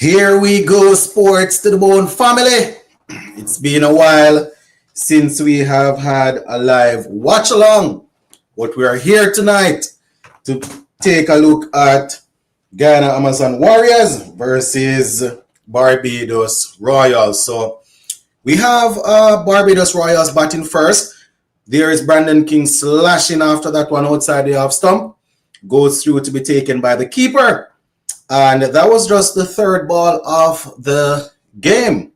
Here we go, sports to the bone family. It's been a while since we have had a live watch along, but we are here tonight to take a look at Guyana Amazon Warriors versus Barbados Royals. So we have Barbados Royals batting first. There is Brandon King slashing after that one outside the off stump. Goes through to be taken by the keeper. And that was just the third ball of the game.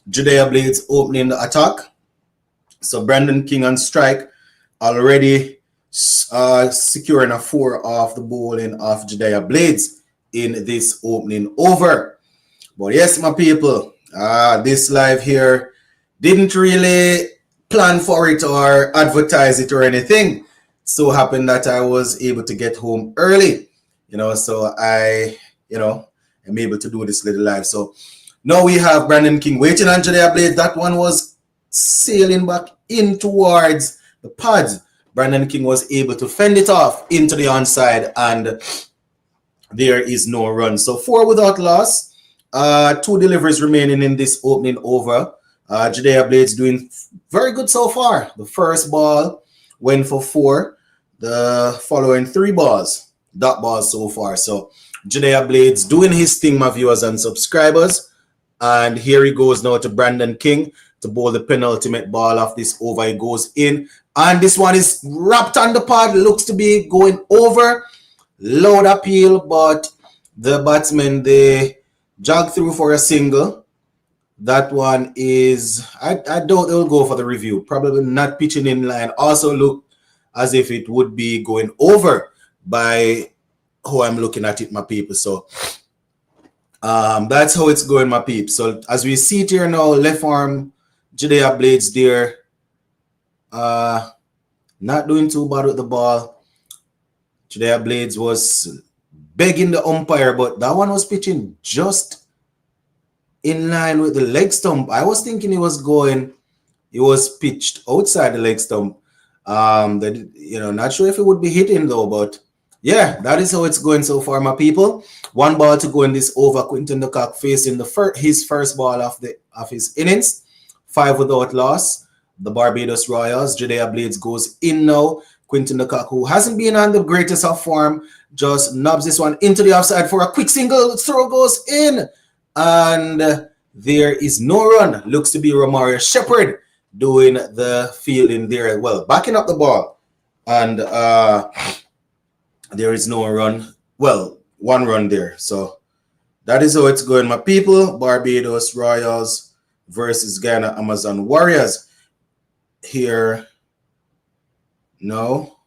Judea Blades opening the attack. So Brandon King on strike, already securing a 4 off the bowling of Judea Blades in this opening over. But yes, my people, this live here didn't really plan for it or advertise it or anything. So happened that I was able to get home early, so I'm able to do this little live. So now we have Brandon King waiting on Judea Blades. That one was sailing back in towards the pads. Brandon King was able to fend it off into the onside, and there is no run. So 4 without loss. 2 deliveries remaining in this opening over. Judea Blades doing very good so far. The first ball went for 4. The following 3 balls, dot balls so far. So Judea Blades doing his thing, my viewers and subscribers. And here he goes now to Brandon King to bowl the penultimate ball of this over. It goes in. And this one is wrapped on the pad. Looks to be going over. Loud appeal, but the batsmen, they jog through for a single. That one is, I doubt they'll go for the review. Probably not pitching in line. Also look as if it would be going over by how I'm looking at it, my people. So that's how it's going, my peeps. So as we see it here now, left arm Judea Blades there, not doing too bad with the ball. Judea Blades was begging the umpire, but that one was pitching just in line with the leg stump. I was thinking it was pitched outside the leg stump. Not sure if it would be hitting though, but yeah, that is how it's going so far, my people. 1 ball to go in this over. Quinton de Kock facing his first ball of his innings. 5 without loss. The Barbados Royals. Judea Blades goes in now. Quinton de Kock, who hasn't been on the greatest of form, just knobs this one into the offside for a quick single. Throw goes in. And there is no run. Looks to be Romario Shepherd doing the fielding there. Well, backing up the ball. And there is no run. Well, 1 run there. So that is how it's going, my people. Barbados Royals versus Guyana Amazon Warriors. Here. No.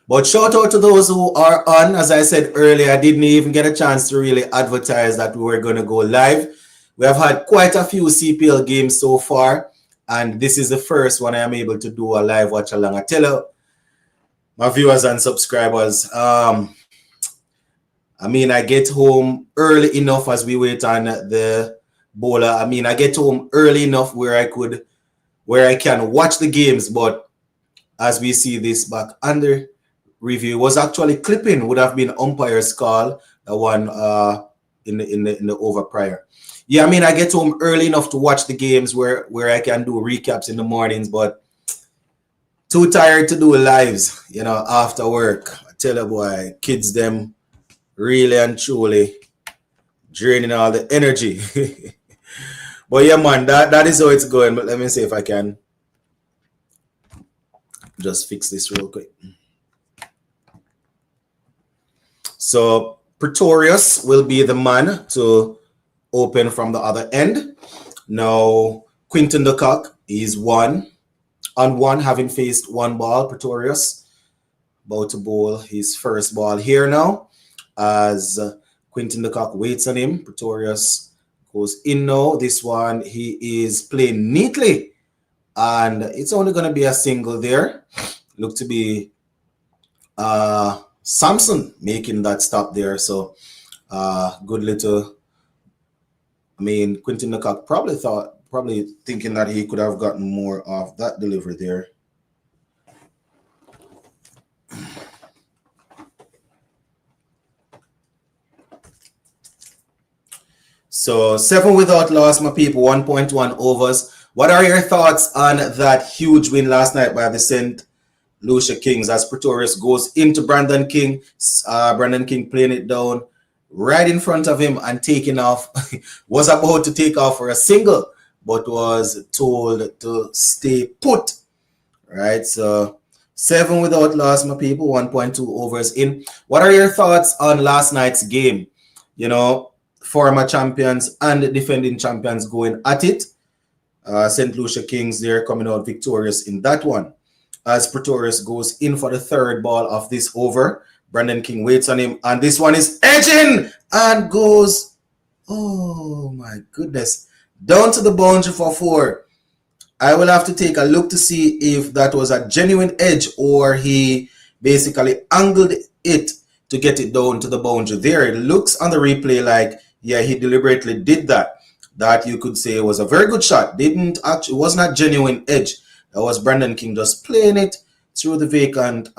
But shout out to those who are on. As I said earlier, I didn't even get a chance to really advertise that we were going to go live. We have had quite a few CPL games so far, and this is the first one I am able to do a live watch along. I tell you, my viewers and subscribers, I get home early enough as we wait on the bowler. I get home early enough where I can watch the games, but as we see this back under review, was actually clipping, would have been umpire's call, the one in the over prior. Yeah, I get home early enough to watch the games where I can do recaps in the mornings, but too tired to do lives, after work. I tell you, boy, kids them really and truly draining all the energy. But yeah, man, that is how it's going. But let me see if I can just fix this real quick. So Pretorius will be the man to open from the other end. Now Quinton de Kock is 1 on 1, having faced 1 ball. Pretorius about to bowl his first ball here now as Quinton de Kock waits on him. Pretorius goes in now. This one he is playing neatly, and it's only going to be a single there. Look to be Samson making that stop there. So good little, Quinton de Kock probably thinking that he could have gotten more of that delivery there. So 7 without loss, my people, 1.1 overs. What are your thoughts on that huge win last night by the St. Lucia Kings as Pretorius goes into Brandon King? Brandon King playing it down right in front of him and taking off. Was about to take off for a single, but was told to stay put. Right, so 7 without loss, my people, 1.2 overs in. What are your thoughts on last night's game? You know, former champions and defending champions going at it. St. Lucia Kings, they're coming out victorious in that one. As Pretorius goes in for the third ball of this over, Brandon King waits on him, and this one is edging and goes, oh my goodness, down to the boundary for 4. I will have to take a look to see if that was a genuine edge or he basically angled it to get it down to the boundary. There, it looks on the replay like, yeah, he deliberately did that. That you could say was a very good shot. It was not genuine edge. That was Brandon King just playing it through the vacant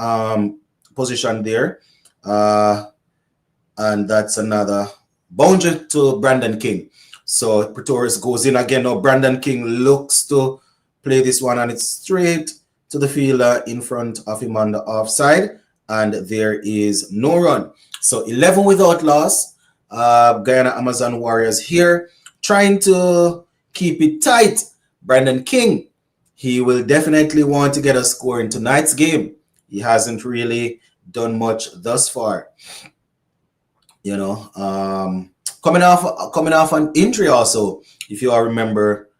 position there. And that's another boundary to Brandon King. So Pretorius goes in again. Now Brandon King looks to play this one, and it's straight to the fielder in front of him on the offside, and there is no run. So 11 without loss. Guyana Amazon Warriors here trying to keep it tight. Brandon King, he will definitely want to get a score in tonight's game. He hasn't really done much thus far. You know, coming off an injury also, if you all remember.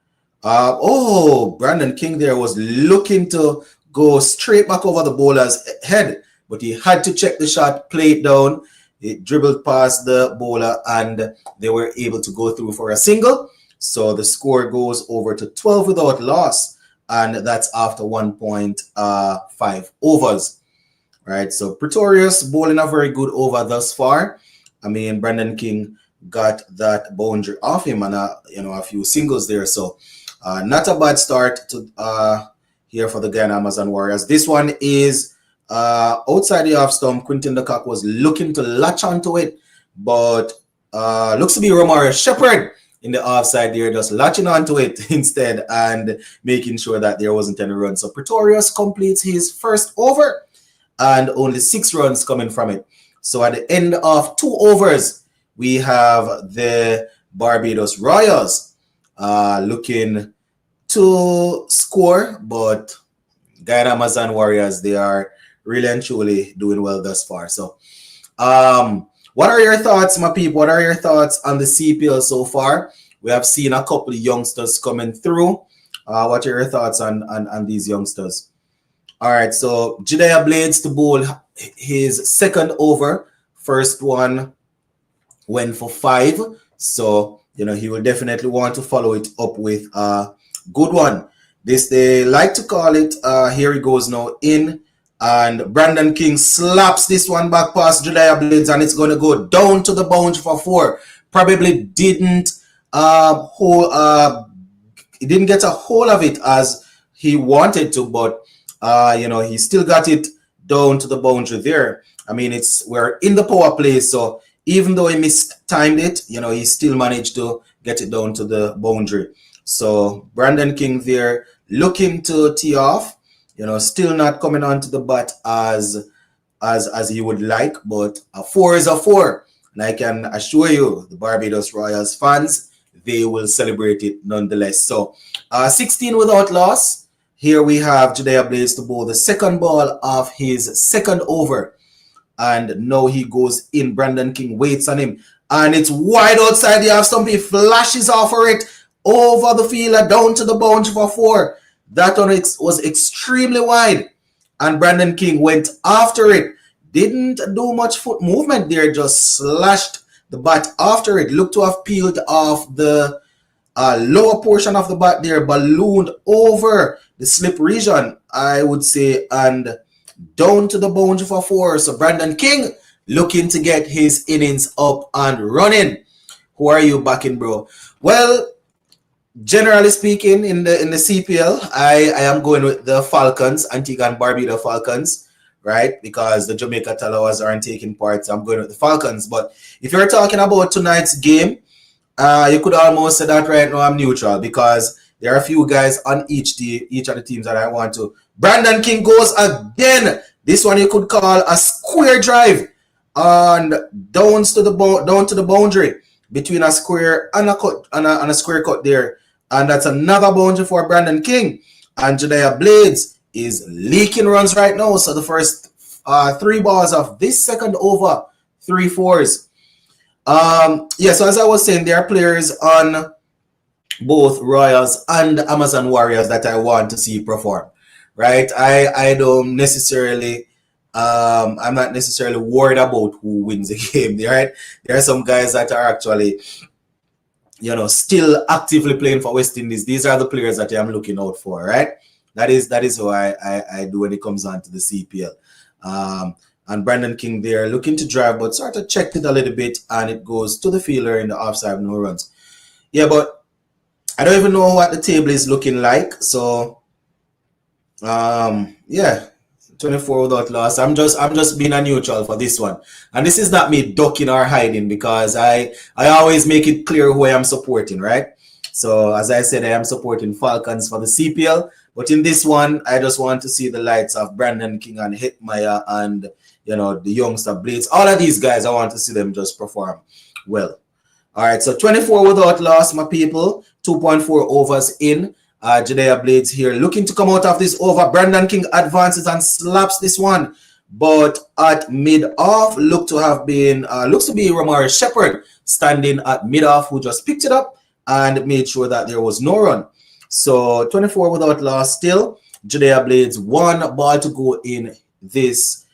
Brandon King there was looking to go straight back over the bowler's head, but he had to check the shot, play it down. It dribbled past the bowler, and they were able to go through for a single. So the score goes over to 12 without loss, and that's after 1.5 overs. Right, so Pretorius bowling a very good over thus far. I mean, Brandon King got that boundary off him and a few singles there. So not a bad start to here for the Guyana Amazon Warriors. This one is outside the off stump. Quinton de Kock was looking to latch onto it, but looks to be Romario Shepherd in the offside there, just latching onto it instead and making sure that there wasn't any run. So Pretorius completes his first over and only 6 runs coming from it. So at the end of 2 overs, we have the Barbados Royals looking to score, but Guyana Amazon Warriors, they are really and truly doing well thus far. So what are your thoughts, my people? What are your thoughts on the CPL so far? We have seen a couple of youngsters coming through. What are your thoughts on these youngsters? All right, so Jediah Blades to bowl his second over. First one went for 5. So, you know, he will definitely want to follow it up with a good one. This, they like to call it, here he goes now in. And Brandon King slaps this one back past Jediah Blades, and it's going to go down to the boundary for 4. Probably didn't he didn't get a hold of it as he wanted to, but you know, he still got it down to the boundary there. I mean, we're in the power play, so even though he mistimed it, you know, he still managed to get it down to the boundary. So Brandon King there looking to tee off, you know, still not coming onto the bat as he would like, but a 4 is a 4. And I can assure you, the Barbados Royals fans, they will celebrate it nonetheless. So 16 without loss. Here we have Jediah Blades to bowl the second ball of his second over. And now he goes in. Brandon King waits on him. And it's wide outside the half stump. He flashes off for it over the fielder down to the boundary for 4. That one was extremely wide. And Brandon King went after it. Didn't do much foot movement there. Just slashed the bat after it. Looked to have peeled off the lower portion of the bat there. Ballooned over the slip region, I would say, and down to the boundary for 4. So Brandon King looking to get his innings up and running. Who are you backing, bro? Well, generally speaking, in the CPL, I am going with the Falcons, Antigua and Barbuda Falcons, right? Because the Jamaica Talawas aren't taking part, so I'm going with the Falcons. But if you're talking about tonight's game, You could almost say that right now I'm neutral because there are a few guys on each of the teams that I want to. Brandon King goes again. This one you could call a square drive and down to the boundary between a square and a cut and a square cut there. And that's another boundary for Brandon King. And Jediah Blades is leaking runs right now. So the first 3 balls of this second over, 3 fours. Yeah, so as I was saying, there are players on both Royals and Amazon Warriors that I want to see perform. Right? I don't necessarily I'm not necessarily worried about who wins the game, right? There are some guys that are actually, still actively playing for West Indies. These are the players that I'm looking out for, right? That is how I do when it comes on to the CPL. And Brandon King there looking to drive, but sort of checked it a little bit, and it goes to the fielder in the offside, no runs. Yeah, but I don't even know what the table is looking like. So, yeah. 24 without loss. I'm just being a neutral for this one. And this is not me ducking or hiding because I always make it clear who I am supporting, right? So as I said, I am supporting Falcons for the CPL. But in this one, I just want to see the lights of Brandon King and Hitmaya and the youngster Blades. All of these guys, I want to see them just perform well. All right, so 24 without loss, my people. 2.4 overs in. Jediah Blades here looking to come out of this over. Brandon King advances and slaps this one, but at mid-off looks to be Ramari Shepherd standing at mid-off, who just picked it up and made sure that there was no run. So 24 without loss still. Jediah Blades 1 ball to go in his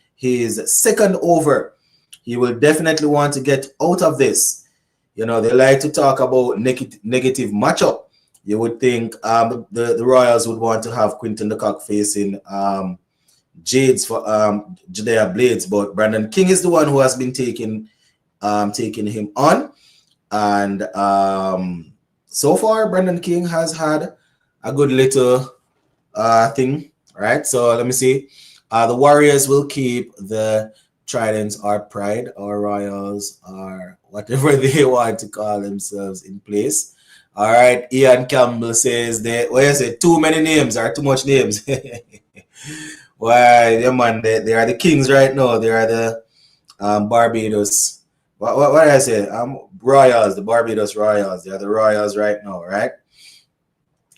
second over. He will definitely want to get out of this. They like to talk about negative matchup. You would think the Royals would want to have Quinton de Kock facing Jades for Jediah Blades, but Brandon King is the one who has been taking him on. And so far, Brandon King has had a good little thing, right? So let me see. The Warriors will keep the Tridents or Pride or Royals or whatever they want to call themselves in place. All right, Ian Campbell says too many names or too much names. Why, yeah, man, they are the Kings right now. They are the Barbados. What did I say? Royals, the Barbados Royals. They are the Royals right now, right?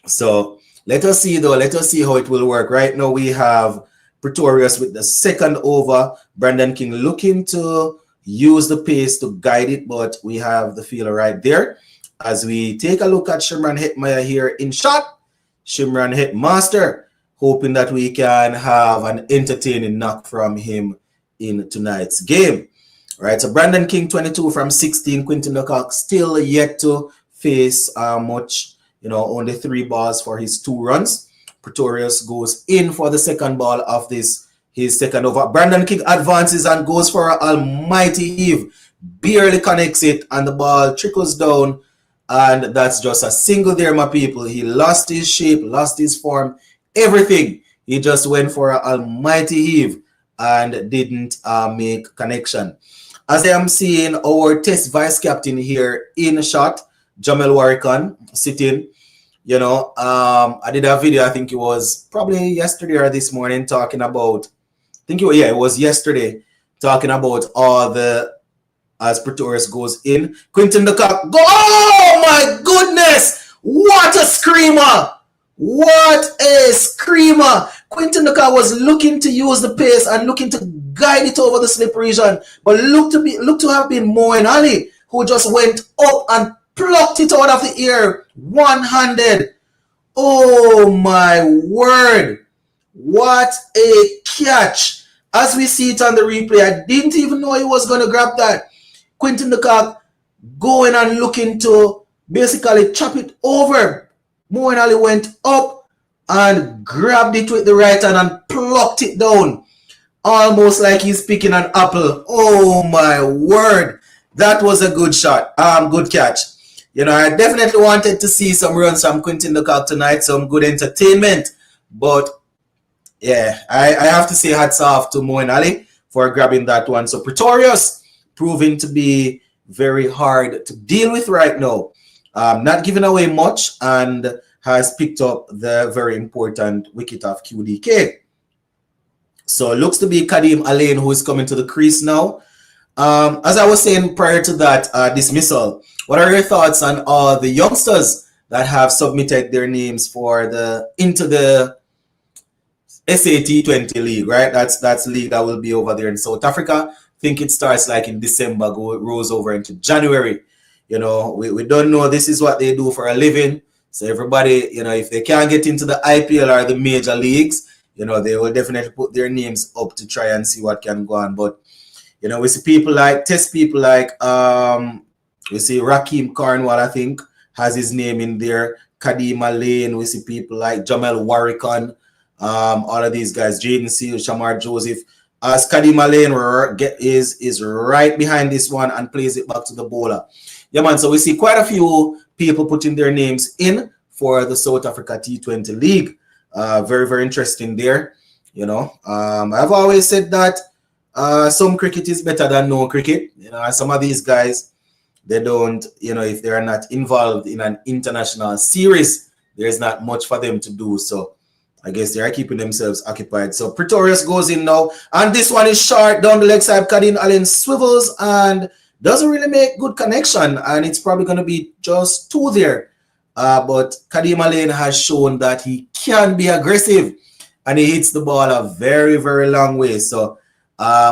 So let us see though. Let us see how it will work. Right now we have Pretorius with the second over. Brandon King looking to use the pace to guide it, but we have the fielder right there. As we take a look at Shimran Hitmaya here in shot, Shimran Hitmaster, hoping that we can have an entertaining knock from him in tonight's game. All right, so Brandon King 22 from 16, Quinton de Kock still yet to face much, only 3 balls for his 2 runs. Pretorius goes in for the second ball of his second over. Brandon King advances and goes for an almighty heave, barely connects it, and the ball trickles down. And that's just a single there, my people. He lost his shape, lost his form, everything. He just went for an almighty heave and didn't make connection. As I am seeing our test vice captain here in shot, Jamel Warrican, sitting. I did a video, I think it was probably yesterday or this morning, talking about, it was yesterday, talking about all the, as Pretorius goes in. Quinton de Kock, go! Oh my goodness! What a screamer! What a screamer! Quinton de Kock was looking to use the pace and looking to guide it over the slip region, but looked to have been Moeen Ali, who just went up and plucked it out of the air one-handed. Oh my word! What a catch! As we see it on the replay, I didn't even know he was going to grab that. Quinton de Kock going and looking to basically chop it over. Moeen Ali went up and grabbed it with the right hand and plucked it down. Almost like he's picking an apple. Oh my word. That was a good shot. Good catch. I definitely wanted to see some runs from Quinton de Kock tonight, some good entertainment. But yeah, I have to say hats off to Moeen Ali for grabbing that one. So Pretorius proving to be very hard to deal with right now. Not giving away much and has picked up the very important wicket of QDK. So it looks to be Kadeem Alain who is coming to the crease now. As I was saying prior to that dismissal, what are your thoughts on all the youngsters that have submitted their names for into the SAT20 league, right? That's the league that will be over there in South Africa. I think it starts like in December, rolls over into January. You know, we don't know. This is what they do for a living. So everybody, you know, if they can't get into the IPL or the major leagues, you know, they will definitely put their names up to try and see what can go on. But, you know, we see people like, we see Rakeem Cornwall, I think, has his name in there. Kadeem Alain. We see people like Jamel Warrican. All of these guys, Jaden Seal, Shamar Joseph. As Kadeem Alain is right behind this one and plays it back to the bowler. Yeah, man. So we see quite a few people putting their names in for the South Africa T20 League. Very, very interesting there. You know, I've always said that some cricket is better than no cricket. You know, some of these guys, they don't, you know, if they are not involved in an international series, there's not much for them to do. So I guess they are keeping themselves occupied. So Pretorius goes in now. And this one is short down the leg side. Kadeem Alain swivels and doesn't really make good connection. And it's probably going to be just two there. But Kadeem Alain has shown that he can be aggressive. And he hits the ball a very, very long way. So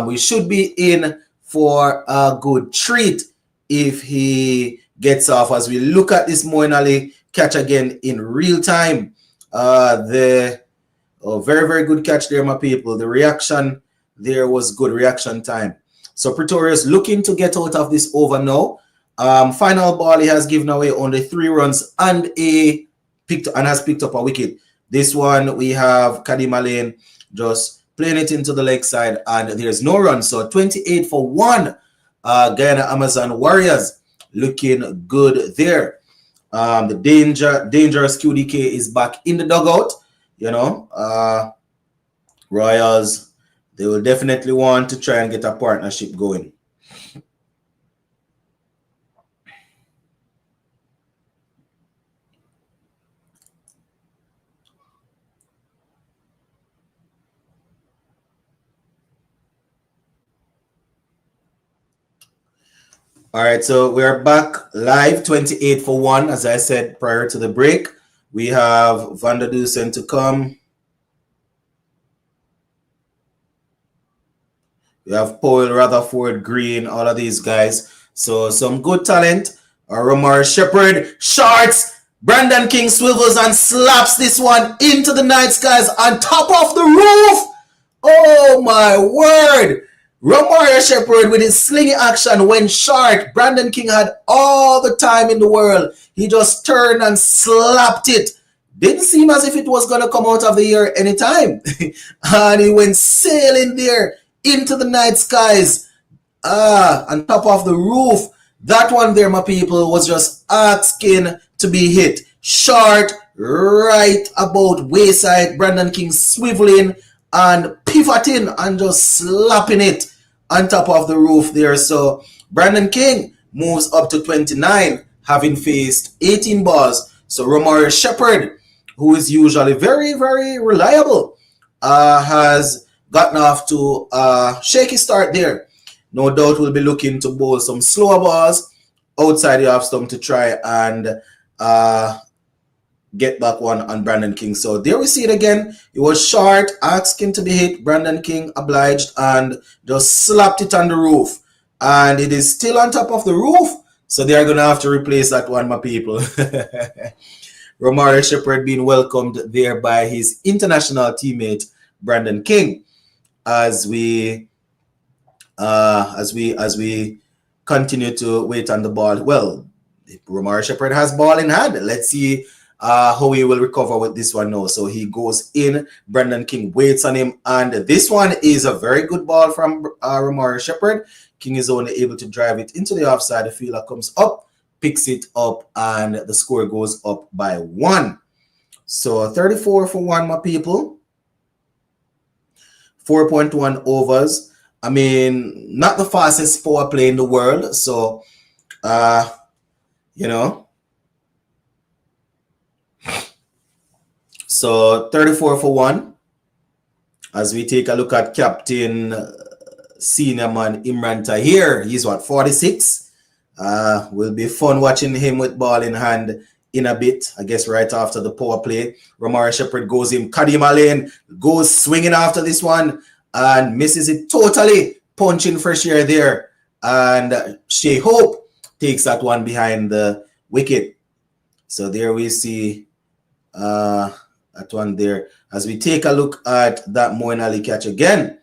we should be in for a good treat if he gets off. As we look at this Moeen Ali catch again in real time. Very, very good catch there, my people. The reaction there was good reaction time. So Pretorius looking to get out of this over now. Final ball, he has given away only 3 runs and has picked up a wicket. This one we have Kadeem Alain just playing it into the leg side and there's no run. So 28 for 1. Guyana Amazon Warriors looking good there. The dangerous QDK is back in the dugout. You know, Royals, they will definitely want to try and get a partnership going. All right, so we're back live, 28 for 1, as I said prior to the break. We have Van der Dusen to come. We have Powell, Rutherford, Green, all of these guys. So some good talent. Romar Shepherd, shorts. Brandon King swivels and slaps this one into the night skies on top of the roof. Oh my word. Romar Shepherd with his slingy action went short. Brandon King had all the time in the world. He just turned and slapped it. Didn't seem as if it was going to come out of the air anytime. And he went sailing there into the night skies. On top of the roof. That one there, my people, was just asking to be hit. Short, right about wayside. Brandon King swiveling and pivoting and just slapping it on top of the roof there. So Brandon King moves up to 29, having faced 18 balls. So Romar Shepherd, who is usually very, very reliable, has gotten off to a shaky start there. No doubt we'll be looking to bowl some slower balls outside the off stump to try and get back one on Brandon King. So there we see it again. It was short, asking to be hit. Brandon King obliged and just slapped it on the roof. And it is still on top of the roof. So they are going to have to replace that one, my people. Romar Shepherd being welcomed there by his international teammate, Brandon King. As we continue to wait on the ball. Well, Romar Shepherd has ball in hand. Let's see how he will recover with this one now. So he goes in. Brandon King waits on him. And this one is a very good ball from Romar Shepherd. King is only able to drive it into the offside. The fielder comes up, picks it up, and the score goes up by 1. So 34 for 1, my people. 4.1 overs. I mean, not the fastest power play in the world. So You know. So 34 for 1. As we take a look at captain senior man Imran Tahir, he's what, 46. Will be fun watching him with ball in hand in a bit, I guess right after the power play. Romari Shepherd goes in, Kadim Alain goes swinging after this one and misses it totally, punching fresh air there. And Shea Hope takes that one behind the wicket. So there we see that one there. As we take a look at that Moeen Ali catch again,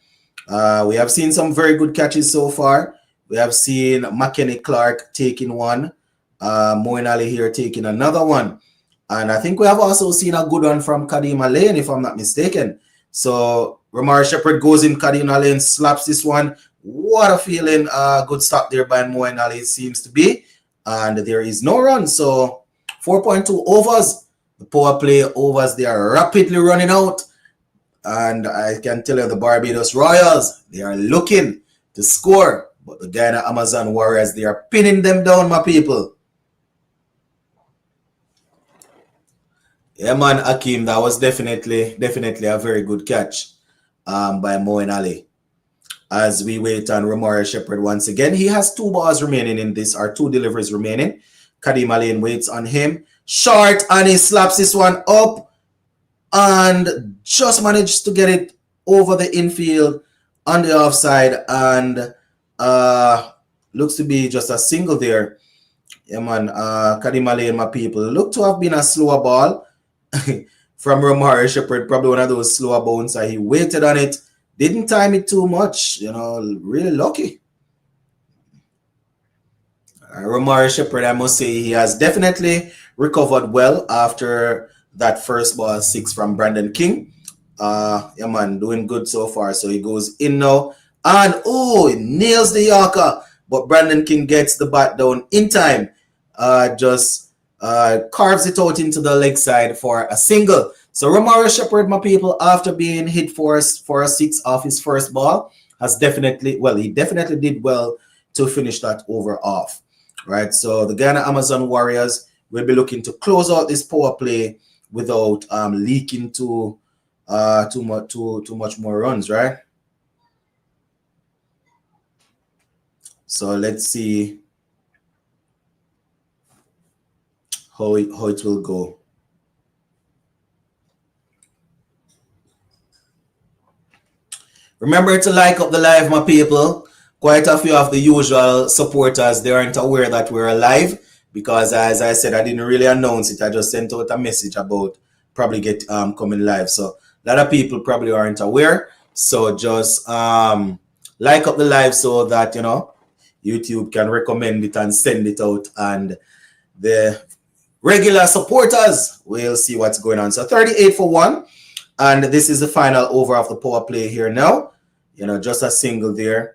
we have seen some very good catches so far. We have seen McKenny Clark taking one, Moeen Ali here taking another one. And I think we have also seen a good one from Kadim Alain, if I'm not mistaken. So Romari Shepherd goes in, Kadim Alain slaps this one. What a feeling. Good stop there by Moeen Ali seems to be. And there is no run. So 4.2 overs. The power play overs, they are rapidly running out. And I can tell you the Barbados Royals, they are looking to score. But the Guyana Amazon Warriors, they are pinning them down, my people. Yeah, man, Akeem, that was definitely a very good catch by Moeen Ali. As we wait on Romari Shepherd once again, he has 2 balls remaining in this, or 2 deliveries remaining. Kadim Alain waits on him. Short, and he slaps this one up and just managed to get it over the infield on the offside, and looks to be just a single there. Yeah, man, Kadim Alain, my people, look to have been a slower ball from Romari Shepherd, probably one of those slower bounces. He waited on it, didn't time it too much, you know, really lucky. Romari Shepherd, I must say, he has definitely recovered well after that first ball 6 from Brandon King. Yeah, man, doing good so far. So he goes in now. And, oh, he nails the Yorker. But Brandon King gets the bat down in time. Just carves it out into the leg side for a single. So Romari Shepherd, my people, after being hit for a 6 off his first ball, has definitely, well, he definitely did well to finish that over off. Right, so the Guyana Amazon Warriors will be looking to close out this power play without leaking too much more runs, right? So let's see how it will go. Remember to like up the live, my people. Quite a few of the usual supporters, they aren't aware that we're live because, as I said, I didn't really announce it. I just sent out a message about probably coming live. So a lot of people probably aren't aware. So just like up the live so that, you know, YouTube can recommend it and send it out, and the regular supporters will see what's going on. So 38 for 1, and this is the final over of the power play here now. You know, just a single there.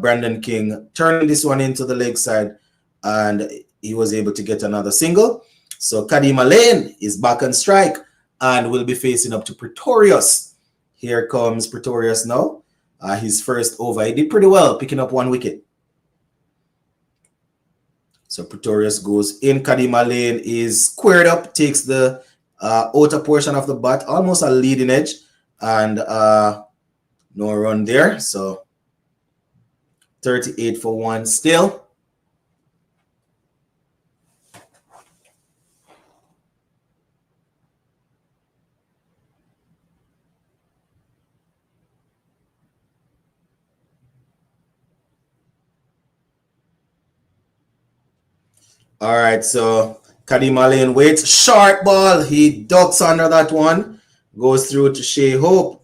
Brandon King turning this one into the leg side, and he was able to get another single. So Kadim Alain is back on strike and will be facing up to Pretorius. Here comes Pretorius now. His first over. He did pretty well, picking up 1 wicket. So Pretorius goes in. Kadim Alain is squared up, takes the outer portion of the bat, almost a leading edge, and no run there. So 38 for 1 still. All right, so Kadim Alain waits. Short ball. He ducks under that one. Goes through to Shea Hope.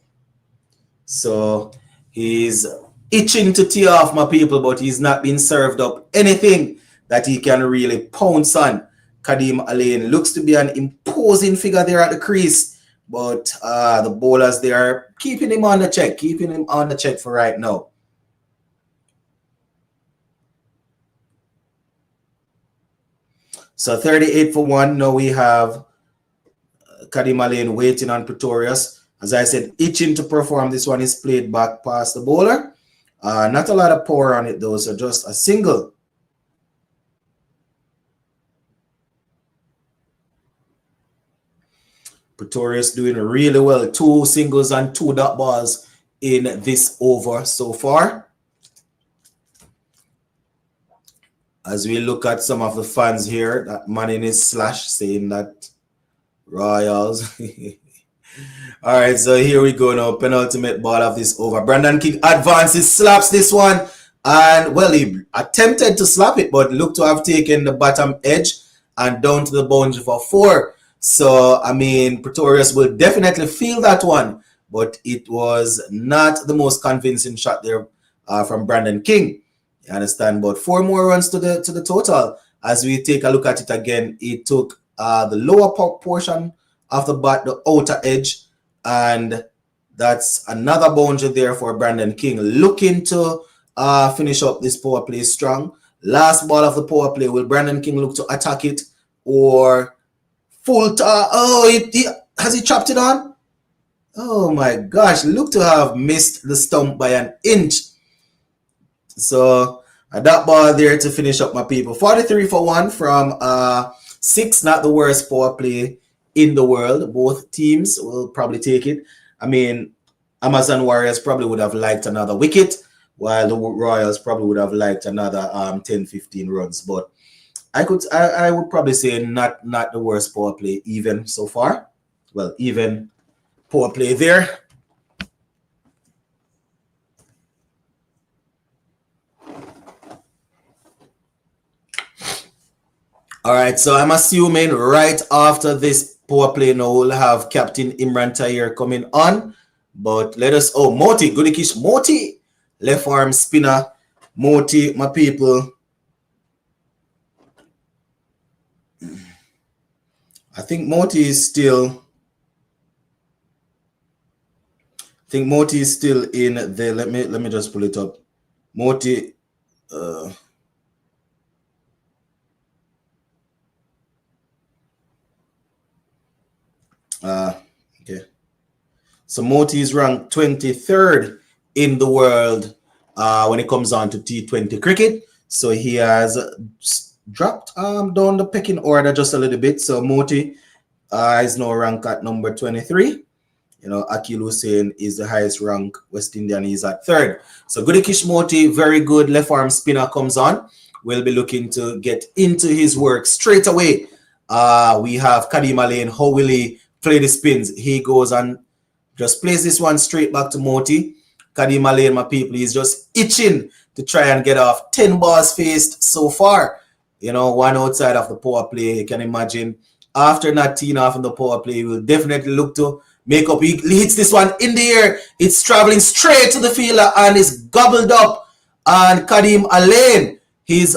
So he's itching to tee off, my people, but he's not been served up anything that he can really pounce on. Kadim Alain looks to be an imposing figure there at the crease, but the bowlers, they are keeping him on the check, for right now. So 38 for 1. Now we have Kadim Alain waiting on Pretorius. As I said, itching to perform. This one is played back past the bowler. Not a lot of power on it though, so just a single. Pretorius doing really well. 2 singles and 2 dot balls in this over so far. As we look at some of the fans here, that man in his slash saying that Royals. All right, so here we go now. Penultimate ball of this over. Brandon King advances, slaps this one. And, well, he attempted to slap it, but looked to have taken the bottom edge and down to the boundary for 4. So, I mean, Pretorius will definitely feel that one. But it was not the most convincing shot there from Brandon King. You understand? But 4 more runs to the total. As we take a look at it again, it took the lower portion of the bat, the outer edge. And that's another boundary there for Brandon King. Looking to finish up this power play strong. Last ball of the power play. Will Brandon King look to attack it or full? Has he chopped it on? Oh my gosh! Look to have missed the stump by an inch. So that ball there to finish up, my people. 43 for 1 from 6. Not the worst power play in the world. Both teams will probably take it. I mean, Amazon Warriors probably would have liked another wicket, while the Royals probably would have liked another 10-15 runs. But I would probably say not the worst power play even so far. Well, even power play there. All right, so I'm assuming right after this power play now we'll have Captain Imran Tahir coming on. But let us, Moti, Goodikish Moti, left arm spinner. Moti, my people. I think Moti is still in there. Let me just pull it up. Moti, okay. So Moti is ranked 23rd in the world when it comes on to T20 cricket. So he has dropped down the pecking order just a little bit. So Moti is now ranked at number 23. You know, Akil Hussain is the highest rank West Indian. He's at 3rd. So Goodikish Moti, very good left arm spinner comes on. We'll be looking to get into his work straight away. We have Kadim Alain. How will he play the spins? He goes and just plays this one straight back to Moti. Kadim Alain, my people, he's just itching to try and get off. 10 balls faced so far. You know, 1 outside of the power play. You can imagine. After not teeing off in the power play, we'll definitely look to make up. He hits this one in the air. It's traveling straight to the fielder and is gobbled up. And Kadim Alain, he's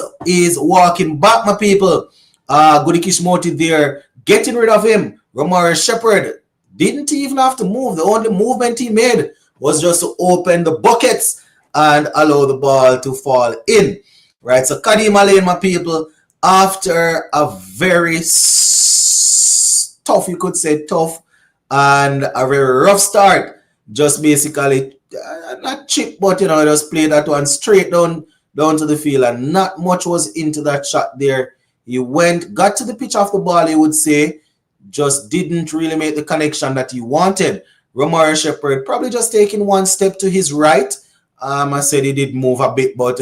walking back, my people. Goodikish Moti there, getting rid of him. Romare Shepherd didn't even have to move. The only movement he made was just to open the buckets and allow the ball to fall in. Right, so Kadim Alain, my people, after a very tough, you could say tough, and a very rough start, just basically, not chip, but, you know, just play that one straight down to the field, and not much was into that shot there. He got to the pitch of the ball, he would say, just didn't really make the connection that he wanted. Romare Shepherd probably just taking 1 step to his right. I said he did move a bit, but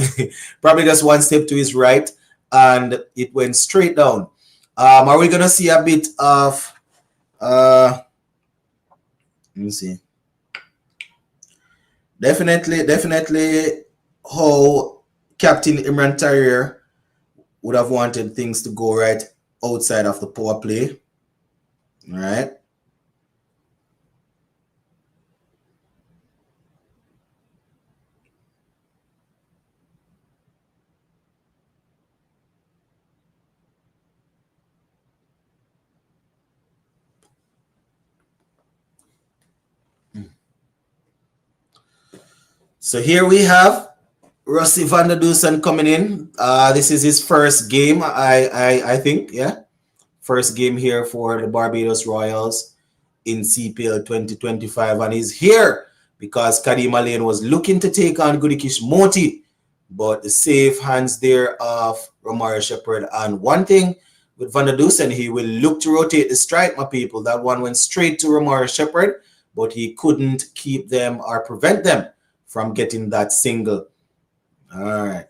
probably just 1 step to his right, and it went straight down. Are we going to see a bit of... let me see. Definitely how Captain Imran Tahir would have wanted things to go right outside of the power play. All right. So here we have Rusty van der Dusen coming in. This is his first game, I think, yeah. First game here for the Barbados Royals in CPL 2025. And he's here because Kadim Alain was looking to take on Goodikish Moti, but the safe hands there of Romare Shepherd. And one thing with Van der Dusen. He will look to rotate the strike, my people. That one went straight to Romari Shepherd, but he couldn't keep them or prevent them from getting that single. All right.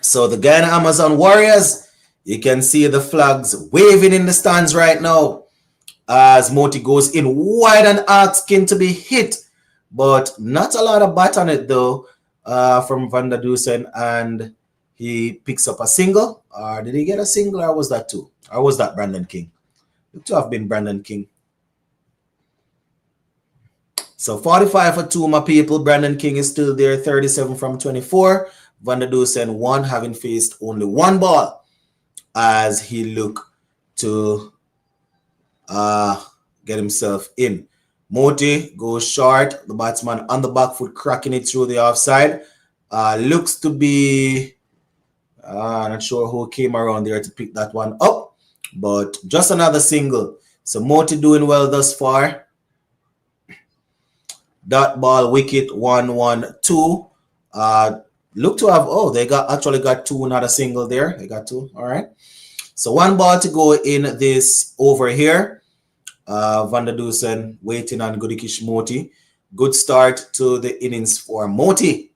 So the Guyana Amazon Warriors, you can see the flags waving in the stands right now as Moti goes in wide and asking to be hit, but not a lot of bat on it though from Van der Dusen, and he picks up a single. Or did he get a single, or was that two? Or was that Brandon King? It to have been Brandon King. So 45 for 2, my people. Brandon King is still there, 37 from 24. Van der Dusen 1, having faced only one ball as he looked to get himself in. Moti goes short. The batsman on the back foot, cracking it through the offside. Looks to be, not sure who came around there to pick that one up, but just another single. So Moti doing well thus far. Dot ball, wicket, 1-1-2. Look to have, they actually got two, not a single there. They got two. All right. So one ball to go in this over here. Van der Dusen waiting on Gudikish Moti. Good start to the innings for Moti.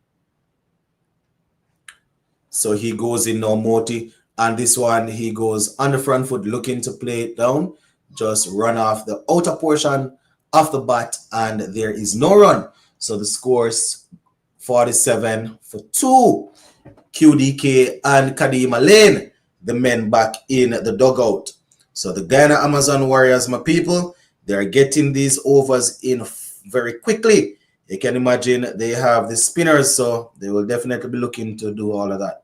So he goes in now, Moti. And this one, he goes on the front foot looking to play it down. Just run off the outer portion of the bat, and there is no run. So the score's 47 for 2. QDK and Kadima Lane, the men back in the dugout. So the Guyana Amazon Warriors, my people, they're getting these overs in very quickly. You can imagine they have the spinners, so they will definitely be looking to do all of that.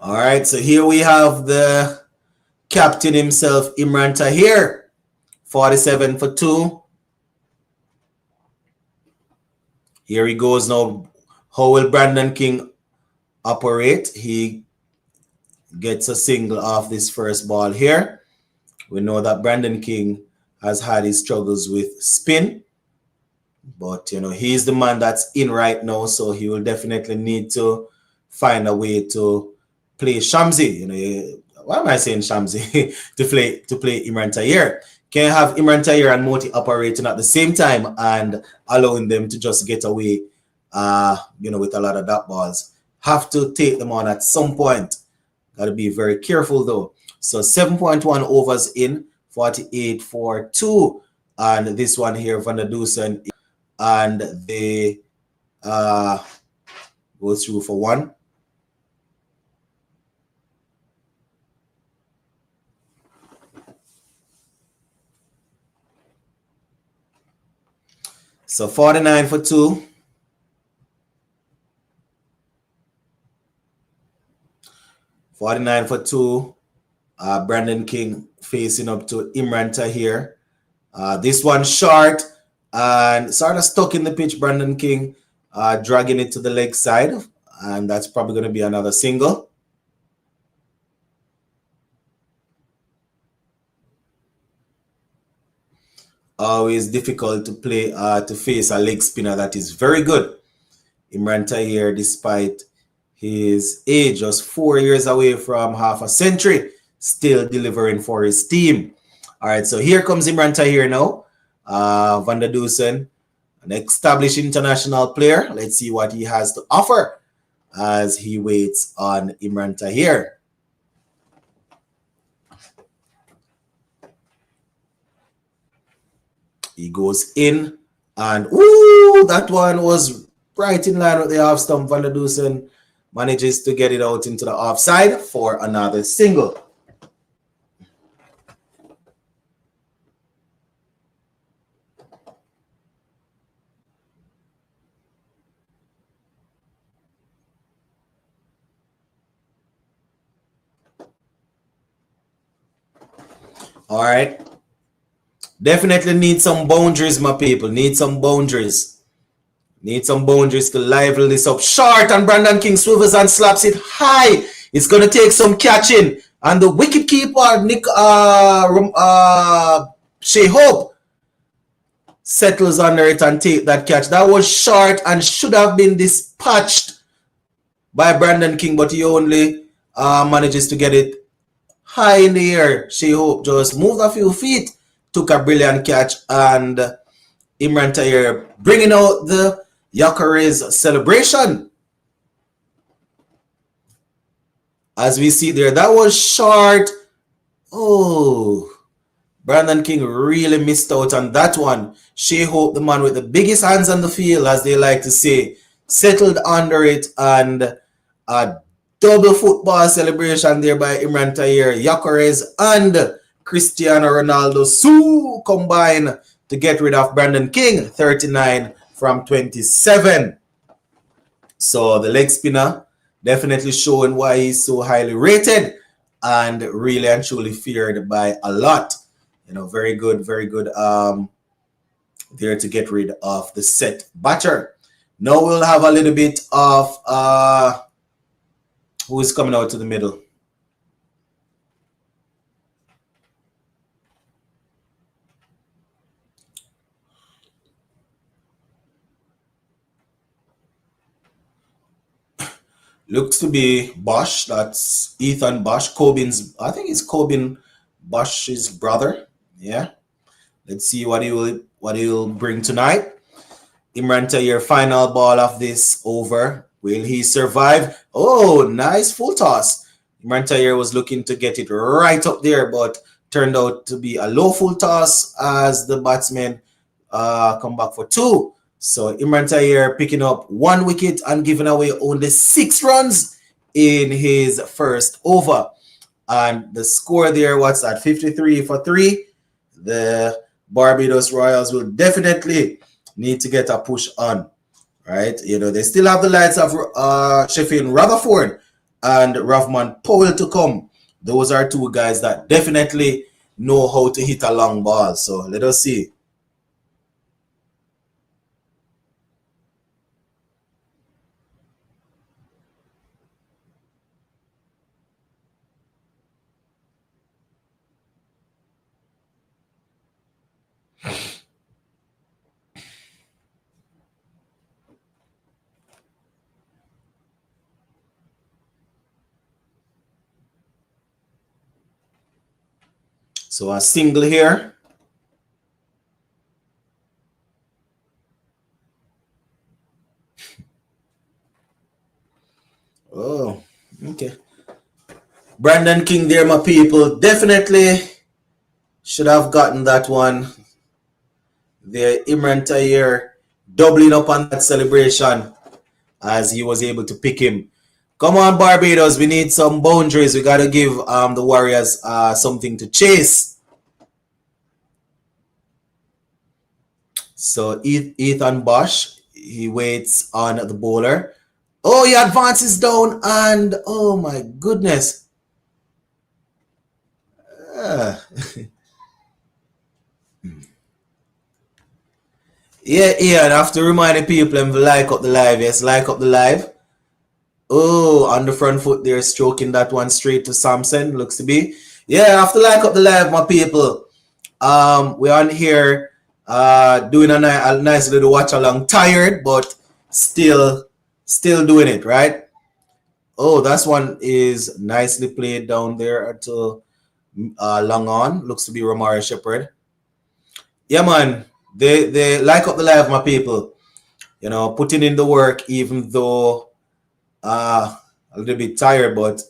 All right, so here we have the captain himself, Imran Tahir, 47 for 2. Here he goes now. How will Brandon King operate? He gets a single off this first ball here. We know that Brandon King has had his struggles with spin, but he's the man that's in right now, so he will definitely need to find a way to play Shamsi. Why am I saying Shamsi? to play Imran Tahir. Can have Imran Tahir and Moti operating at the same time and allowing them to just get away, with a lot of dot balls. Have to take them on at some point. Got to be very careful though. So 7.1 overs in, 48 for 2. And this one here, Van der Dusen, and they go through for 1. So 49 for 2. 49 for 2. Brandon King facing up to Imran Tahir. This one short and sort of stuck in the pitch. Brandon King dragging it to the leg side. And that's probably going to be another single. Always difficult to play, to face a leg spinner that is very good. Imran Tahir, despite his age, just 4 years away from half a century, still delivering for his team. All right, so here comes Imran Tahir now. Van der Dusen, an established international player. Let's see what he has to offer as he waits on Imran Tahir. He goes in, and that one was right in line with the off stump. Van der Dusen manages to get it out into the offside for another single. All right. Definitely need some boundaries, my people. Need some boundaries. Need some boundaries to liven this up. Short, and Brandon King swivels and slaps it high. It's going to take some catching. And the wicket keeper, Shea Hope, settles under it and take that catch. That was short and should have been dispatched by Brandon King, but he only manages to get it high in the air. Shea Hope just moved a few feet, took a brilliant catch, and Imran Tahir bringing out the Yakure's celebration. As we see there, that was short. Oh, Brandon King really missed out on that one. Shea Hope, the man with the biggest hands on the field, as they like to say, settled under it, and a double football celebration there by Imran Tahir, Yakure's, and Cristiano Ronaldo so combine to get rid of Brandon King, 39 from 27. So the leg spinner definitely showing why he's so highly rated and really and truly feared by a lot. You know, very good there to get rid of the set batter. Now we'll have a little bit of who is coming out to the middle. Looks to be Bosch. That's Ethan Bosch. Corbin's, I think it's Corbin Bosch's brother. Yeah. Let's see what he'll bring tonight. Imran Tahir, final ball of this over. Will he survive? Oh, nice full toss. Imran Tahir was looking to get it right up there, but turned out to be a low full toss as the batsmen come back for two. So Imran Tahir picking up 1 wicket and giving away only 6 runs in his first over. And the score there, what's that? 53 for 3. The Barbados Royals will definitely need to get a push on, right? You know, they still have the likes of Sheffield Rutherford and Rahman Powell to come. Those are 2 guys that definitely know how to hit a long ball. So let us see. So a single here. Oh, okay. Brandon King there, my people. Definitely should have gotten that one. There, Imran Tahir doubling up on that celebration as he was able to pick him. Come on, Barbados. We need some boundaries. We got to give the Warriors something to chase. So Ethan Bosch, he waits on the bowler. Oh, he advances down and oh my goodness. Yeah, I have to remind the people and like up the live. Yes, like up the live. Oh, on the front foot there, stroking that one straight to Samson, looks to be. Yeah, I have to like up the live, my people. We're on here doing a nice little watch along. Tired, but still doing it, right? Oh, that one is nicely played down there to long on. Looks to be Romari Shepherd. Yeah, man. They like up the live, my people. You know, putting in the work, even though a little bit tired, but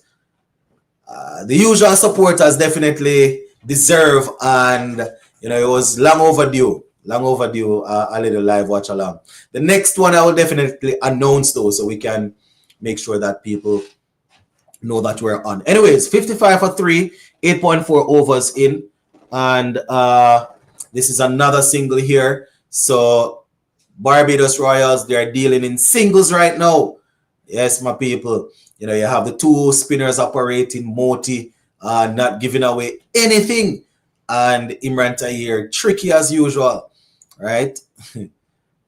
the usual supporters definitely deserve, and you know, it was long overdue a little live watch along. The next one I will definitely announce though, so we can make sure that people know that we're on. Anyways, 55 for 3, 8.4 overs in, and this is another single here. So Barbados Royals, they're dealing in singles right now. Yes, my people. You know, you have the 2 spinners operating, Moti, not giving away anything. and Imran Tahir, tricky as usual, right?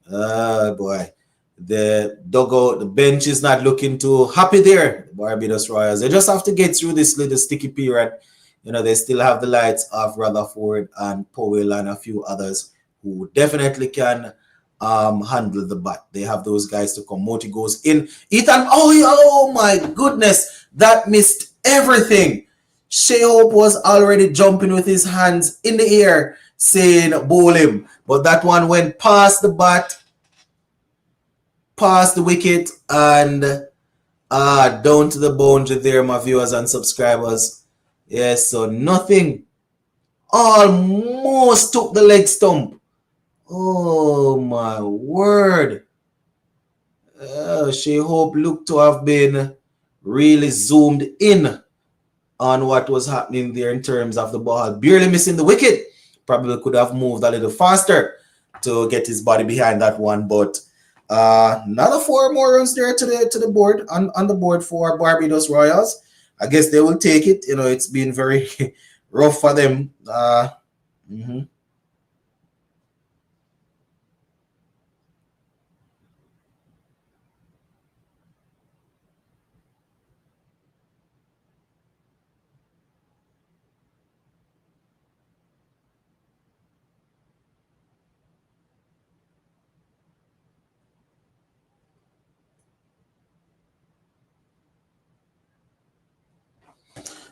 Boy. The dugout, the bench is not looking too happy there, Barbados Royals. They just have to get through this little sticky period. You know, they still have the lights of Rutherford and Powell and a few others who definitely can handle the bat. They have those guys to come. Moti goes in. Ethan, oh my goodness, that missed everything. Shea Hope was already jumping with his hands in the air saying bowl him. But that one went past the bat, past the wicket, and down to the boundary there, my viewers and subscribers. Yes, so nothing. Almost took the leg stump. Oh my word. Shea Hope looked to have been really zoomed in on what was happening there in terms of the ball. Barely missing the wicket. Probably could have moved a little faster to get his body behind that one, but another 4 more runs there to the board on the board for Barbados Royals. I guess they will take it. You know, it's been very rough for them.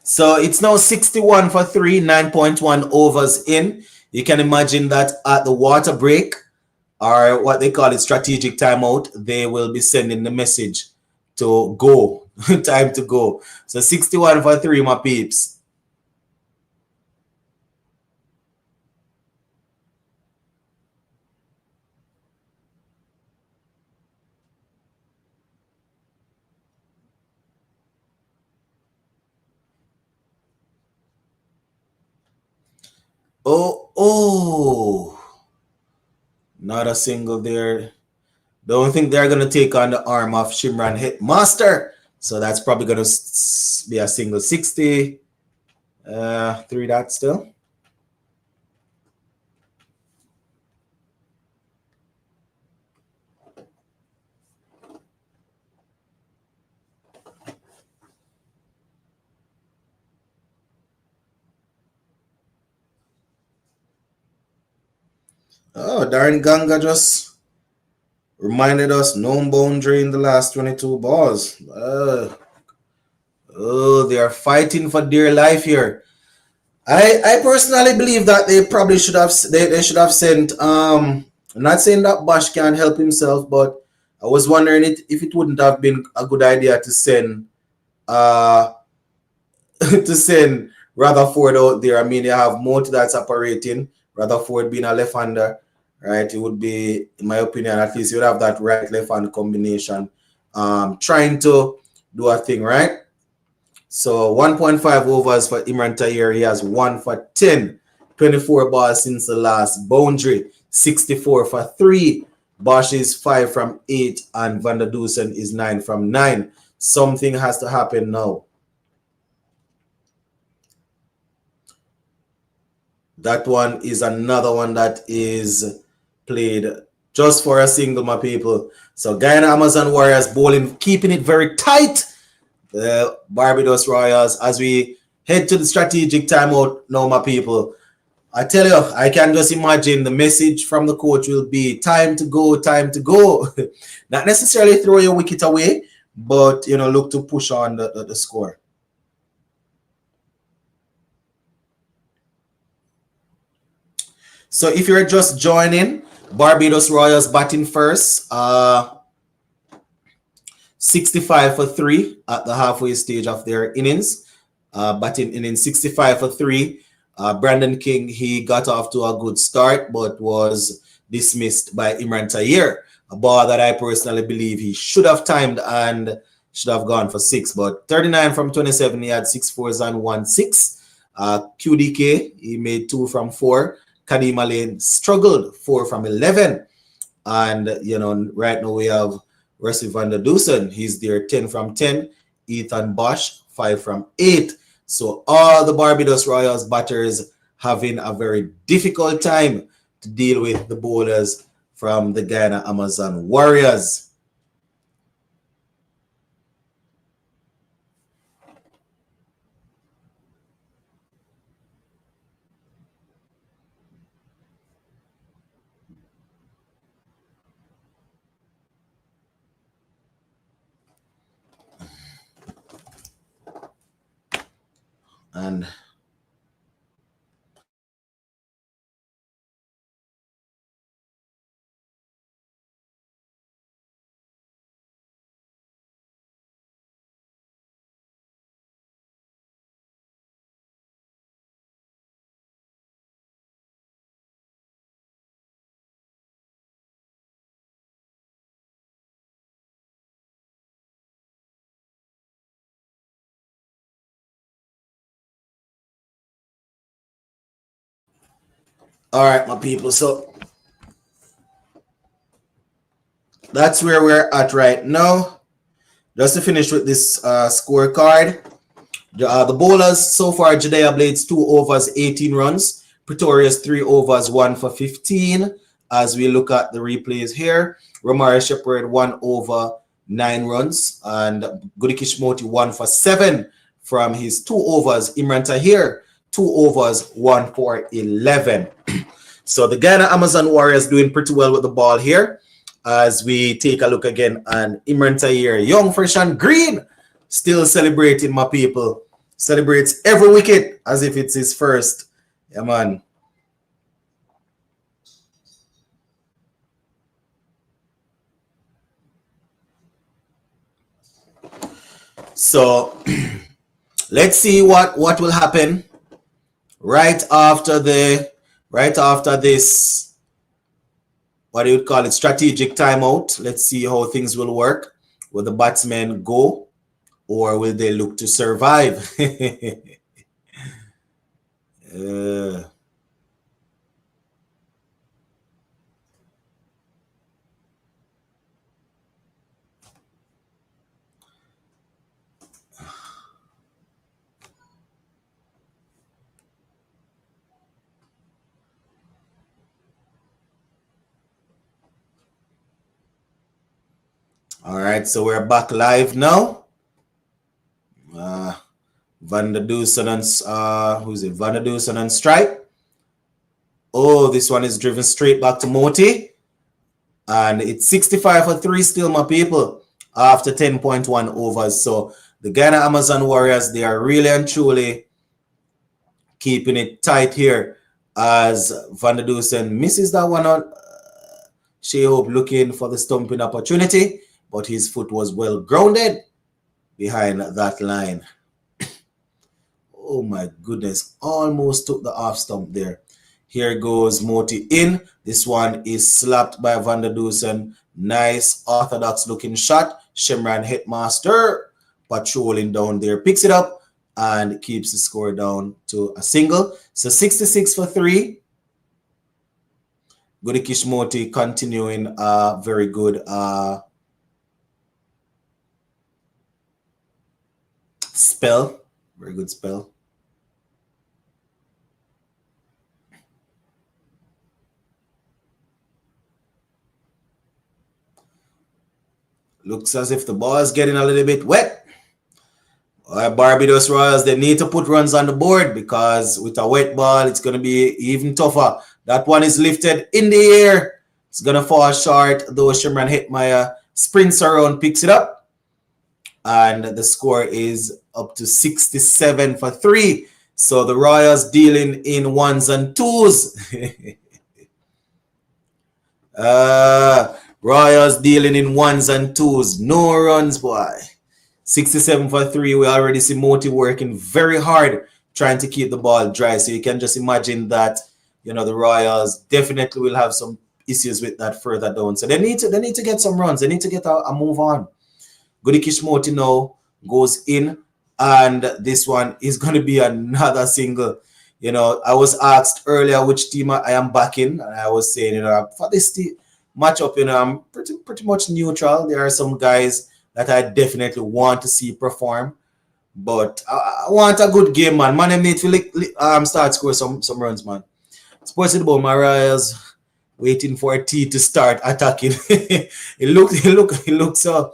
So it's now 61 for 3, 9.1 overs in. You can imagine that at the water break, or what they call it, strategic timeout, they will be sending the message to go. Time to go. So 61 for 3, my peeps. Oh. Not a single there. Don't think they're going to take on the arm of Shimran Hitmaster. So that's probably going to be a single 60. 3 dots still. Oh, Darren Ganga just reminded us no boundary in the last 22 balls. They are fighting for dear life here. I personally believe that they probably should have they should have sent I'm not saying that Bosch can't help himself, but I was wondering if it wouldn't have been a good idea to send to send Rutherford out there. I mean, you have Moti that's operating, Rutherford being a left-hander, right? It would be, in my opinion, at least you would have that right-left hand combination trying to do a thing, right? So 1.5 overs for Imran Tahir. He has 1 for 10. 24 balls since the last boundary. 64 for 3. Bosch is 5 from 8 and Van der Dusen is 9 from 9. Something has to happen now. That one is another one that is played just for a single, my people. So Guyana Amazon Warriors bowling, keeping it very tight. The Barbados Royals, as we head to the strategic timeout now, my people. I tell you, I can just imagine the message from the coach will be time to go, time to go. Not necessarily throw your wicket away, but, you know, look to push on the score. So if you're just joining, Barbados Royals batting first. 65 for 3 at the halfway stage of their innings. Batting innings 65 for 3. Brandon King, he got off to a good start, but was dismissed by Imran Tahir. A ball that I personally believe he should have timed and should have gone for 6. But 39 from 27, he had 6 fours and 1 6. QDK, he made 2 from 4. Kadeem Alain struggled 4 from 11. And, you know, right now we have Wesley Van der Dusen. He's there 10 from 10. Ethan Bosch, 5 from 8. So all the Barbados Royals batters having a very difficult time to deal with the bowlers from the Guyana Amazon Warriors. And all right, my people. So that's where we're at right now. Just to finish with this scorecard. The bowlers so far, Judea Blades 2 overs, 18 runs. Pretorius 3 overs, 1 for 15. As we look at the replays here, Romari Shepherd 1 over, 9 runs. And Goody Kishmoti 1 for 7 from his 2 overs. Imran Tahir 2 overs, 1 for 11. So the Guyana Amazon Warriors doing pretty well with the ball here. As we take a look again, and Imran Tahir, young, fresh and green, still celebrating, my people. Celebrates every wicket as if it's his first. Yeah, man. So let's see what will happen right after this, what do you call it, strategic timeout. Let's see how things will work. Will the batsmen go, or will they look to survive? All right, so we're back live now. Van der Dusen and who's it? Van der Dusen and strike. Oh, this one is driven straight back to Moti. And it's 65 for 3 still, my people, after 10.1 overs. So the Guyana Amazon Warriors, they are really and truly keeping it tight here as Van der Dusen misses that one on. Shehope looking for the stumping opportunity, but his foot was well grounded behind that line. Oh my goodness, almost took the off stump there. Here goes Moti in. This one is slapped by Van der Dusen. Nice orthodox looking shot. Shimran Hitmaster patrolling down there, picks it up and keeps the score down to a single. So 66 for 3. Goody Kishmoti continuing very good spell. Very good spell. Looks as if the ball is getting a little bit wet. Barbados Royals, they need to put runs on the board because with a wet ball, it's going to be even tougher. That one is lifted in the air. It's going to fall short, though Shimran Hitmaya sprints around, picks it up. And the score is up to 67 for 3. So the Royals dealing in 1s and 2s. Royals dealing in 1s and 2s. No runs, boy. 67 for 3. We already see Moti working very hard trying to keep the ball dry. So you can just imagine that, you know, the Royals definitely will have some issues with that further down. So they need to get some runs. They need to get a move on. Goody Kishmoti now goes in, and this one is going to be another single. You know, I was asked earlier which team I am backing, and I was saying, you know, for this matchup, you know, I'm pretty much neutral. There are some guys that I definitely want to see perform, But I want a good game, man. Man, I need to start score some runs, man. Sports about my Royals waiting for a T to start attacking. it looks so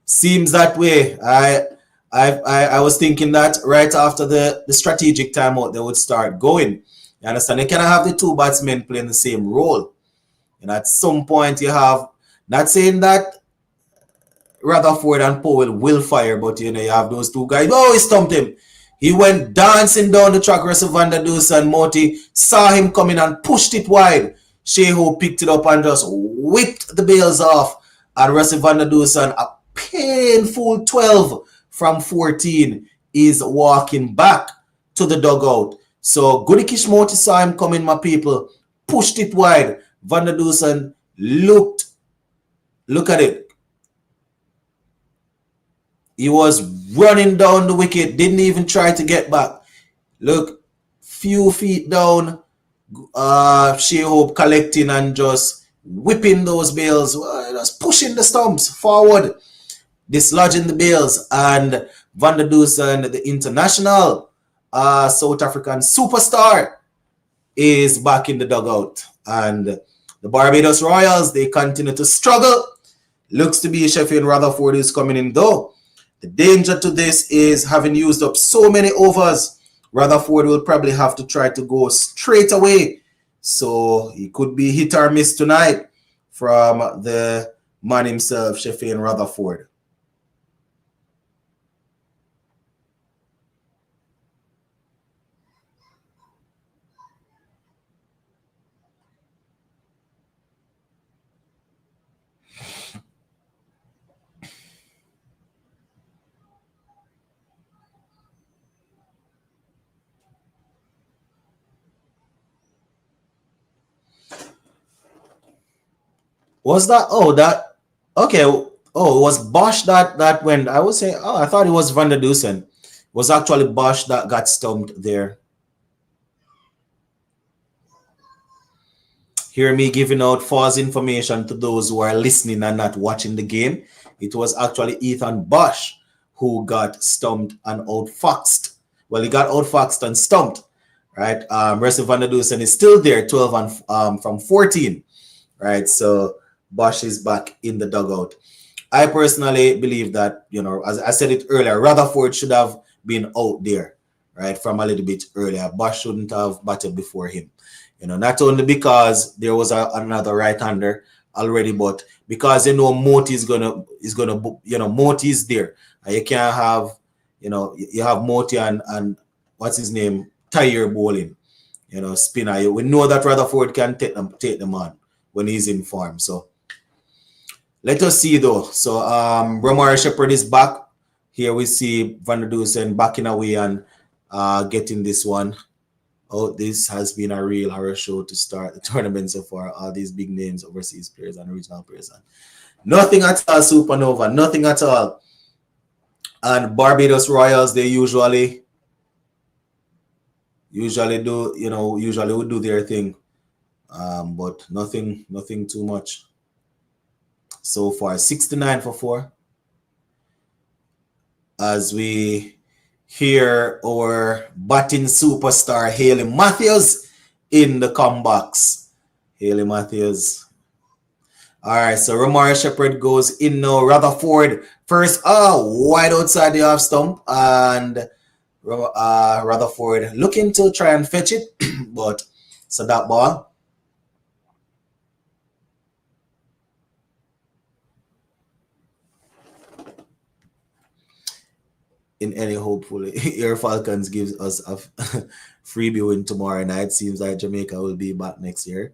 seems that way. I was thinking that right after the strategic timeout they would start going. You understand? They cannot have the two batsmen playing the same role. And at some point you have, not saying that Rutherford and Powell will fire, but you have those two guys. Oh, he stumped him. He went dancing down the track. Russell Van der Doos and Moti saw him coming and pushed it wide. Sheho picked it up and just whipped the bails off. And Russell Van der Doos, a painful 12 from 14, is walking back to the dugout. So Goody Kishmoti saw him coming, my people, pushed it wide. Van der Doos look at it. He was running down the wicket, didn't even try to get back. Look, few feet down, Shehope collecting and just whipping those bails, just pushing the stumps forward, dislodging the bails. And Van der Doos, the international South African superstar, is back in the dugout. And the Barbados Royals, they continue to struggle. Looks to be Sheffield Rutherford is coming in though. The danger to this is having used up so many overs, Rutherford will probably have to try to go straight away. So he could be hit or miss tonight from the man himself, Sheffield Rutherford. Was that? Oh, that. Okay. Oh, it was Bosch that went. I would say. Oh, I thought it was Van der Dusen. It was actually Bosch that got stumped there. Hear me giving out false information to those who are listening and not watching the game. It was actually Ethan Bosch who got stumped and outfoxed. Well, he got outfoxed and stumped, right? Russell Van der Dusen is still there, 12 and from 14, right? So Bosch is back in the dugout. I personally believe that, as I said it earlier, Rutherford should have been out there, right, from a little bit earlier. Bosch shouldn't have batted before him. Not only because there was another right-hander already, but because Moti is gonna Moti is there. And you can't have, you have Moti and what's his name, Tahir bowling, spinner. We know that Rutherford can take them on when he's in form. So let us see though. So Romari Shepherd is back. Here we see Van der Dusen backing away and getting this one. Oh, this has been a real horror show to start the tournament so far. All these big names, overseas players and regional players. Nothing at all, Supernova. Nothing at all. And Barbados Royals, they usually do, usually would do their thing. But nothing too much so far. 69 for 4. As we hear our batting superstar Haley Matthews in the comebacks. Haley Matthews. All right, so Romari Shepherd goes in now. Rutherford first, wide outside the off stump, and Rutherford looking to try and fetch it, but so that ball. In any hopefully your Falcons gives us a freebie win tomorrow night. Seems like Jamaica will be back next year.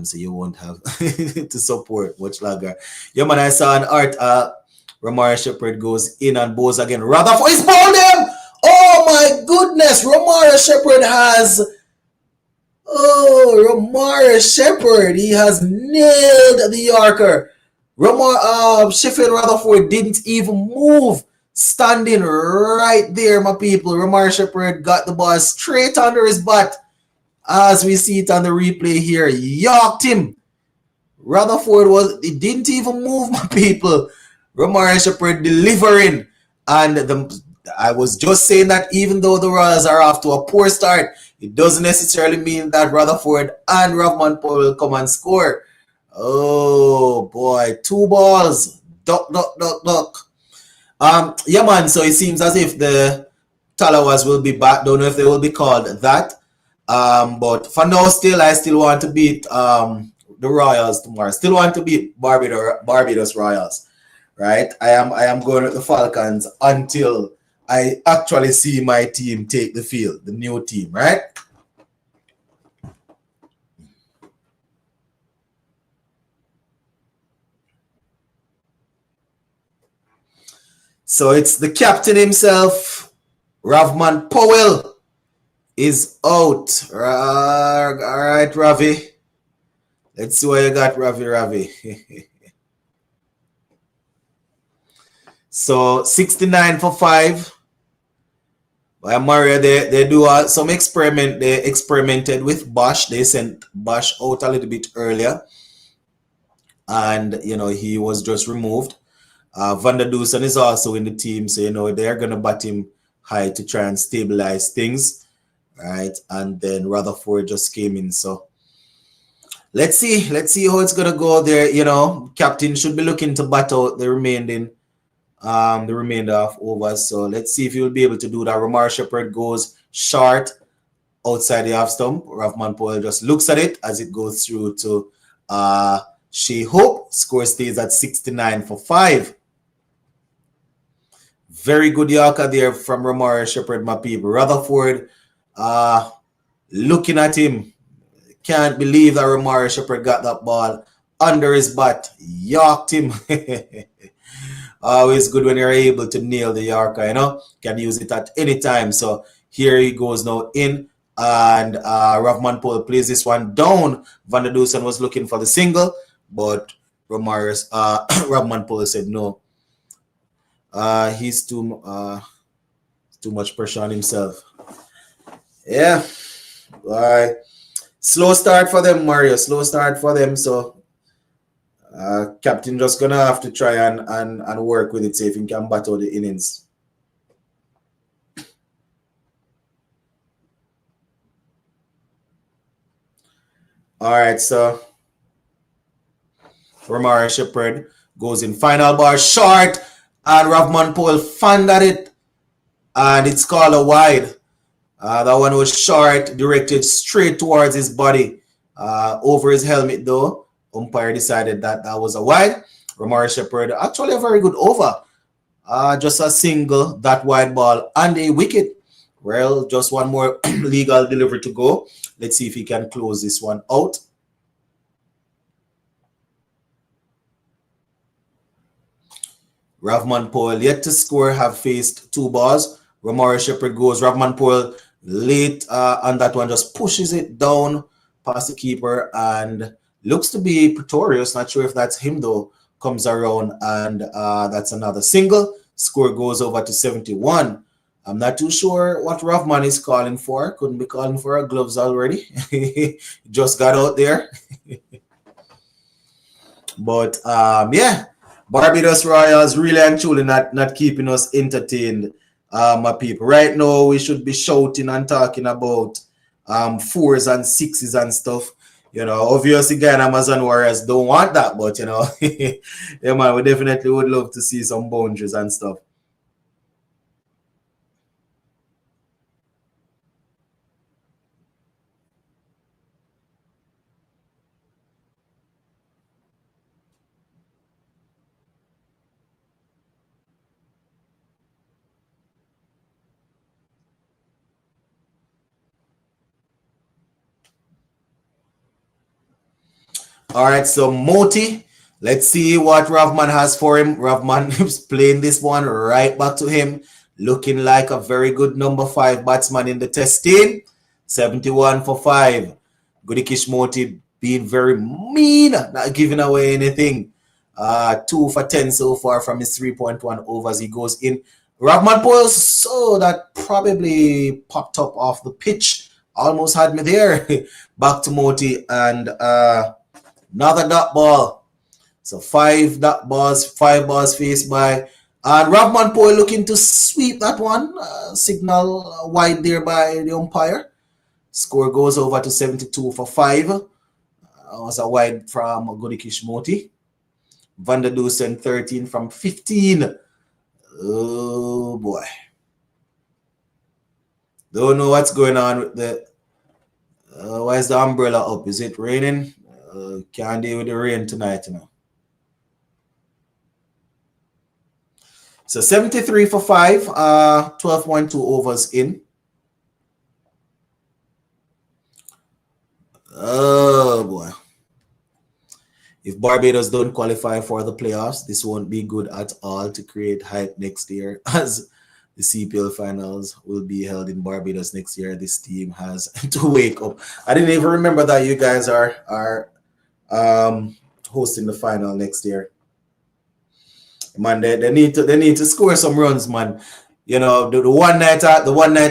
So you won't have to support much longer. Yeah, man, I saw an art. Romari Shepherd goes in and bows again. Rutherford is bowled him! Oh my goodness! Romari Shepherd has. Oh, Romari Shepherd. He has nailed the Yorker. Sheffield Rutherford didn't even move. Standing right there, my people. Romari Shepherd got the ball straight under his butt. As we see it on the replay here, yorked him. Rutherford didn't even move, my people. Romari Shepherd delivering. And the I was just saying that even though the Royals are off to a poor start, it doesn't necessarily mean that Rutherford and Rovman Powell will come and score. Oh boy, 2 balls. Duck, duck, duck, duck. Yeah, man. So it seems as if the Talawas will be back. Don't know if they will be called that. But for now, I still want to beat the Royals tomorrow. Still want to beat Barbados Royals, right? I am going with the Falcons until I actually see my team take the field, the new team, right? So it's the captain himself, Rovman Powell, is out. All right, Ravi. Let's see what you got, Ravi. So 69 for 5. By Mario, they do some experiment. They experimented with Bosch. They sent Bosch out a little bit earlier, and he was just removed. Van der Dusen is also in the team, so they're gonna bat him high to try and stabilize things, right? And then Rutherford just came in, so let's see how it's gonna go there. Captain should be looking to bat out the remainder of overs. So let's see if he will be able to do that. Ramar Shepherd goes short outside the half stump. Rovman Powell just looks at it as it goes through to Shea Hope. Score stays at 69 for 5. Very good Yorker there from Ramar Shepherd, my people. Rutherford looking at him. Can't believe that Ramar Shepherd got that ball under his bat. Yorked him. Always good when you're able to nail the Yorker, Can use it at any time. So here he goes now in, and Rovman Powell plays this one down. Van der Dusen was looking for the single, but Rovman Powell said no. He's too much pressure on himself. Yeah. All right. Slow start for them, Mario. Slow start for them. So captain just gonna have to try and work with it, see if he can battle the innings. All right, so Ramar Shepherd goes in, final ball short, and Rovman Powell fanned at it, and it's called a wide. That one was short, directed straight towards his body, over his helmet though. Umpire decided that was a wide. Ramar Shepherd, actually a very good over. Just a single, that wide ball, and a wicket. Well, just one more legal delivery to go. Let's see if he can close this one out. Rovman Powell yet to score, have faced 2 balls. Ramar Shepherd goes. Rovman Powell late on that one, just pushes it down past the keeper and looks to be Pretorius. Not sure if that's him though. Comes around and that's another single. Score goes over to 71. I'm not too sure what Rovman is calling for. Couldn't be calling for gloves already. Just got out there. But yeah, Barbados Royals really and truly not keeping us entertained, my people. Right now, we should be shouting and talking about 4s and 6s and stuff. Obviously, Guyana Amazon Warriors don't want that, but yeah, man, we definitely would love to see some boundaries and stuff. All right, so Moti, let's see what Rovman has for him. Rovman is playing this one right back to him, looking like a very good number 5 batsman in the test team. 71 for 5. Gudikish Moti being very mean, not giving away anything. 2 for 10 so far from his 3.1 overs. He goes in. Rovman Powell, so that probably popped up off the pitch. Almost had me there. Back to Moti and another dot ball. So 5 dot balls, 5 balls faced by And Ravman Powell looking to sweep that one. Signal wide there by the umpire. Score goes over to 72 for 5. Was a wide from Godikish Moti. Van der Dusen 13 from 15. Oh boy. Don't know what's going on with the. Why is the umbrella up? Is it raining? Can't deal with the rain tonight, you know. So 73 for 5, 12.2 overs in. Oh boy. If Barbados don't qualify for the playoffs, this won't be good at all to create hype next year, as the CPL finals will be held in Barbados next year. This team has to wake up. I didn't even remember that you guys are hosting the final next year. Man, they need to score some runs, man. You know, the one night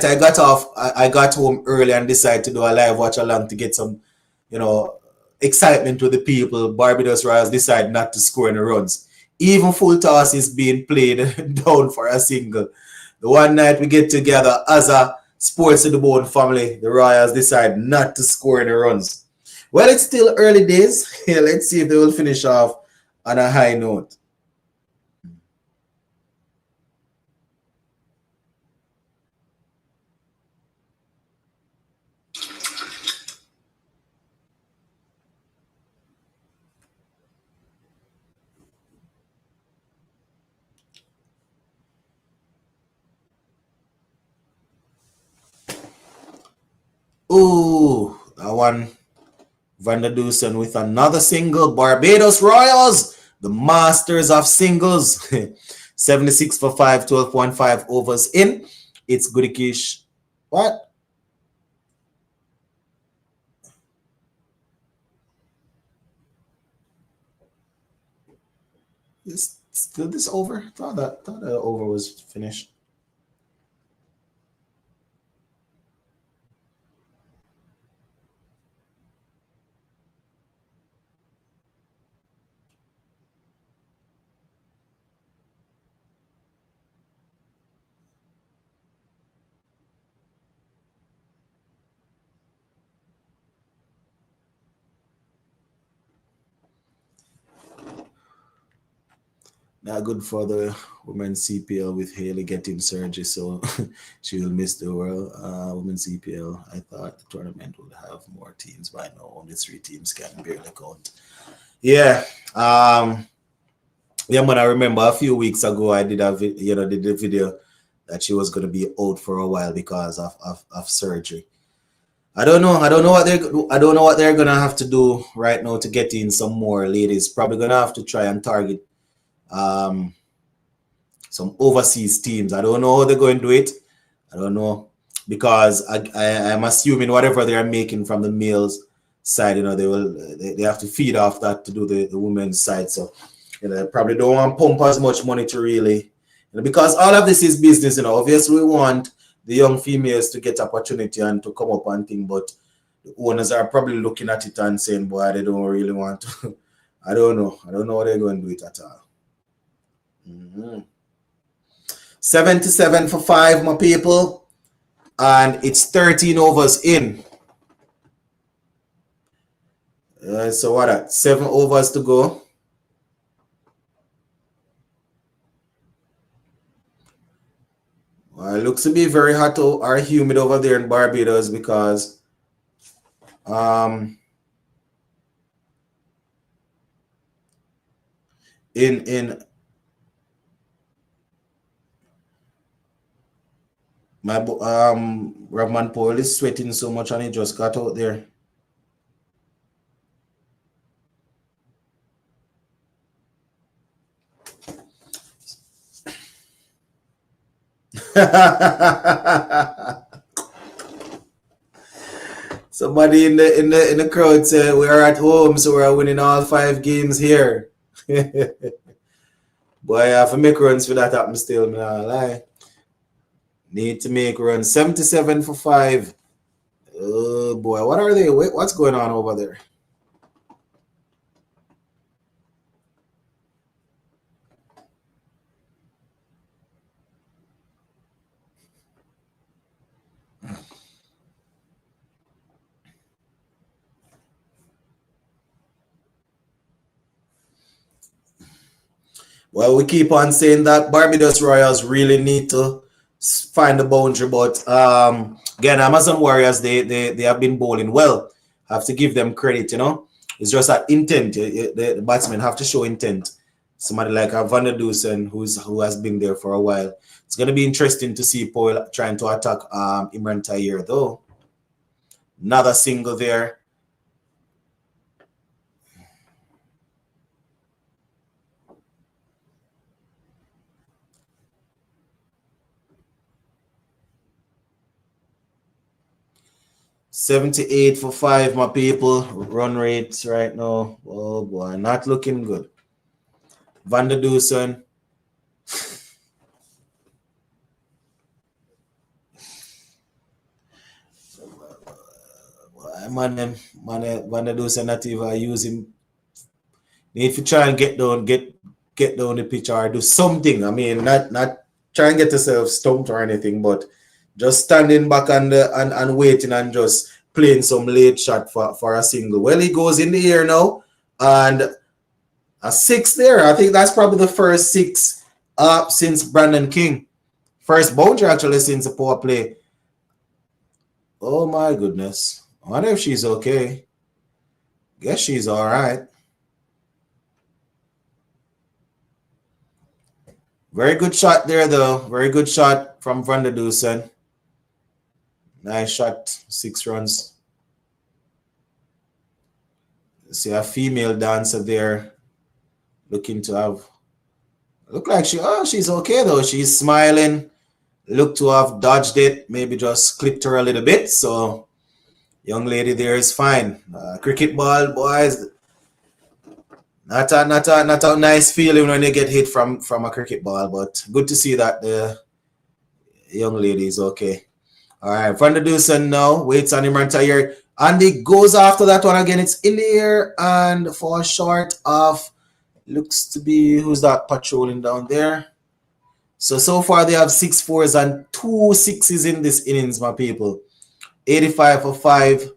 I got off, I got home early and decided to do a live watch along to get some, you know, excitement with the people. Barbados Royals decide not to score any runs. Even full toss is being played down for a single. The one night we get together as a Sports to the Bone family, the Royals decide not to score any runs. Well, it's still early days. Let's see if they will finish off on a high note. Ooh, that one. Van der Dusen with another single. Barbados Royals, the masters of singles. 76 for 5, 12.5 overs in. It's Goodikish. What? Is still this over? Thought the over was finished. Not good for the women's CPL with Haley getting surgery, so she will miss the World Women's CPL. I thought the tournament would have more teams, but no, only 3 teams can barely count. Yeah, yeah, man. I remember a few weeks ago I did did the video that she was going to be out for a while because of surgery. I don't know what they're gonna have to do right now to get in some more ladies. Probably gonna have to try and target some overseas teams. I don't know how they're going to do it. I don't know, because I'm assuming whatever they're making from the males side, you know, they have to feed off that to do the women's side. So, you know, they probably don't want to pump as much money to really, you know, because all of this is business. You know, obviously we want the young females to get opportunity and to come up and thing, but the owners are probably looking at it and saying, boy, they don't really want to. I don't know what they're going to do it at all. 77 for 5, my people. And it's 13 overs in. So what? 7 overs to go. Well, it looks to be very hot or humid over there in Barbados because in my Ravman Powell is sweating so much and he just got out there. Somebody in the crowd said we are at home, so we're winning all 5 games here. Boy, I have to make runs for that happen still, man. I lie. Need to make runs. 77 for 5. Oh boy, what are they? What's going on over there? Well, we keep on saying that Barbados Royals really need to find the boundary, but again, Amazon Warriors they have been bowling well. Have to give them credit, you know. It's just that intent. The batsmen have to show intent. Somebody like Van der Dusen, who has been there for a while. It's gonna be interesting to see Powell trying to attack Imran Tahir though. Another single there. $78 for 5, my people. Run rates right now. Oh boy, not looking good. Van der Dusen. Man, Van der Dusen not even using. Need to try and get down the pitch or do something. I mean, not try and get yourself stumped or anything, but just standing back and waiting and just playing some late shot for a single. Well, he goes in the air now, and a 6 there. I think that's probably the first 6 since Brandon King. First boundary actually since the power play. Oh my goodness. I wonder if she's okay. Guess she's all right. Very good shot there, though. Very good shot from Van der Dusen. Nice shot. 6 runs. See a female dancer there looking to have. Look like she's okay, though. She's smiling. Look to have dodged it. Maybe just clipped her a little bit. So, young lady there is fine. Cricket ball, boys. Not a nice feeling when you get hit from a cricket ball, but good to see that the young lady is okay. All right, Van der Dusen now waits on Imran Tahir, and he goes after that one again. It's in the air and falls short of. Looks to be who's that patrolling down there. So far they have 6 4s and 2 6s in this innings, my people. 85 for 5.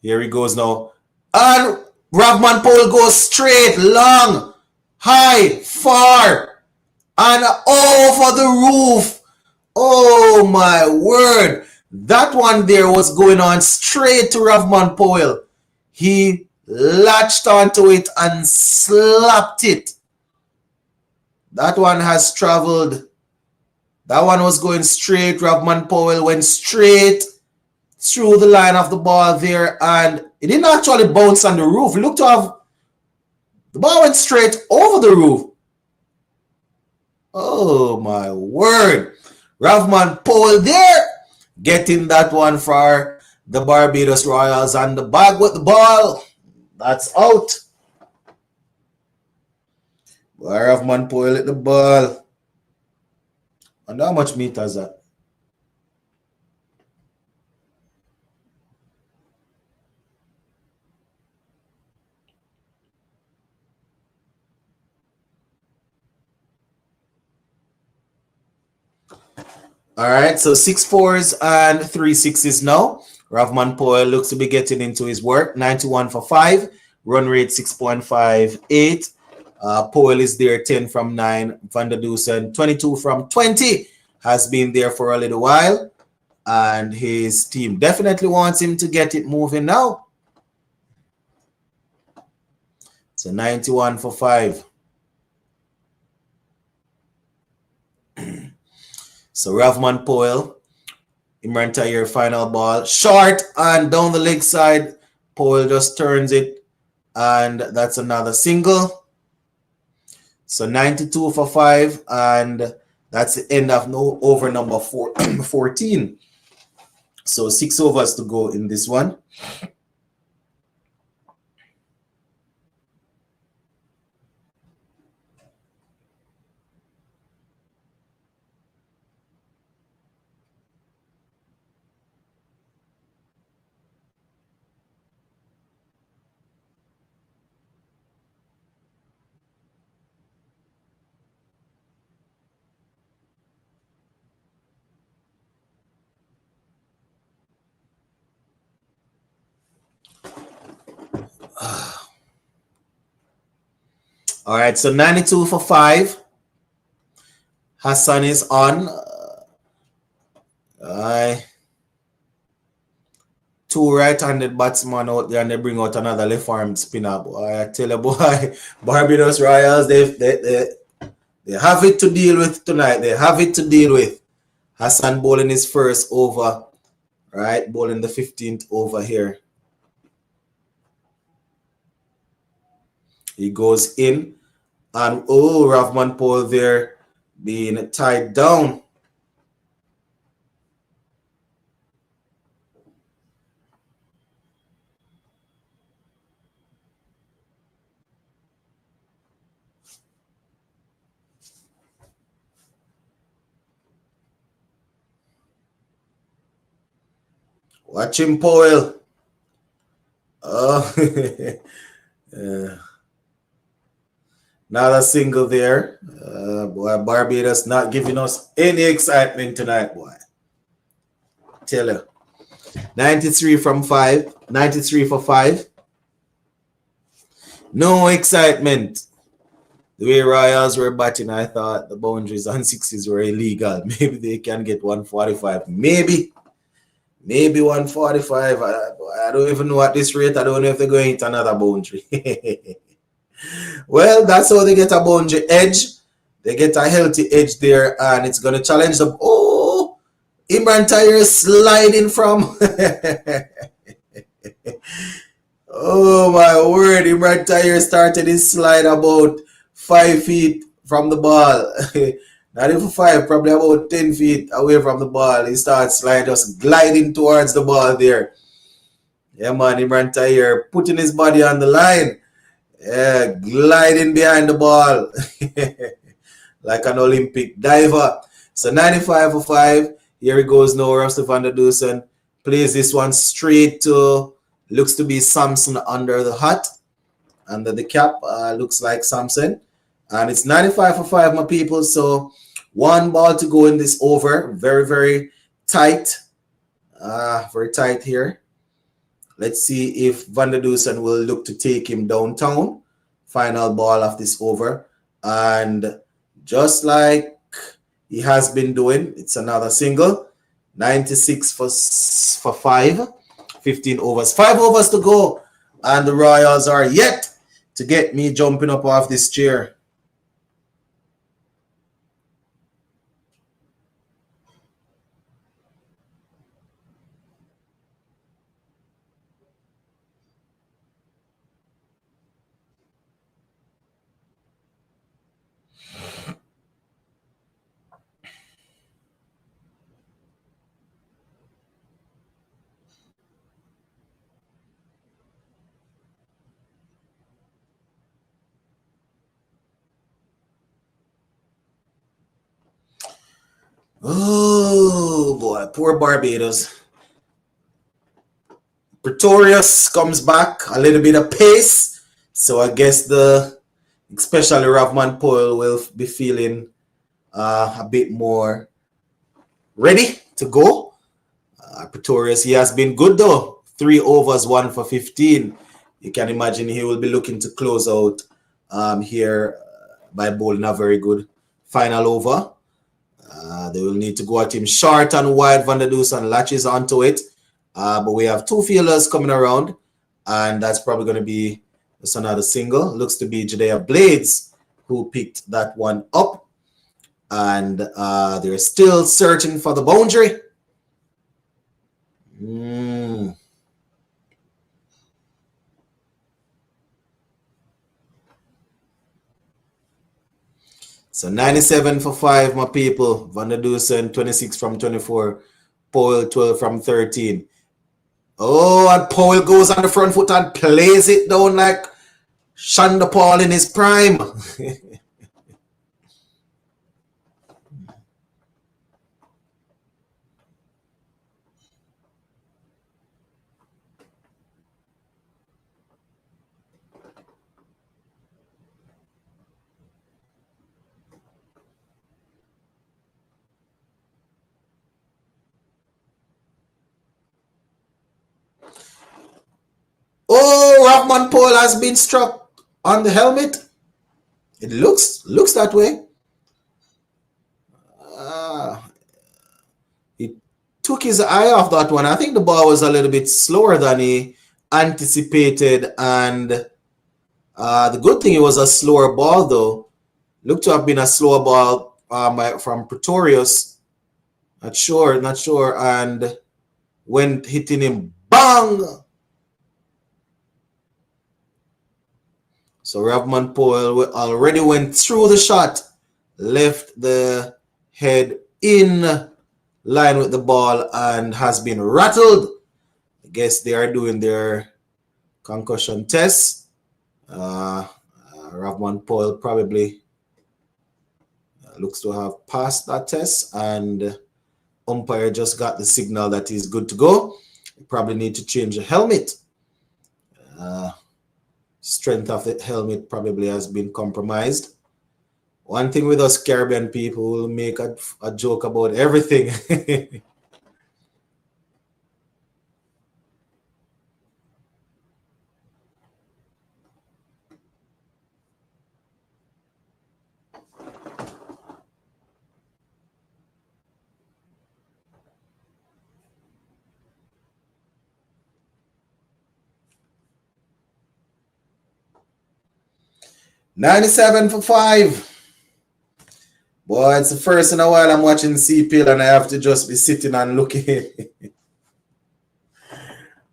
Here he goes now. And Ravman Powell goes straight, long, high, far, and over the roof. Oh my word. That one there was going on straight to Ravman Powell. He latched onto it and slapped it. That one has traveled. That one was going straight. Ravman Powell went straight through the line of the ball there, and it didn't actually bounce on the roof. It looked to have, the ball went straight over the roof. Oh my word. Ravman Powell there, getting that one for the Barbados Royals, and the bag with the ball. That's out. Ravman Powell at the ball. And how much meters that? All right, so 6 4s and 3 6s now. Ravman Powell looks to be getting into his work. 91 for 5. Run rate 6.58. Powell is there 10 from 9. Van der Dusen 22 from 20. Has been there for a little while. And his team definitely wants him to get it moving now. So 91 for 5. So Ravman Powell, Imran Tahir, final ball. Short and down the leg side. Powell just turns it. And that's another single. So 92 for 5. And that's the end of over number 14. So 6 overs to go in this one. All right, so 92 for 5. Hassan is on. Two right-handed batsmen out there, and they bring out another left-arm spinner. Boy, I tell you, boy, Barbados Royals, they have it to deal with tonight. They have it to deal with. Hassan bowling his first over, right? Bowling the 15th over here. He goes in, and oh, Rahman Powell there being tied down. Watch him, Powell. Oh, not a single there. Boy, Barbados not giving us any excitement tonight, boy. Tell you. 93 from 5. 93 for 5. No excitement. The way Royals were batting, I thought the boundaries on sixes were illegal. Maybe they can get 145. Maybe 145. I don't even know at this rate. I don't know if they're going to another boundary. Well, that's how they get a boundary edge. They get a healthy edge there, and it's going to challenge them. Oh, Imran Tahir sliding from. Oh, my word. Imran Tahir started his slide about 5 feet from the ball. Not even 5, probably about 10 feet away from the ball. He starts sliding, just gliding towards the ball there. Yeah, man, Imran Tahir putting his body on the line. Yeah, gliding behind the ball. Like an Olympic diver. So 95 for 5. Here he goes now. Russell van der Dusen plays this one straight to, looks to be Samson under the hat. Under the cap, looks like Samson. And it's 95 for 5, my people. So one ball to go in this over. Very, very tight. Very tight here. Let's see if Van der Dusen will look to take him downtown. Final ball of this over. And just like he has been doing, it's another single. 96 for 5. 15 overs. 5 overs to go. And the Royals are yet to get me jumping up off this chair. Oh boy, poor Barbados. Pretorius comes back, a little bit of pace. So I guess especially Rahman Powell will be feeling a bit more ready to go. Pretorius, he has been good though. 3 overs, 1 for 15. You can imagine he will be looking to close out here by bowling a very good final over. They will need to go at him short and wide. Van der Dusen latches onto it. But we have 2 fielders coming around. And that's probably going to be just another single. Looks to be Judea Blades who picked that one up. And they're still searching for the boundary. So 97 for 5, my people. Van der Dusen, 26 from 24. Powell, 12 from 13. Oh, and Powell goes on the front foot and plays it down like Shonda Paul in his prime. Oh, Rahman Powell has been struck on the helmet. It looks that way. He took his eye off that one. I think the ball was a little bit slower than he anticipated, and the good thing, it was a slower ball though. Looked to have been a slower ball from Pretorius. Not sure, and went hitting him, bang! So Ravman Powell already went through the shot, left the head in line with the ball, and has been rattled. I guess they are doing their concussion test. Ravman Powell probably looks to have passed that test, and umpire just got the signal that he's good to go. You probably need to change the helmet. Strength of the helmet probably has been compromised. One thing with us Caribbean people, will make a joke about everything. $97 for 5. Boy, it's the first in a while I'm watching CPL and I have to just be sitting and looking.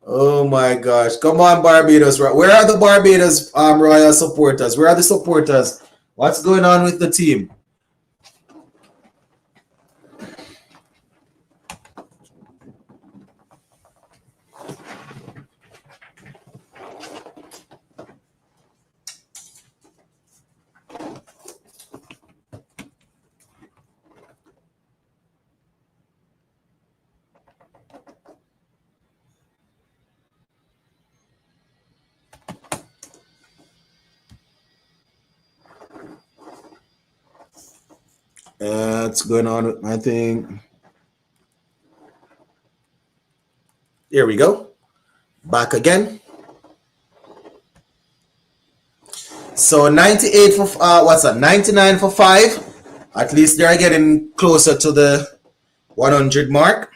Oh my gosh. Come on, Barbados. Where are the Barbados Royal supporters? Where are the supporters? What's going on with the team? What's going on with my thing? Here we go. Back again. So 98 for what's that? 99 for 5. At least they're getting closer to the 100 mark.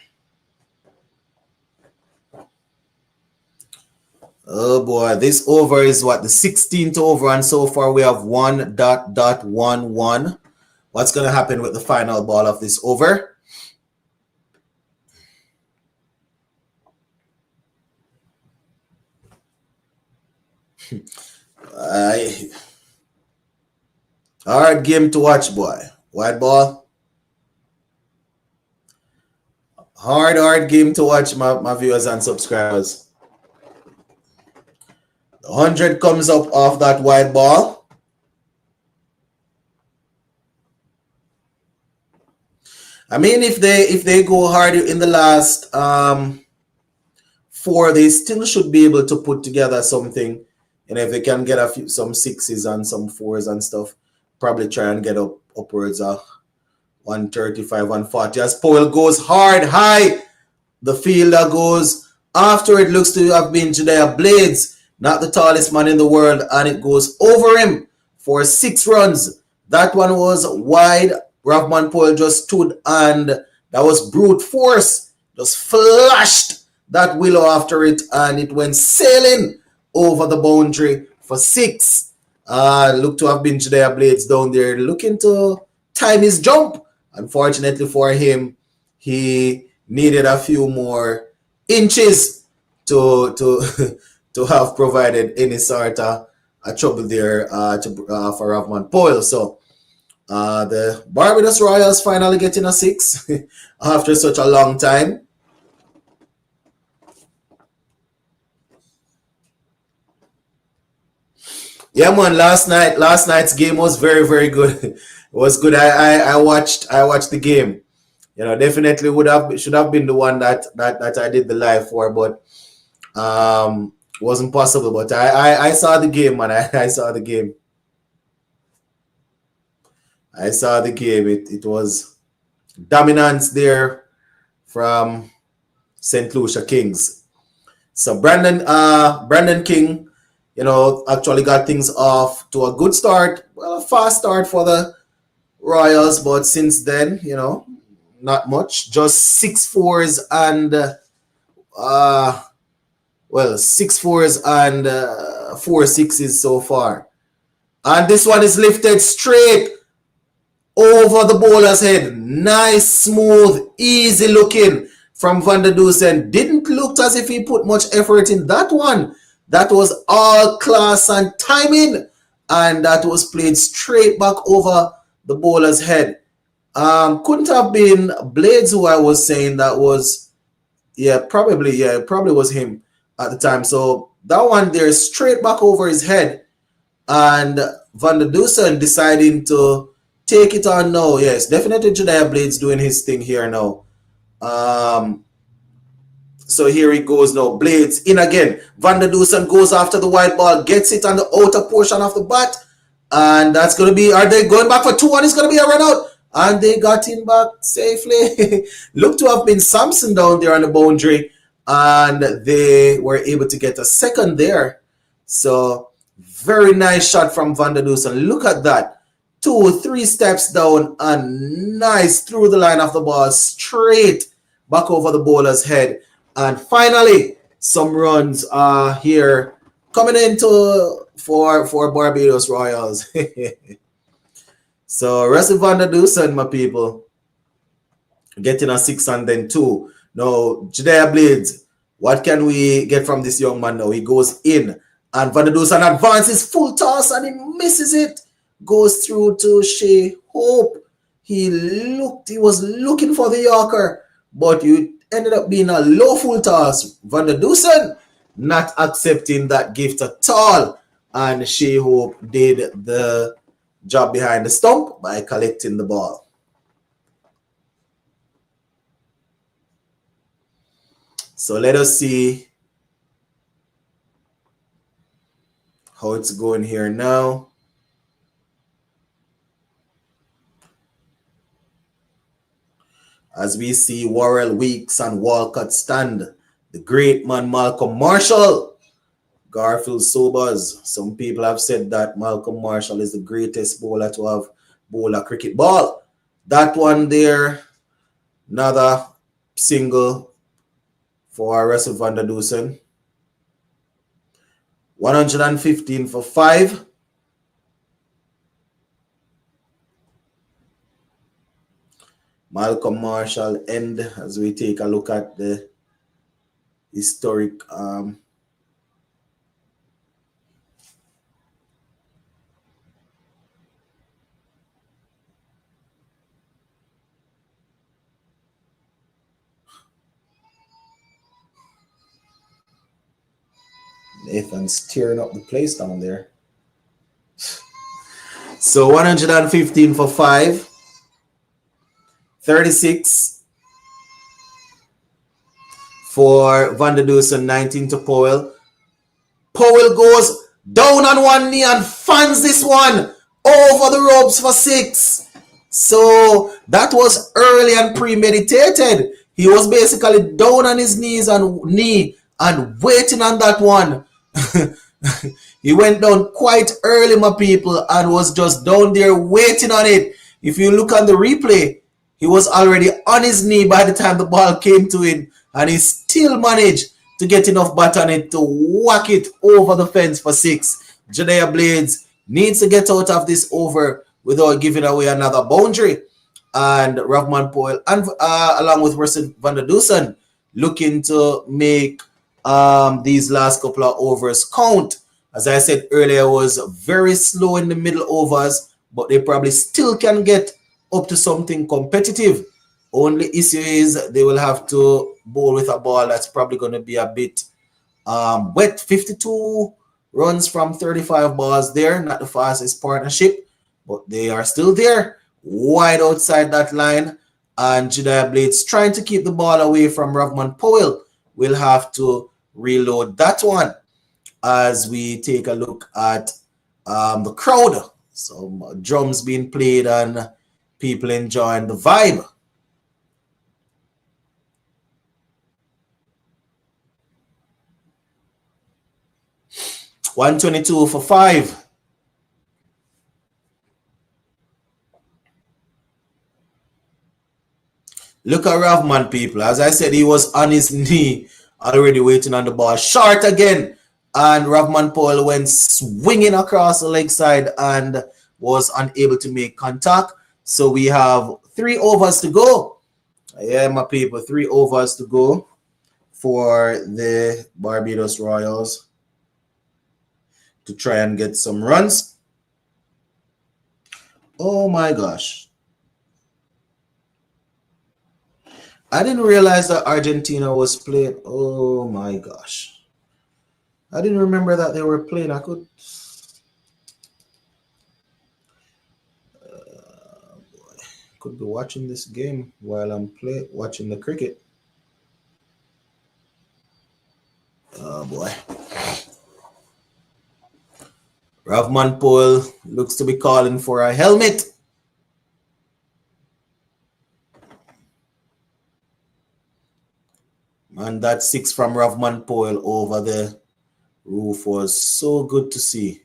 Oh boy, this over is what, the 16th over, and so far we have 1.11. What's going to happen with the final ball of this over? Hard game to watch, boy. White ball. Hard game to watch, my viewers and subscribers. The 100 comes up off that white ball. I mean, if they go hard in the last 4, they still should be able to put together something. And if they can get some 6s and some 4s and stuff, probably try and get upwards of 135, 140. As Powell goes hard, high, the fielder goes after it. Looks to have been Judea Blades, not the tallest man in the world, and it goes over him for 6 runs. That one was wide. Ravman Powell just stood, and that was brute force. Just flashed that willow after it, and it went sailing over the boundary for 6. Looked to have been Judea Blades down there looking to time his jump. Unfortunately for him, he needed a few more inches to to have provided any sort of trouble there for Ravman Powell. So the Barbados Royals finally getting a 6 after such a long time. Yeah, man. Last night's game was very, very good. It was good. I watched the game. You know, definitely should have been the one that I did the live for, but wasn't possible. But I saw the game, man. I saw the game. I saw the game. It was dominance there from St. Lucia Kings. So Brandon King, actually got things off to a good start. Well, a fast start for the Royals, but since then, not much. Just 6 4s and 6 4s and 4 6s so far. And this one is lifted straight over the bowler's head. Nice, smooth, easy looking from Van der Dusen. Didn't look as if he put much effort in that one. That was all class and timing. And that was played straight back over the bowler's head. Couldn't have been Blades who I was saying that was, probably was him at the time. So that one there straight back over his head. And Van der Dusen deciding to take it on now. Yes, definitely Jediah Blades doing his thing here now. So here he goes now. Blades in again. Van der Dusen goes after the white ball, gets it on the outer portion of the bat. And that's going to be, are they going back for 2-1? It's going to be a run out. And they got him back safely. Looked to have been Samson down there on the boundary. And they were able to get a second there. So very nice shot from Van der Dusen. Look at that. 2-3 steps down and nice through the line of the ball. Straight back over the bowler's head. And finally, some runs are here coming into for Barbados Royals. So Russell Van der Dusen, my people, getting a 6 and then 2. Now, Jediah Blades, what can we get from this young man now? He goes in and Van der Dusen advances full toss and he misses it. Goes through to Shea Hope. He was looking for the Yorker, but you ended up being a low full toss. Van der Dusen not accepting that gift at all. And Shea Hope did the job behind the stump by collecting the ball. So let us see how it's going here now. As we see Worrell, Weeks, and Walcott stand, the great man Malcolm Marshall, Garfield Sobers. Some people have said that Malcolm Marshall is the greatest bowler to have bowled a cricket ball. That one there, another single for Russell Van der Dusen. 115 for 5. Malcolm Marshall end as we take a look at the historic Nathan's tearing up the place down there. So 115 for 5. 36 for Van der Dusen, 19 to Powell. Powell goes down on one knee and fans this one over the ropes for 6. So that was early and premeditated. He was basically down on his knees and waiting on that one. He went down quite early, my people, and was just down there waiting on it. If you look on the replay, he was already on his knee by the time the ball came to him, and he still managed to get enough bat on it to whack it over the fence for 6. Jediah Blades needs to get out of this over without giving away another boundary. And Rahman Powell, and along with Russell Van der Dusen, looking to make these last couple of overs count. As I said earlier, it was very slow in the middle overs, but they probably still can get up to something competitive. Only issue is they will have to bowl with a ball that's probably going to be a bit wet. 52 runs from 35 balls there, not the fastest partnership, but they are still there, wide outside that line. And Jediah Blades trying to keep the ball away from Rahman Powell will have to reload that one as we take a look at the crowd. So drums being played and people enjoying the vibe. 122 for 5. Look at Ravman, people. As I said, he was on his knee already waiting on the ball. Short again. And Ravman Powell went swinging across the leg side and was unable to make contact. So we have 3 overs to go. Yeah, my people, 3 overs to go for the Barbados Royals to try and get some runs. Oh my gosh. I didn't realize that Argentina was playing. Oh my gosh. I didn't remember that they were playing. I could be watching this game while I'm watching the cricket. Oh boy. Ravman Powell looks to be calling for a helmet. And that 6 from Ravman Powell over the roof was so good to see.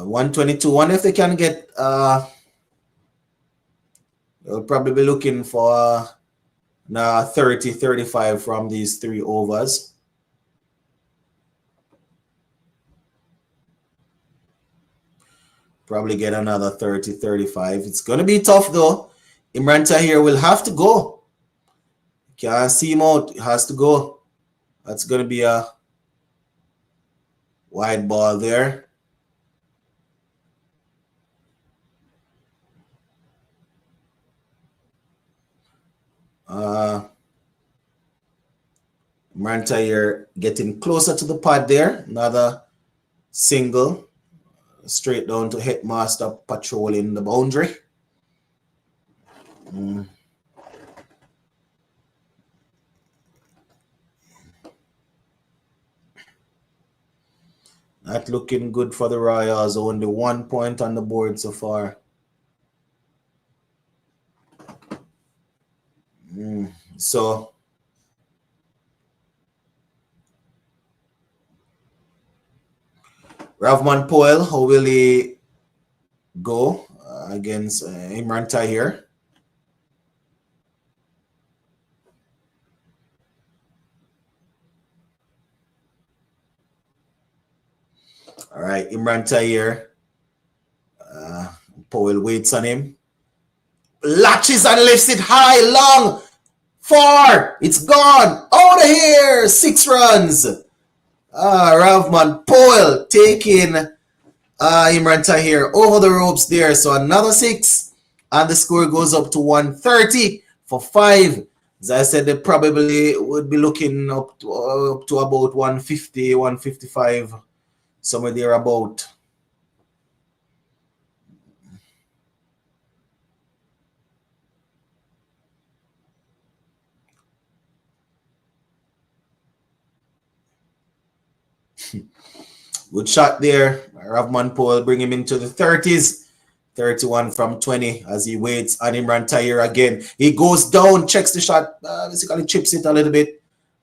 122. Wonder if they can get they'll probably be looking for now 30-35 from these 3 overs. Probably get another 30-35. It's gonna be tough though. Imran Tahir will have to go. Can't see him out. He has to go. That's gonna be a wide ball there. Imran Tahir getting closer to the pad there. Another single. Straight down to Headmaster patrolling the boundary. Not looking good for the Royals. Only 1 point on the board so far. So Ravman Powell, how will he go against Imran Tahir? All right, Imran Tahir. Powell waits on him. Latches and lifts it high, long. 4. It's gone. Out of here. 6 runs. Ravman Powell taking Imran Tahir over the ropes there. So another 6. And the score goes up to 130 for 5. As I said, they probably would be looking up to about 150, 155, somewhere there about. Good shot there. Ravman Powell bring him into the 30s. 31 from 20 as he waits on Imran Tahir again. He goes down, checks the shot, basically chips it a little bit.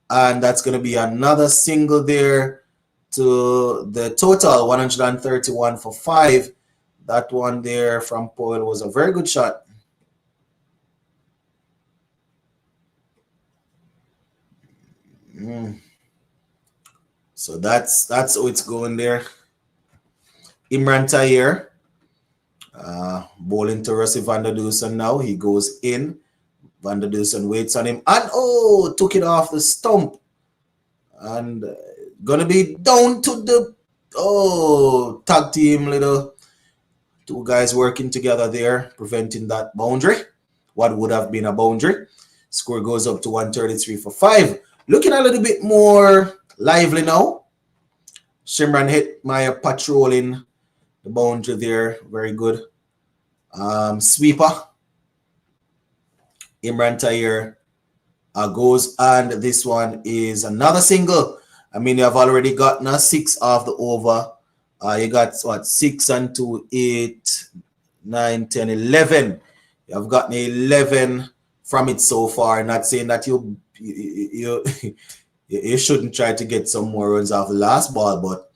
And that's going to be another single there to the total, 131 for 5. That one there from Powell was a very good shot. So that's how it's going there. Imran Tahir bowling to Rusty van der Dusen now. He goes in. Van der Dusen waits on him. And took it off the stump. And gonna be down to the tag team, little 2 guys working together there, preventing that boundary. What would have been a boundary. Score goes up to 133 for 5. Looking a little bit more lively now. Shimran Hetmeyer patrolling the boundary there. Very good. Sweeper. Imran Tahir goes, and this one is another single. I mean, you have already gotten a 6 off the over. You got what, 6 and 2, 8, 9, 10, 11. You have gotten 11 from it so far. Not saying that you you shouldn't try to get some more runs off the last ball, but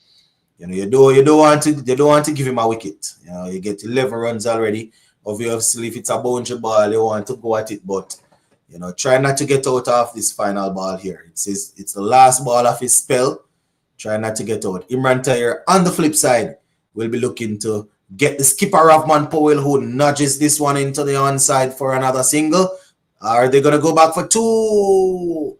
you don't want to give him a wicket. You get 11 runs already. Obviously, if it's a boundary ball, you want to go at it, but try not to get out of this final ball here. It's the last ball of his spell. Try not to get out. Imran Tahir on the flip side will be looking to get the skipper of Powell, who nudges this one into the onside for another single. Are they going to go back for 2?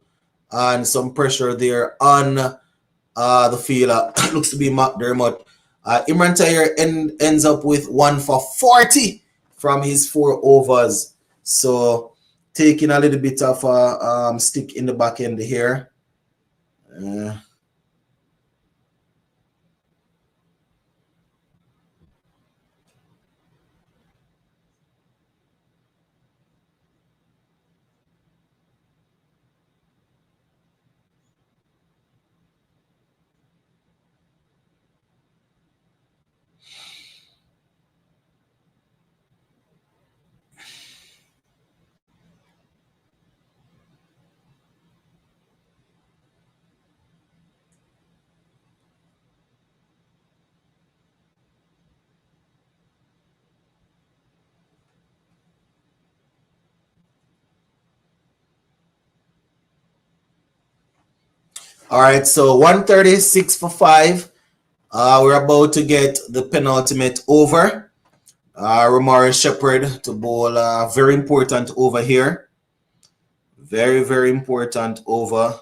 And some pressure there on the fielder. Looks to be McDermott. Imran Tahir ends up with 1 for 40 from his 4 overs. So taking a little bit of a stick in the back end here. All right, so 136 for 5. We're about to get the penultimate over. Romari Shepherd to bowl very important over here. Very, very important over.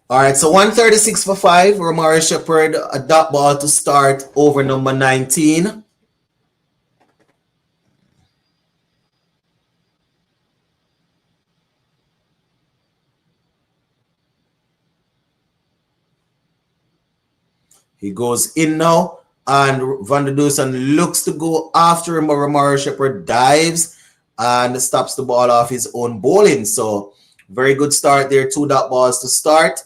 All right, so 136 for 5. Romari Shepherd, a dot ball to start over number 19. He goes in now, and Van der Dusen looks to go after him, but Romari Shepherd dives and stops the ball off his own bowling. So very good start there. 2 dot balls to start.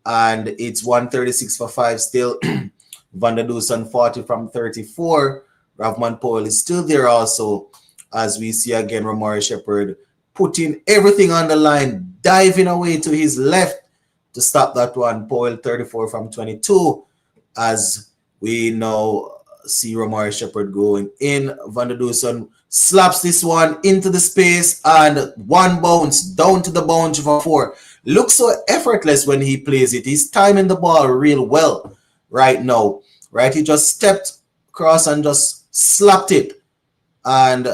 And it's 136 for 5 still. Van der Dusen 40 from 34. Ravman Powell is still there also. As we see again, Romari Shepherd putting everything on the line, diving away to his left to stop that one. Powell 34 from 22. As we now see Romari Shepherd going in. Van der Dusen slaps this one into the space, and 1 bounce down to the boundary for 4. Looks so effortless when he plays it. He's timing the ball real well right now. Right? He just stepped across and just slapped it. And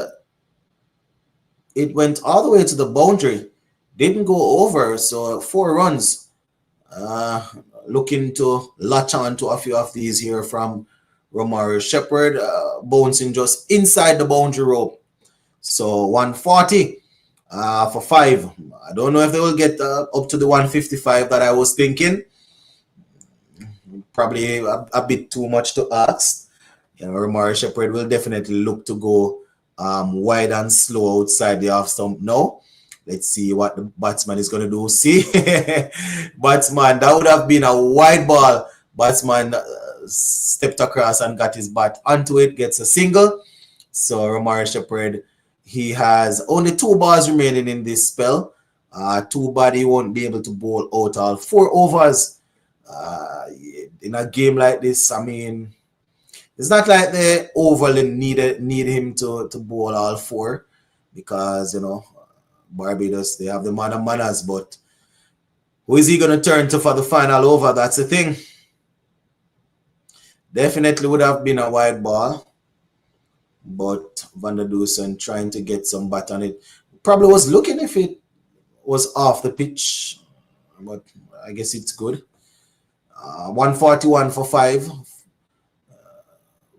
it went all the way to the boundary. Didn't go over. So 4 runs. Looking to latch on to a few of these here from Romari Shepherd. Bouncing just inside the boundary rope. So 140. For 5. I don't know if they will get up to the 155 that I was thinking. Probably a bit too much to ask. Romari Shepherd will definitely look to go wide and slow outside the off stump now. Let's see what the batsman is going to do. See, batsman, that would have been a wide ball. Batsman stepped across and got his bat onto it, gets a single. So Romari Shepherd, he has only 2 balls remaining in this spell. Too bad he won't be able to bowl out all 4 overs. In a game like this, I mean, it's not like they overly need him to bowl all 4, because, Barbados, they have the man of manners, but who is he going to turn to for the final over? That's the thing. Definitely would have been a wide ball. But Van der Dusen trying to get some bat on it. Probably was looking if it was off the pitch. But I guess it's good. 141 for 5.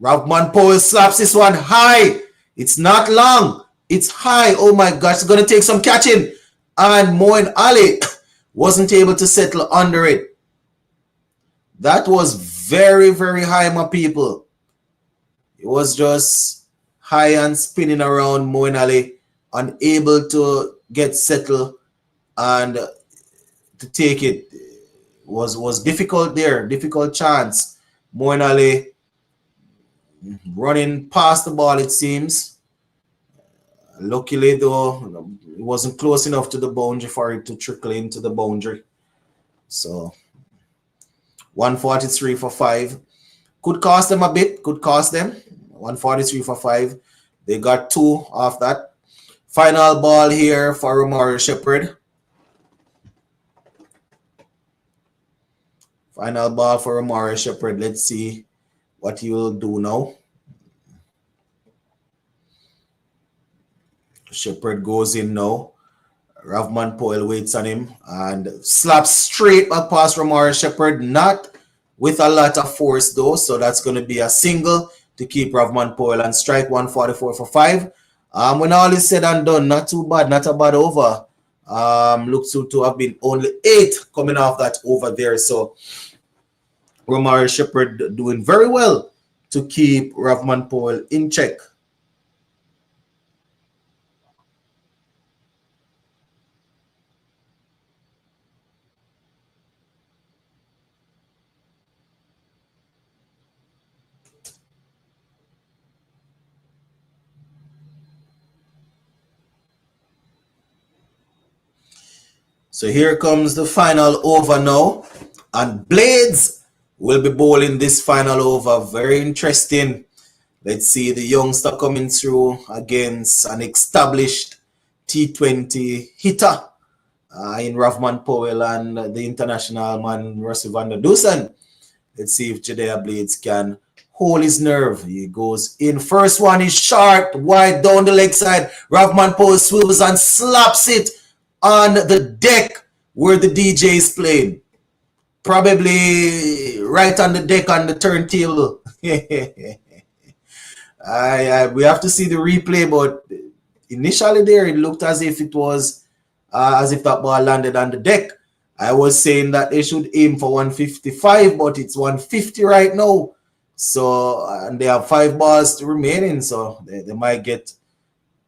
Ravman Powell slaps this one high. It's not long. It's high. Oh my gosh. It's going to take some catching. And Moeen Ali Wasn't able to settle under it. That was very, very high, my people. It was just high and spinning around Moeen Ali, unable to get settled and to take it. Was difficult there, difficult chance. Moeen Ali running past the ball, it seems. Luckily, though, it wasn't close enough to the boundary for it to trickle into the boundary. So 143 for 5. Could cost them a bit, could cost them. 143 for 5. They got 2 off that. Final ball here for Romari Shepherd. Final ball for Romari Shepherd. Let's see what he will do now. Shepherd goes in now. Ravman Powell waits on him and slaps straight back past Romari Shepherd. Not with a lot of force though. So that's going to be a single to keep Ravman Powell and strike 144 for 5. When all is said and done, not too bad, not a bad over. Looks to have been only 8 coming off that over there. So Romari Shepherd doing very well to keep Ravman Powell in check. So here comes the final over now. And Blades will be bowling this final over. Very interesting. Let's see the youngster coming through against an established T20 hitter in Ravman Powell and the international man Russell van der Dusen. Let's see if Judea Blades can hold his nerve. He goes in. First one is short, wide down the leg side. Ravman Powell swivels and slaps it on the deck where the DJ is playing. Probably right on the deck on the turntable. We have to see the replay, but initially there it looked as if it was as if that ball landed on the deck. I was saying that they should aim for 155, but it's 150 right now. So and they have 5 balls remaining, so they might get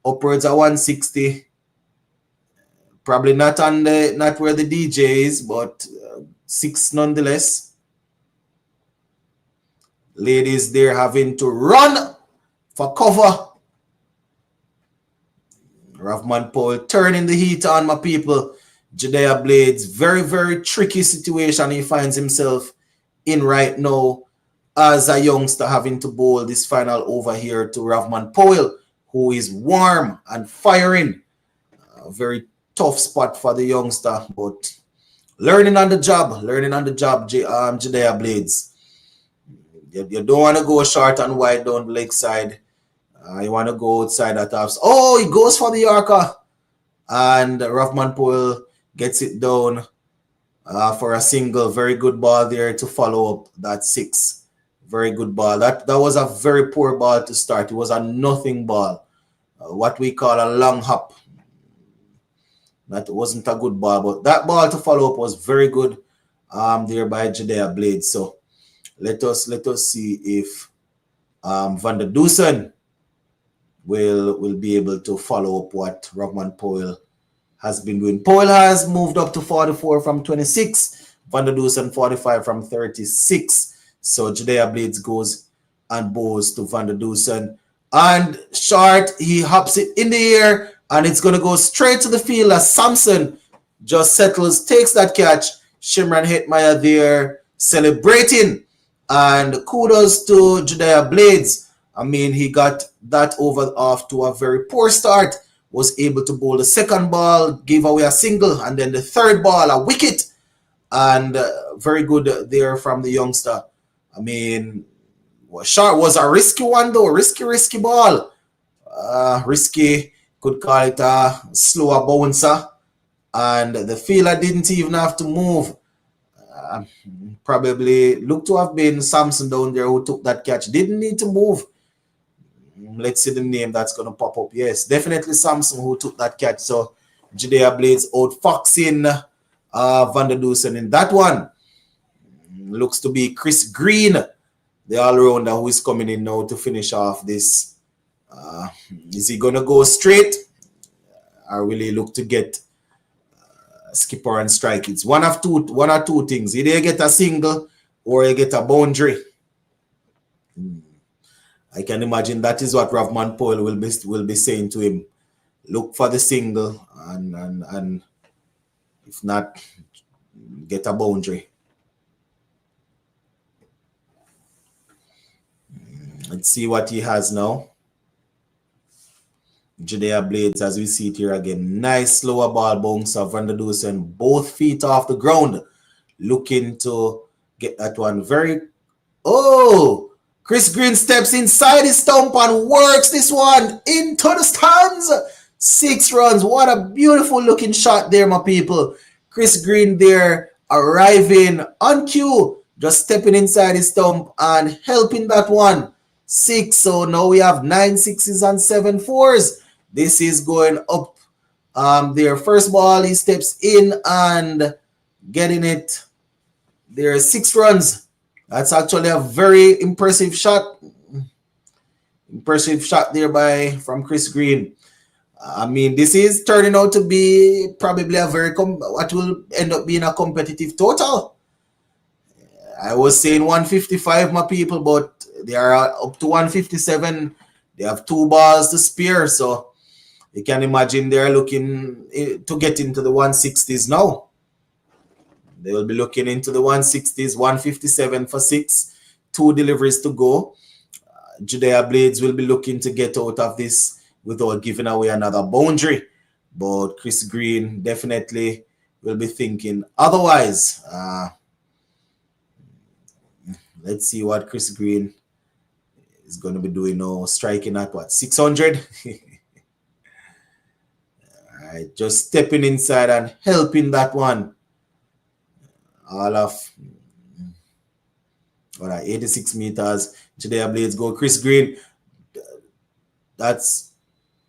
upwards of 160. Probably not where the DJ is, but 6 nonetheless. Ladies, they're having to run for cover. Ravman Powell turning the heat on, my people. Judea Blades, very, very tricky situation he finds himself in right now as a youngster having to bowl this final over here to Ravman Powell, who is warm and firing. Very tough spot for the youngster, but learning on the job, Judea Blades. You don't want to go short and wide down the leg side. You want to go outside that half. Oh, he goes for the Yorker. And Ravman Powell gets it down for a single. Very good ball there to follow up that 6. Very good ball. That was a very poor ball to start. It was a nothing ball. What we call a long hop. That wasn't a good ball, but that ball to follow up was very good there by Judea Blades. So let us see if Van der Dusen will be able to follow up what Ravman Powell has been doing. Powell has moved up to 44 from 26. Van der Dusen 45 from 36. So Judea Blades goes and bowls to Van der Dusen. And short, he hops it in the air. And it's going to go straight to the field as Samson just settles, takes that catch. Shimran Hetmeyer there celebrating. And kudos to Judea Blades. I mean, he got that over off to a very poor start. Was able to bowl the second ball, give away a single. And then the third ball, a wicket. And very good there from the youngster. I mean, short was a risky one though. Risky ball. Risky. Could call it a slower bouncer. And the fielder didn't even have to move. Probably looked to have been Samson down there who took that catch. Didn't need to move. Let's see the name that's going to pop up. Yes, definitely Samson who took that catch. So Judea Blades outfoxing Van der Dusen in that one. Looks to be Chris Green, the all-rounder who is coming in now to finish off this. Is he going to go straight? Or will he look to get skipper and strike? It's one or two things. Either you get a single or you get a boundary. I can imagine that is what Ravman Powell will be saying to him. Look for the single and if not, get a boundary. Let's see what he has now. Judea Blades, as we see it here again. Nice slower ball bounce of Van der Dusen. Both feet off the ground. Looking to get that one very... Oh! Chris Green steps inside his stump and works this one into the stands. 6 runs. What a beautiful looking shot there, my people. Chris Green there arriving on cue. Just stepping inside his stump and helping that one. 6. So now we have 9 6s and 7 4s. This is going up there. First ball, he steps in and getting it. There are 6 runs. That's actually a very impressive shot. Impressive shot there from Chris Green. I mean, this is turning out to be probably a what will end up being a competitive total. I was saying 155, my people, but they are up to 157. They have 2 balls to spare, so you can imagine they're looking to get into the 160s now. They will be looking into the 160s, 157 for 6, 2 deliveries to go. Judea Blades will be looking to get out of this without giving away another boundary. But Chris Green definitely will be thinking otherwise. Let's see what Chris Green is going to be doing now. Striking at what? 600? All right, just stepping inside and helping that one. All of 86 meters. Judea Blades go. Chris Green. That's...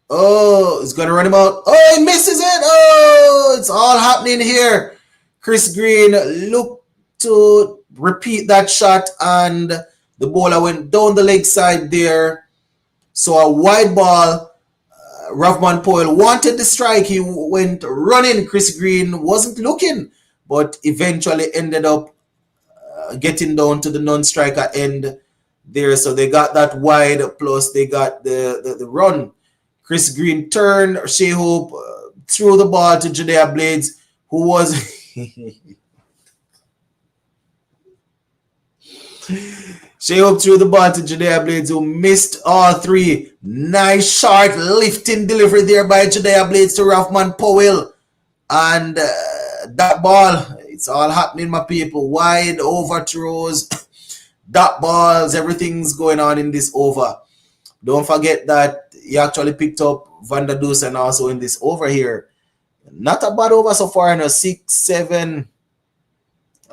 Oh, it's going to run him out. Oh, he misses it. Oh, it's all happening here. Chris Green looked to repeat that shot and the bowler went down the leg side there. So a wide ball. Ravman Powell wanted the strike. He went running. Chris Green wasn't looking, but eventually ended up getting down to the non-striker end there. So they got that wide, plus they got the run. Chris Green turned. Shea Hope threw the ball to Judea Blades, who was... Shea Hope threw the ball to Judea Blades, who missed all 3. Nice short lifting delivery there by Judea Blades to Ravman Powell. And that ball, it's all happening, my people. Wide overthrows, dot balls, everything's going on in this over. Don't forget that he actually picked up Van der Dusen also in this over here. Not a bad over so far, 6, 7...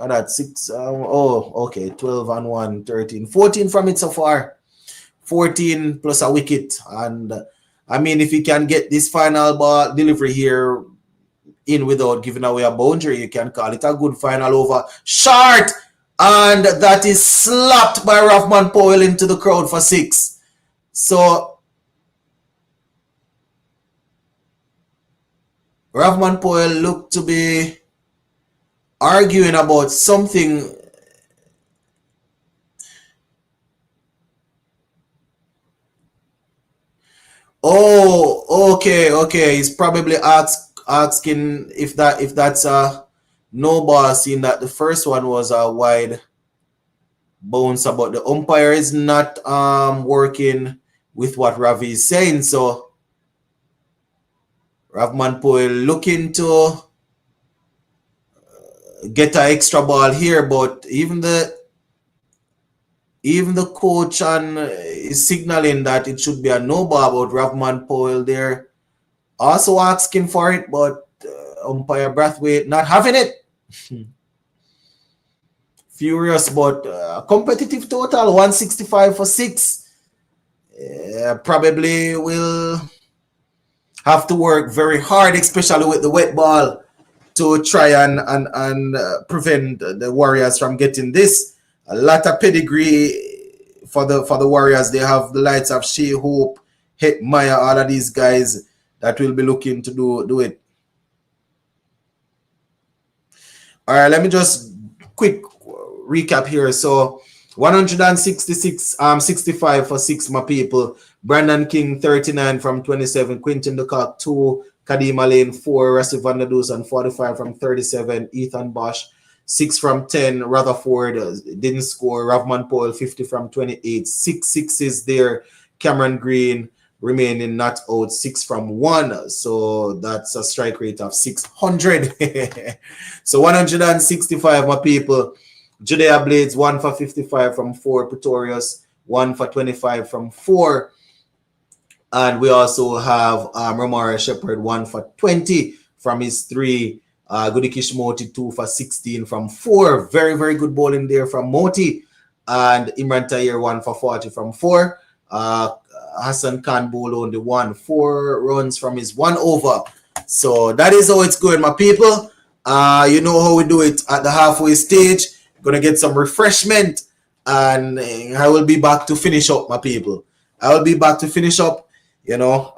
Oh, that's 6. Okay. 12 and 1, 13. 14 from it so far. 14 plus a wicket. And I mean, if you can get this final ball delivery here in without giving away a boundary, you can call it a good final over. Short! And that is slapped by Ravman Powell into the crowd for 6. So Ravman Powell looked to be arguing about something. Oh, okay. He's probably asking if that's a no ball, seeing that the first one was a wide bounce. But the umpire is not working with what Ravi is saying. So Ravman Powell looking to get an extra ball here, but even the coach is signaling that it should be a no ball. But Ravman Powell there also asking for it, but umpire Brathwaite not having it. Furious, but competitive total 165 for 6. Probably will have to work very hard, especially with the wet ball, to try and prevent the Warriors from getting this. A lot of pedigree for the Warriors. They have the likes of Shea Hope, Het Meyer, all of these guys that will be looking to do it. All right, let me just quick recap here. So 166, 65 for 6, my people. Brandon King, 39 from 27. Quinton de Kock, 2. Kadima Lane, 4. Rassi Van der Doos, and 45 from 37. Ethan Bosch, 6 from 10. Rutherford didn't score. Ravman Powell, 50 from 28. 6 sixes there. Cameron Green remaining not out, 6 from 1. So that's a strike rate of 600. So 165, my people. Judea Blades, 1 for 55 from 4. Pretorius, 1 for 25 from 4. And we also have Romara Shepherd, 1 for 20 from his 3. Gudikish Moti, 2 for 16 from 4. Very, very good bowling there from Moti. And Imran Tahir, 1 for 40 from 4. Hassan Khan bowl only 1. 4 runs from his 1 over. So that is how it's going, my people. You know how we do it at the halfway stage. Gonna get some refreshment, and I will be back to finish up, my people. I will be back to finish up. You know,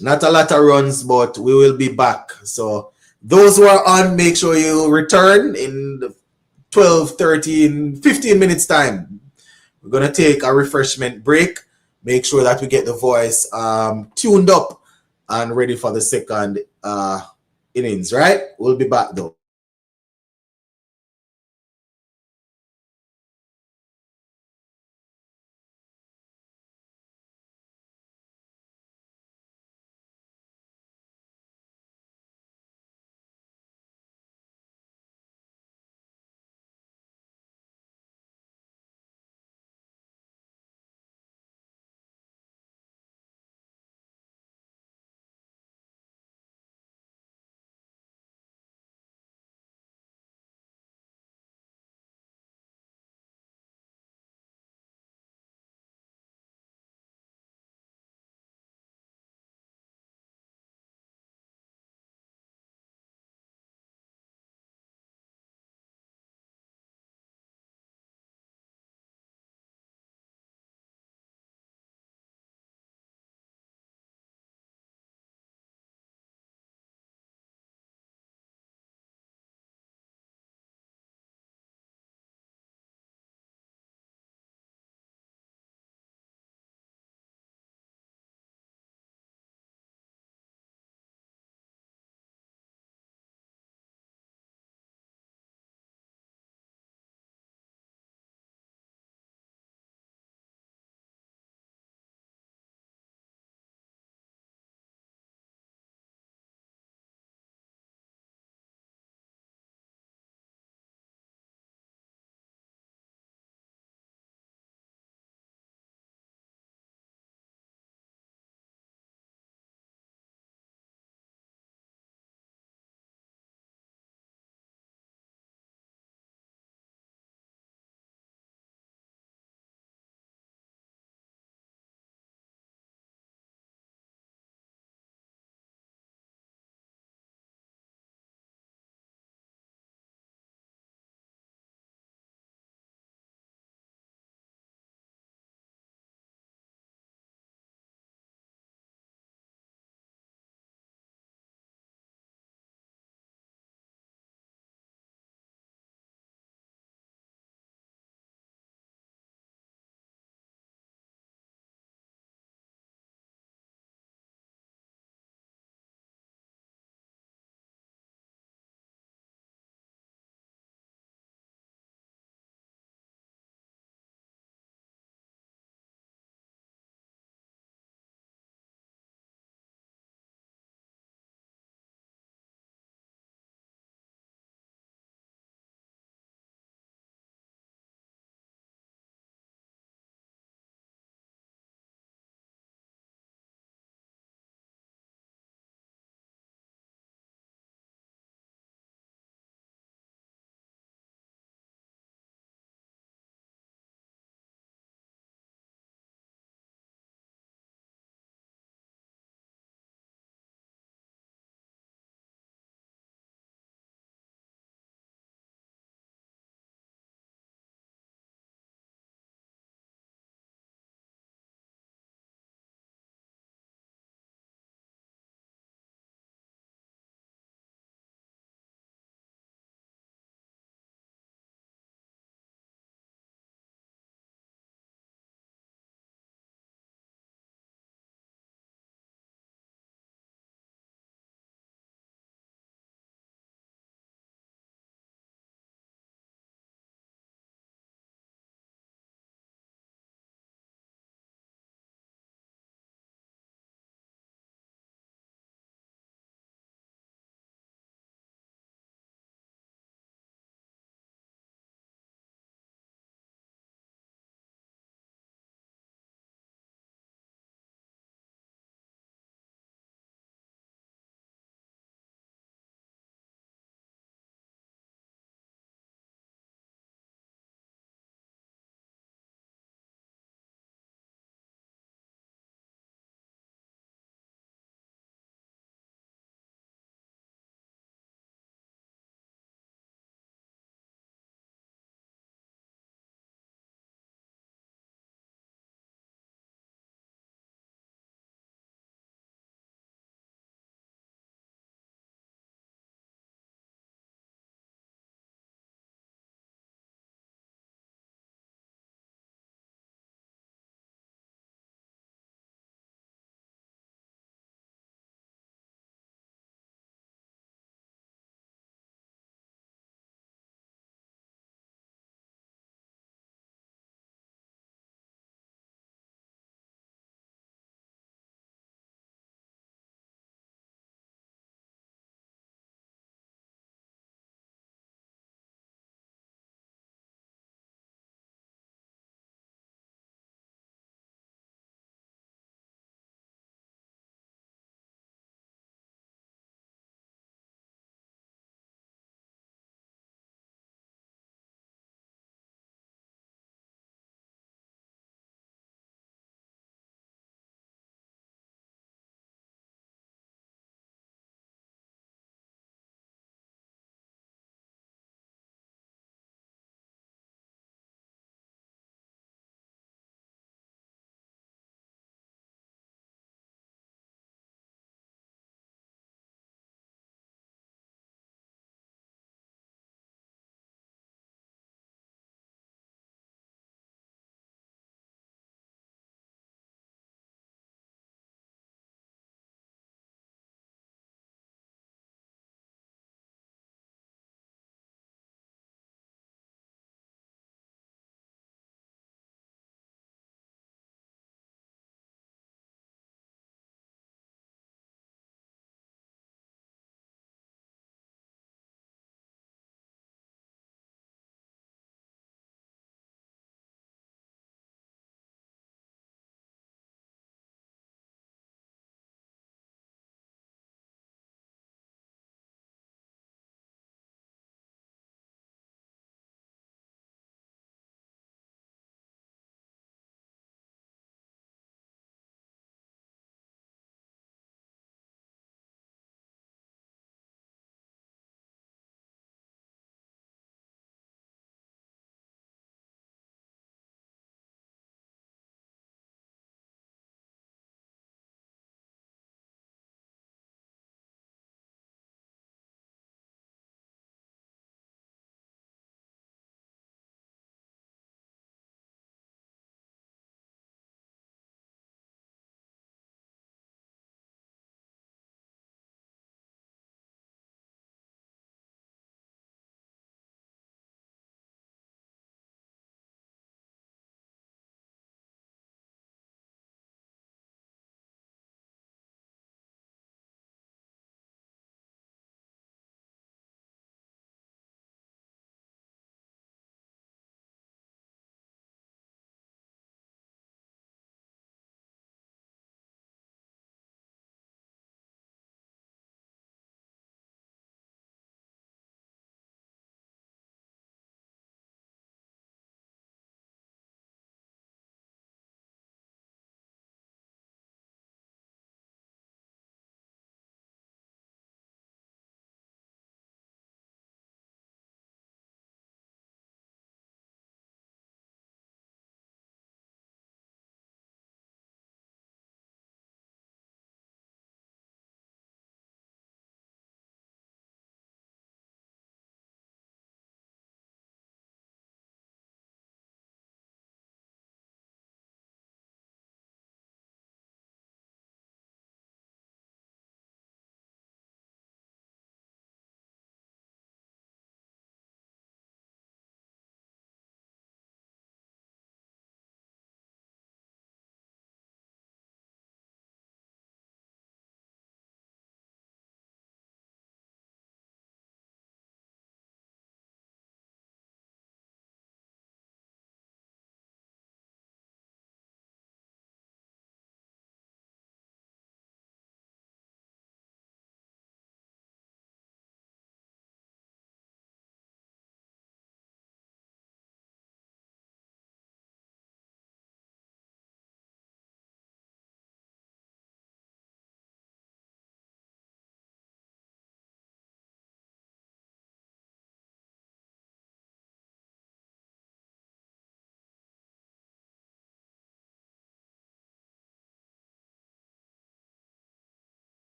not a lot of runs, but we will be back. So those who are on, make sure you return in 12, 13, 15 minutes time. We're going to take a refreshment break. Make sure that we get the voice tuned up and ready for the second innings, right? We'll be back though.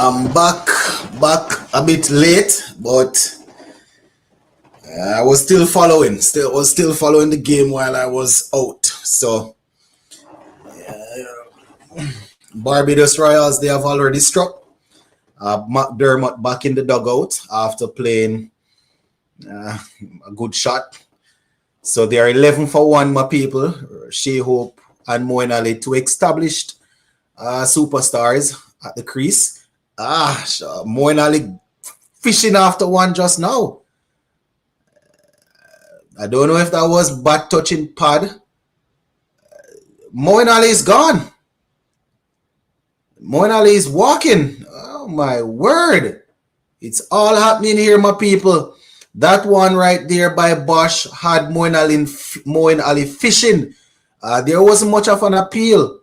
I'm back a bit late, but I was still following the game while I was out. So Barbados Royals, they have already struck. McDermott back in the dugout after playing a good shot. So they are 11 for 1, my people. Shea Hope and Moeen Ali, two established superstars at the crease. Moeen Ali fishing after one just now. I don't know if that was bat touching pad. Moeen Ali is gone. Moeen Ali is walking. Oh my word. It's all happening here, my people. That one right there by Bosch had Moeen Ali fishing. There wasn't much of an appeal.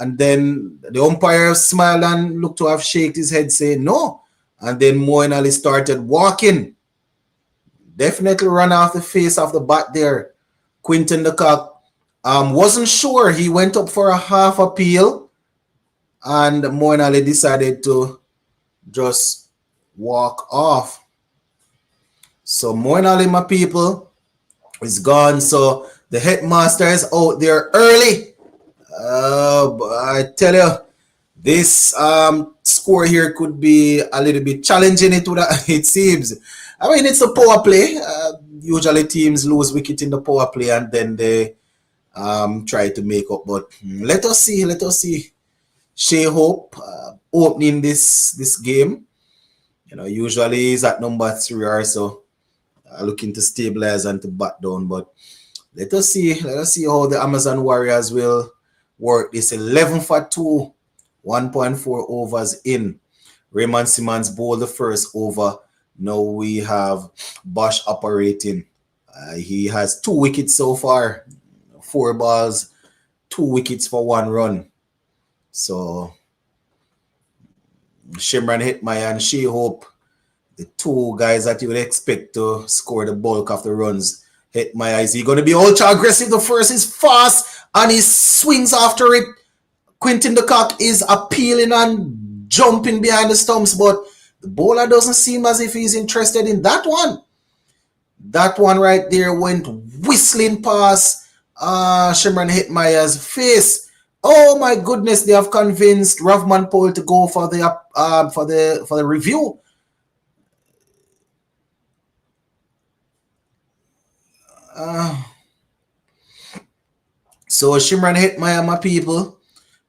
And then the umpire smiled and looked to have shaken his head saying no. And then Moeen Ali started walking. Definitely run off the face of the bat there. Quinton de Kock wasn't sure. He went up for a half appeal. And Moeen Ali decided to just walk off. So Moeen Ali, my people, is gone. So the headmaster is out there early. I tell you, this score here could be a little bit challenging. It seems. I mean, it's a power play. Usually teams lose wicket in the power play and then they try to make up. But let us see. Shea Hope opening this game. You know, usually he's at number 3 or so, looking to stabilize and to bat down. But let us see how the Amazon Warriors will work this. 11 for 2, 1.4 overs in. Raymond Simmons bowled the first over. Now we have Bosch operating. He has 2 wickets so far. 4 balls, 2 wickets for 1 run. So Shimran Hetmyer and Shea Hope, the 2 guys that you would expect to score the bulk of the runs. Hetmyer, is he going to be ultra aggressive? The first is fast and he swings after it. Quinton de Kock is appealing and jumping behind the stumps, but the bowler doesn't seem as if he's interested in that one. That one right there went whistling past Shimran Hetmyer's face. Oh my goodness! They have convinced Ravman Powell to go for the review. So Shimran Hetmyer, my people,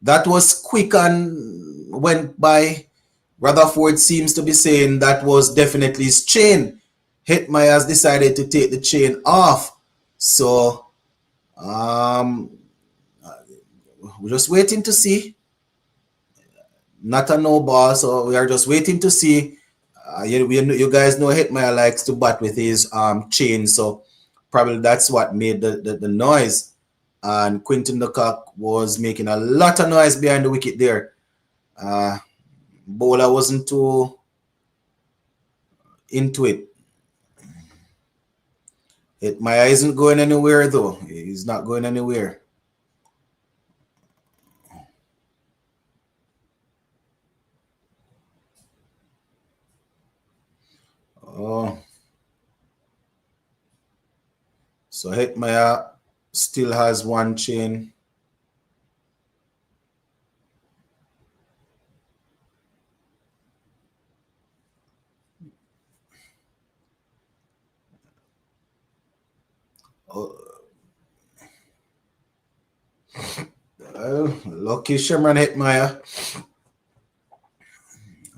that was quick and went by. Rutherford seems to be saying that was definitely his chain. Hetmyer has decided to take the chain off. So we're just waiting to see. Not a no ball, so we are just waiting to see. You guys know Hetmyer likes to bat with his chain, so probably that's what made the noise. And Quinton de Kock was making a lot of noise behind the wicket there. Bowler wasn't too into it. Hetmyer isn't going anywhere though. He's not going anywhere. Oh. So Hetmyer still has 1 chain. Lucky Shimran Hetmyer.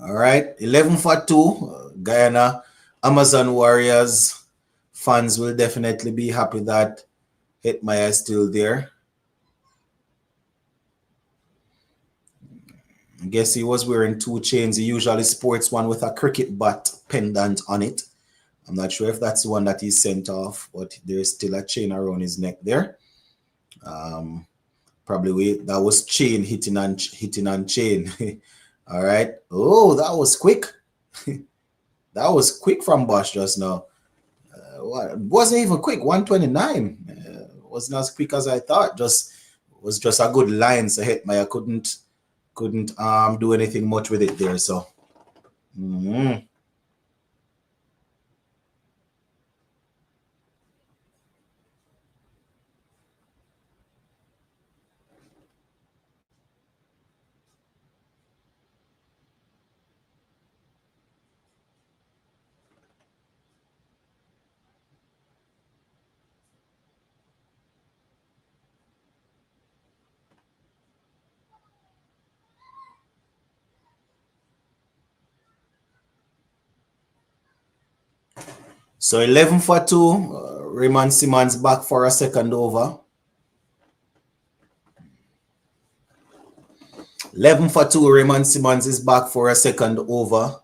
All right, 11 for 2. Guyana, Amazon Warriors fans will definitely be happy that Hetmyer is still there. I guess he was wearing 2 chains. He usually sports one with a cricket bat pendant on it. I'm not sure if that's the one that he sent off, but there's still a chain around his neck there. Probably that was chain hitting on chain. All right. Oh, that was quick. That was quick from Bosch just now. It wasn't even quick. 129. Wasn't as quick as I thought. Was just a good line. So Hetmyer couldn't couldn't do anything much with it there. So. So 11 for 2, Raymond Simmons back for a second over. 11 for 2, Raymond Simmons is back for a second over.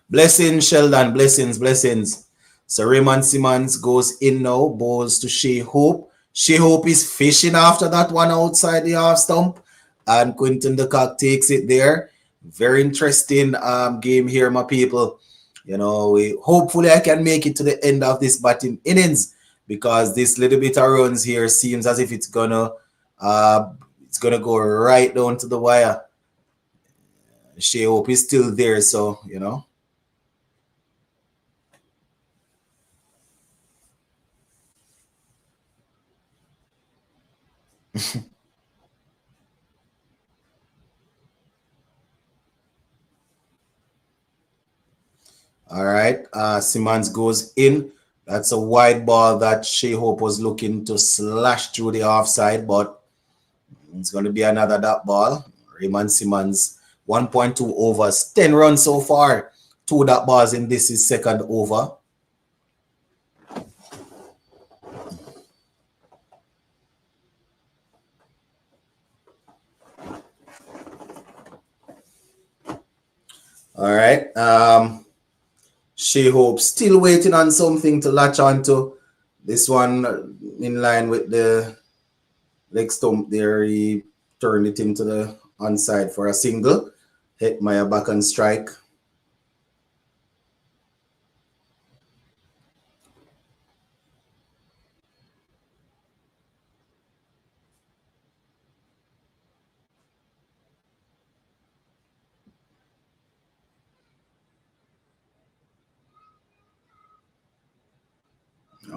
Blessings, Sheldon, blessings. So Raymond Simmons goes in now, bowls to Shea Hope. Shea Hope is fishing after that one outside the half stump, and Quinton de Kock takes it there. Very interesting game here, my people. You know, hopefully I can make it to the end of this batting innings, because this little bit of runs here seems as if it's gonna go right down to the wire. Shea Hope is still there, so you know. All right, Simmons goes in. That's a wide ball that Shea Hope was looking to slash through the offside, but it's going to be another dot ball. Raymond Simmons, 1.2 overs, 10 runs so far. 2 dot balls in this is second over. All right. Shea Hope still waiting on something to latch onto. This one in line with the leg stump there. He turned it into the onside for a single. Hetmeyer back on strike.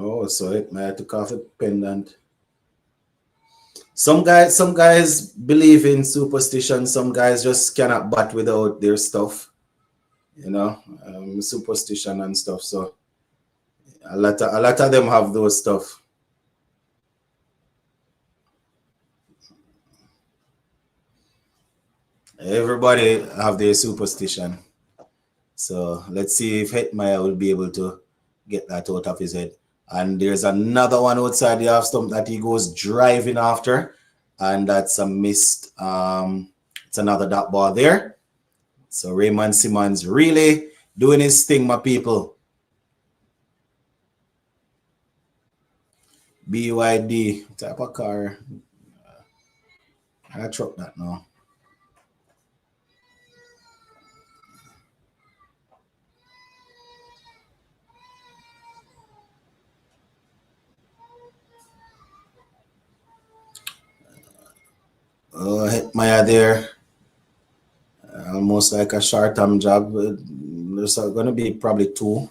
Oh, so Hetmeyer took off a pendant. Some guys believe in superstition. Some guys just cannot bat without their stuff, you know, superstition and stuff. So a lot of them have those stuff. Everybody have their superstition. So let's see if Hetmeyer will be able to get that out of his head. And there's another one outside the half stump that he goes driving after, and that's a missed. It's another dot ball there. So Raymond Simmons really doing his thing, my people. BYD type of car. I truck that now. Hetmeyer there. Almost like a short-term job. There's going to be probably 2.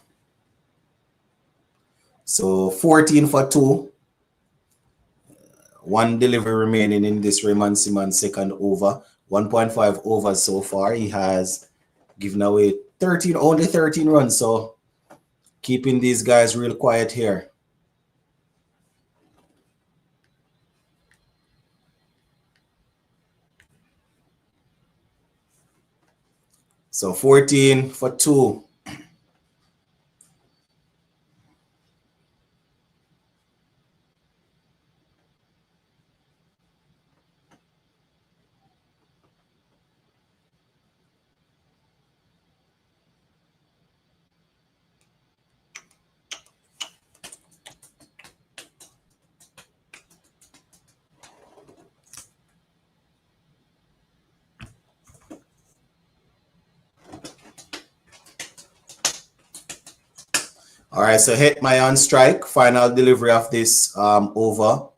So 14 for 2. 1 delivery remaining in this Raymond Simmons second over. 1.5 overs so far. He has given away only 13 runs. So keeping these guys real quiet here. So 14 for 2. All right, so Hetmeyer on strike. Final delivery of this over.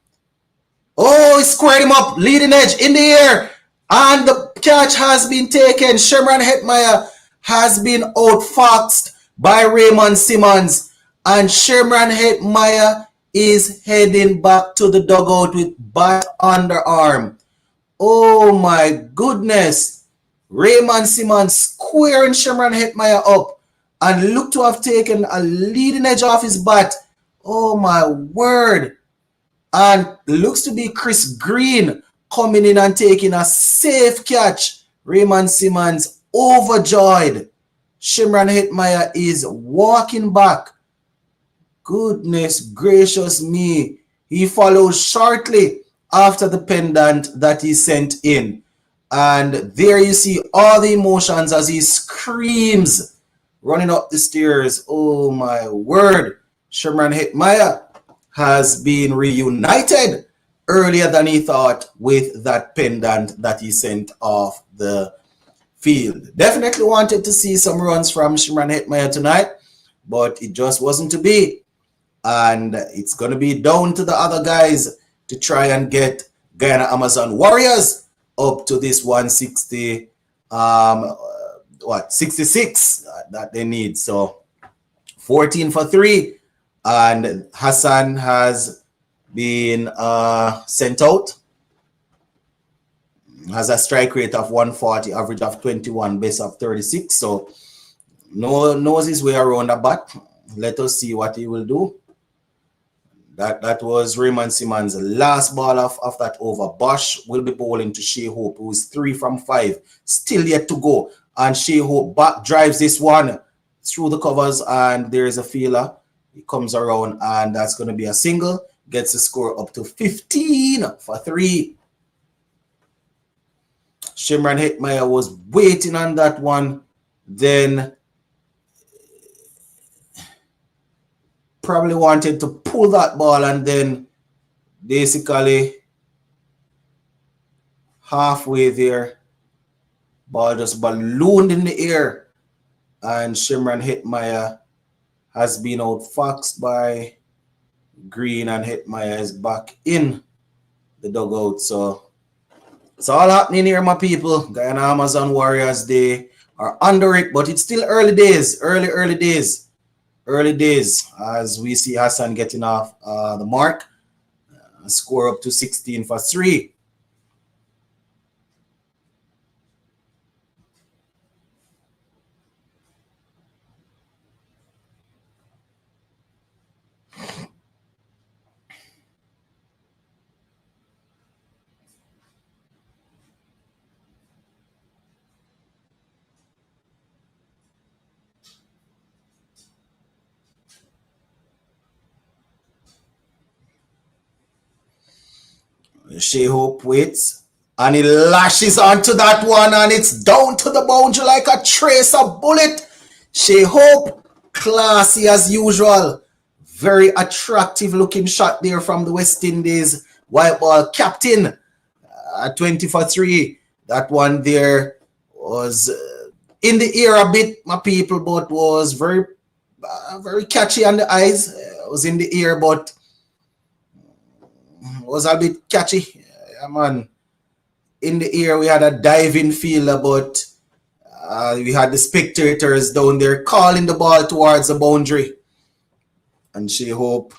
Oh, squared him up, leading edge in the air, and the catch has been taken. Shimron Hetmeyer has been outfoxed by Raymond Simmons, and Shimron Hetmeyer is heading back to the dugout with bat underarm. Oh my goodness. Raymond Simmons squaring Shimron Hetmeyer up and looked to have taken a leading edge off his bat. Oh my word. And looks to be Chris Green coming in and taking a safe catch. Raymond Simmons overjoyed. Shimron Hetmeyer is walking back. Goodness gracious me. He follows shortly after the pendant that he sent in. And there you see all the emotions as he screams running up the stairs. Oh my word. Shimron Hetmeyer has been reunited earlier than he thought with that pendant that he sent off the field. Definitely wanted to see some runs from Shimron Hetmeyer tonight, but it just wasn't to be. And it's going to be down to the other guys to try and get Guyana Amazon Warriors up to this 160, 66 that they need. So 14 for 3. And Hassan has been sent out. Has a strike rate of 140, average of 21, base of 36. So knows his way around the bat. Let us see what he will do. That was Raymond Simmons' last ball of that over. Bosch will be bowling to Shea Hope, who is 3 from 5. Still yet to go. And Shea Hope back drives this one through the covers, and there is a feeler. He comes around, and that's going to be a single. Gets the score up to 15 for 3. Shimron Hetmeyer was waiting on that one. Then probably wanted to pull that ball, and then basically halfway there, ball just ballooned in the air, and Shimron Hetmeyer has been outfoxed by Green, and Hetmeyer is back in the dugout. So it's all happening here, my people. Guyana Amazon Warriors, they are under it, but it's still early days, early days. Early days as we see Hassan getting off the mark. Score up to 16 for 3. Shea Hope waits, and he lashes onto that one, and it's down to the boundary like a tracer bullet. Shea Hope, classy as usual. Very attractive looking shot there from the West Indies white ball captain. 20 for 3. That one there was in the air a bit, my people, but was very catchy on the eyes. It was in the air, but was a bit catchy. Man, in the air we had a diving fielder, but we had the spectators down there calling the ball towards the boundary, and Shea Hope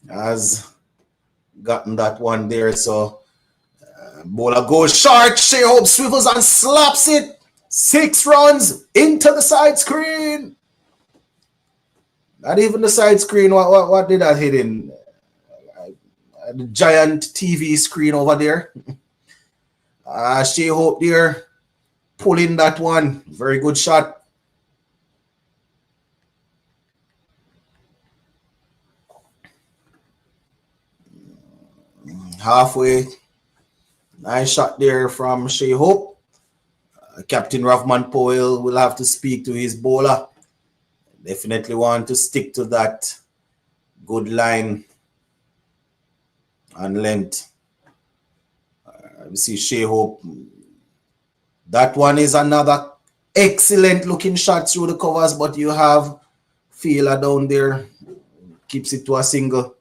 has gotten that one there. So bowler goes short. Shea Hope swivels and slaps it. 6 runs into the side screen. Not even the side screen. What did that hit in? The giant TV screen over there. Shea Hope there pulling that one. Very good shot. Halfway. Nice shot there from Shea Hope. Captain Rahman Powell will have to speak to his bowler. Definitely want to stick to that good line and length. We see Shea Hope. That one is another excellent looking shot through the covers, but you have Feeler down there. Keeps it to a single.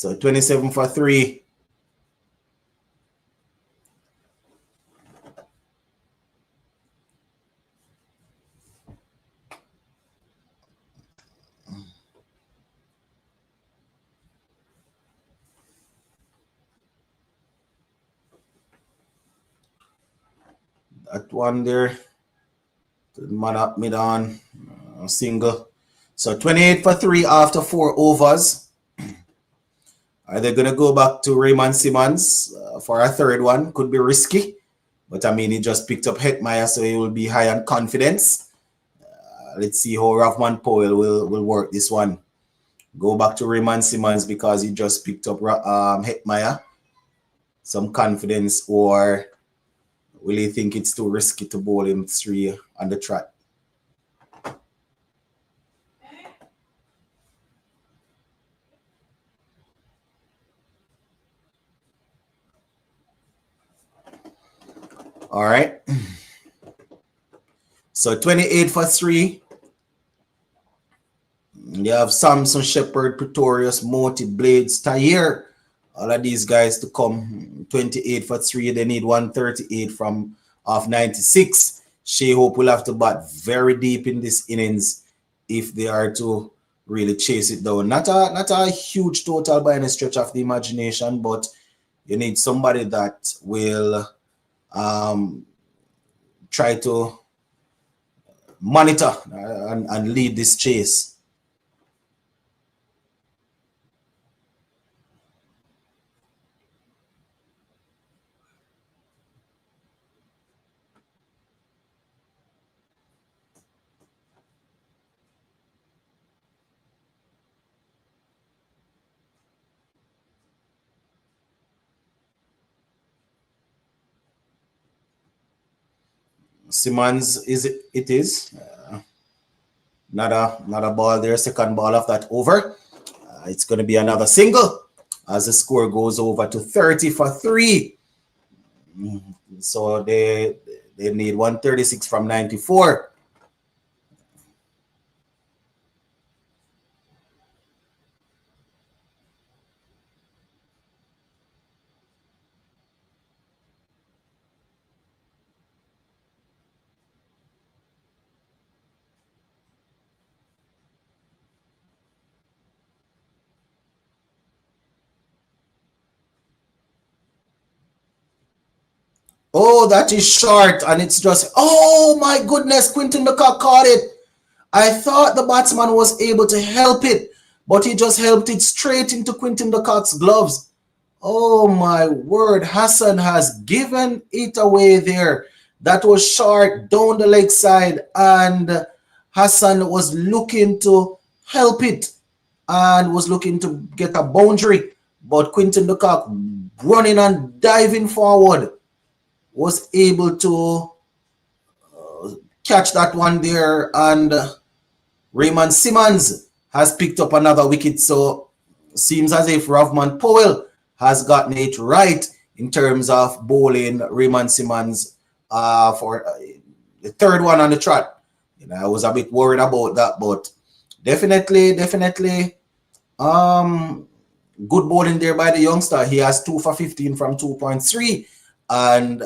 So 27 for 3. That one there, man up mid on single. So 28 for 3 after 4 overs. Are they going to go back to Raymond Simmons for a third one? Could be risky. But I mean, he just picked up Hetmeyer, so he will be high on confidence. Let's see how Rahman Powell will work this one. Go back to Raymond Simmons because he just picked up Hetmeyer. Some confidence, or will he think it's too risky to bowl him 3 on the trot? All right. So 28 for 3. You have Samson, Shepherd, Pretorius, Moti, Blades, Tahir. All of these guys to come. 28 for 3. They need 138 from off 96. Shea Hope will have to bat very deep in this innings if they are to really chase it down. Not a huge total by any stretch of the imagination, but you need somebody that will try to monitor and lead this chase. Simmons it is not a ball there. Second ball of that over. It's going to be another single as the score goes over to 30 for 3. So they need 136 from 94. Oh, that is short, and it's just, oh my goodness, Quinton de Kock caught it. I thought the batsman was able to help it, but he just helped it straight into Quinton de Kock's gloves. Oh my word, Hassan has given it away there. That was short down the leg side, and Hassan was looking to help it and was looking to get a boundary, but Quinton de Kock running and diving forward was able to catch that one there, and Raymond Simmons has picked up another wicket. So seems as if Rahman Powell has gotten it right in terms of bowling Raymond Simmons for the third one on the trot. You know, I was a bit worried about that, but definitely good bowling there by the youngster. He has 2 for 15 from 2.3, and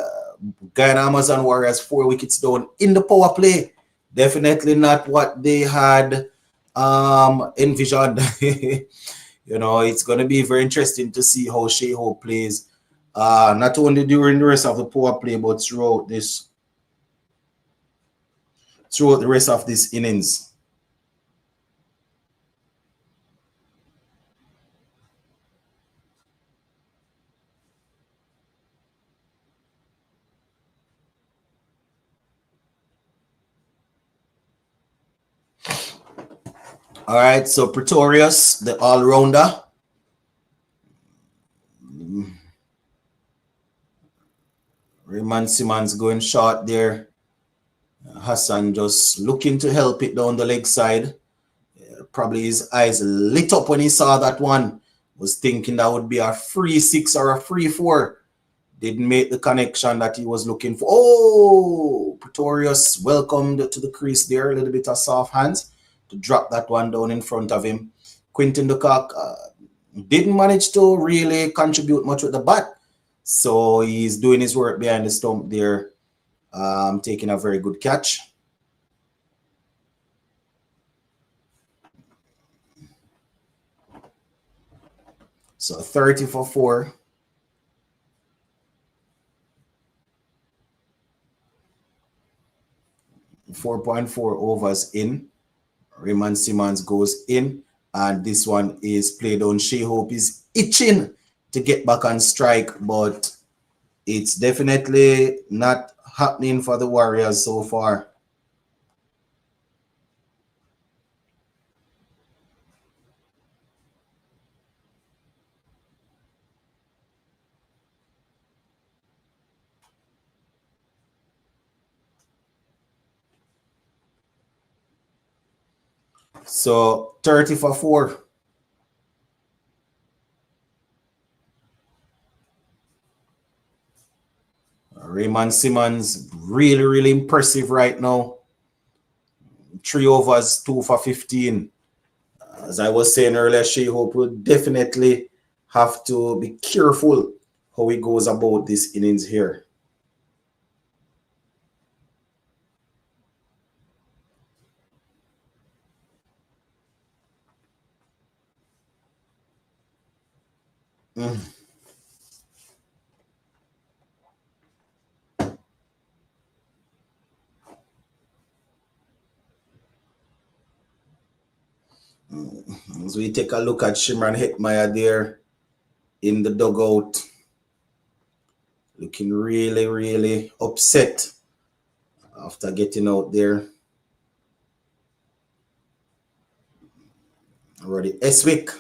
Guyana Amazon Warriors 4 wickets down in the power play. Definitely not what they had envisioned. You know, it's going to be very interesting to see how Shea Hope plays, not only during the rest of the power play, but throughout the rest of this innings. All right, so Pretorius, the all-rounder. Raymond Simmons going short there. Hassan just looking to help it down the leg side. Probably his eyes lit up when he saw that one. Was thinking that would be a free 6 or a free 4. Didn't make the connection that he was looking for. Oh, Pretorius welcomed to the crease there. A little bit of soft hands to drop that one down in front of him. Quinton de Kock didn't manage to really contribute much with the bat. So he's doing his work behind the stump there, taking a very good catch. So 30 for 4. .4 overs in. Raymond Simmons goes in, and this one is played on. Shea Hope is itching to get back on strike, but it's definitely not happening for the Warriors so far. So 30 for 4. Raymond Simmons, really, really impressive right now. 3 overs, 2 for 15. As I was saying earlier, Shea Hope will definitely have to be careful how he goes about this innings here. As we take a look at Shimron Hetmeyer there in the dugout, looking really, really upset after getting out there. Roddy Eswick,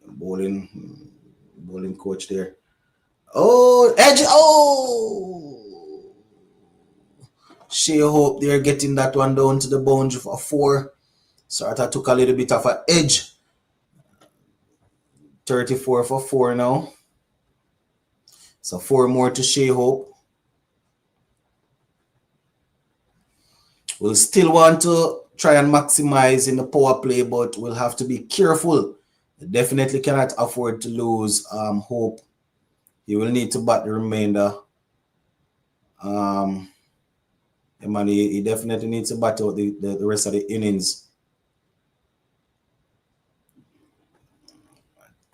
bowling coach there. Oh, edge! Oh, Shea Hope they're getting that one down to the boundary for 4. So I took a little bit of an edge. 34 for 4 now. So 4 more to Shea Hope. We'll still want to try and maximize in the power play, but we'll have to be careful. Definitely cannot afford to lose Hope. He will need to bat the remainder. He definitely needs to bat out the rest of the innings.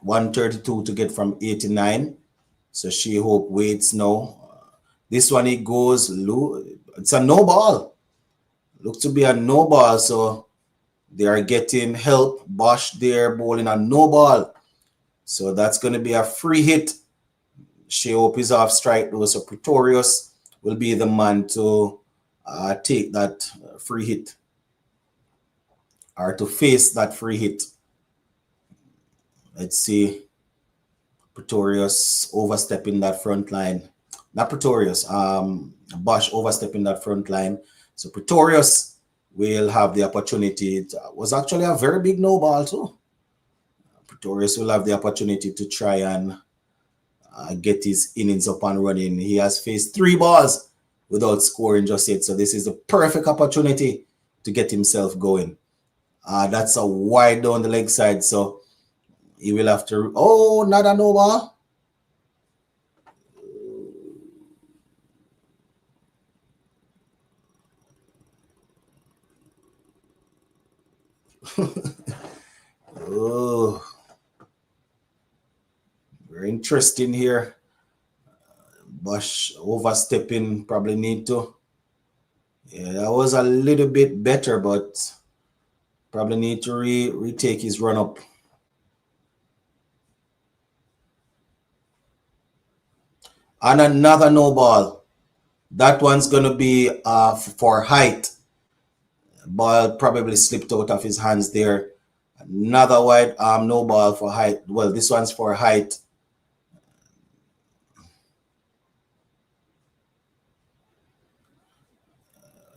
132 to get from 89. So Shea Hope waits now. This one he goes low. It's a no ball. Looks to be a no ball. So they are getting help. Bosch there bowling a no ball. So that's going to be a free hit. Shea Hope is off strike though. So Pretorius will be the man to take that free hit, or to face that free hit. Let's see. Pretorius overstepping that front line. Not Pretorius. Bosch overstepping that front line. So Pretorius will have the opportunity. It was actually a very big no ball too. Pretorius will have the opportunity to try and get his innings up and running. He has faced 3 balls without scoring just yet. So this is the perfect opportunity to get himself going. That's a wide down the leg side. So he will have to. Oh, not a no ball. Oh, very interesting here. Bosch overstepping, probably need to. Yeah, that was a little bit better, but probably need to retake his run up. And another no ball. That one's going to be for height. Ball probably slipped out of his hands there. Another wide no ball for height. Well, this one's for height.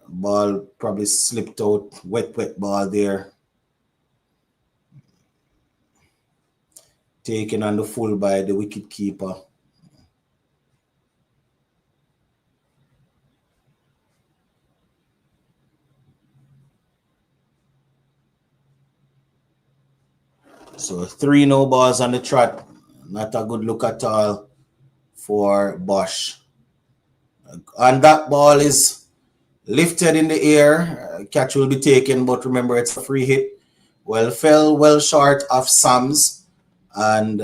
Ball probably slipped out. Wet ball there. Taken on the full by the wicket keeper. So 3 no balls on the trot. Not a good look at all for Bosch. And that ball is lifted in the air. Catch will be taken, but remember it's a free hit. Well, fell well short of Sam's, and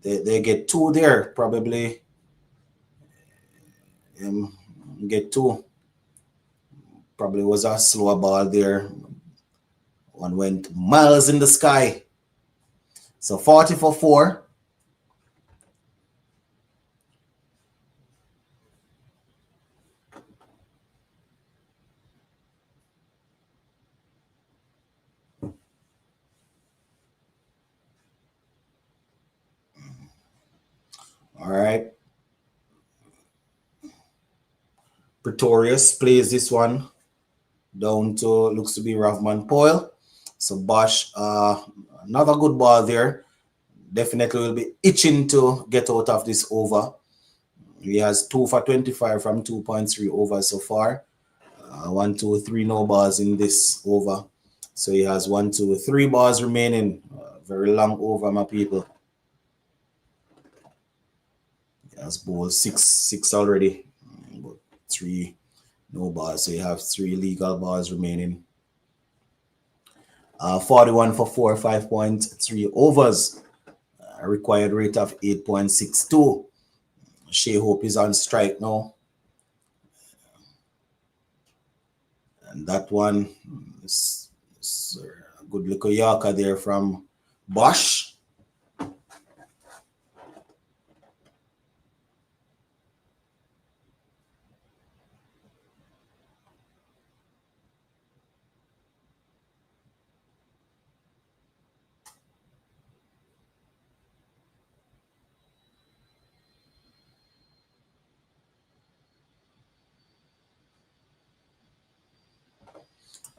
they get 2 there, probably. Get 2. Probably was a slower ball there. One went miles in the sky. So 40 for 4. All right. Pretorius plays this one down to, looks to be Rahman Powell. So Bosch, another good ball there. Definitely will be itching to get out of this over. He has 2 for 25 from 2.3 overs so far. 1, 2, 3 no balls in this over. So he has 1, 2, 3 balls remaining. Very long over, my people. He has bowled 6 already. 3 no balls. So you have 3 legal balls remaining. 41 for 4, 5.3 overs. Required rate of 8.62. Shea Hope is on strike now. And that one is a good little Yorker there from Bosch.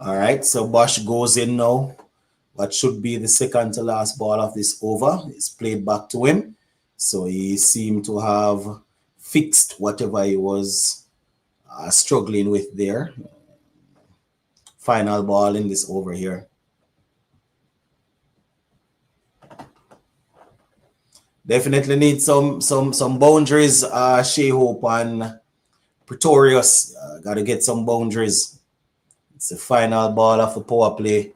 All right, so Bosch goes in now. What should be the second to last ball of this over is played back to him. So he seemed to have fixed whatever he was struggling with there. Final ball in this over here. Definitely need some boundaries. Shea Hope and Pretorius got to get some boundaries. It's the final ball of the power play.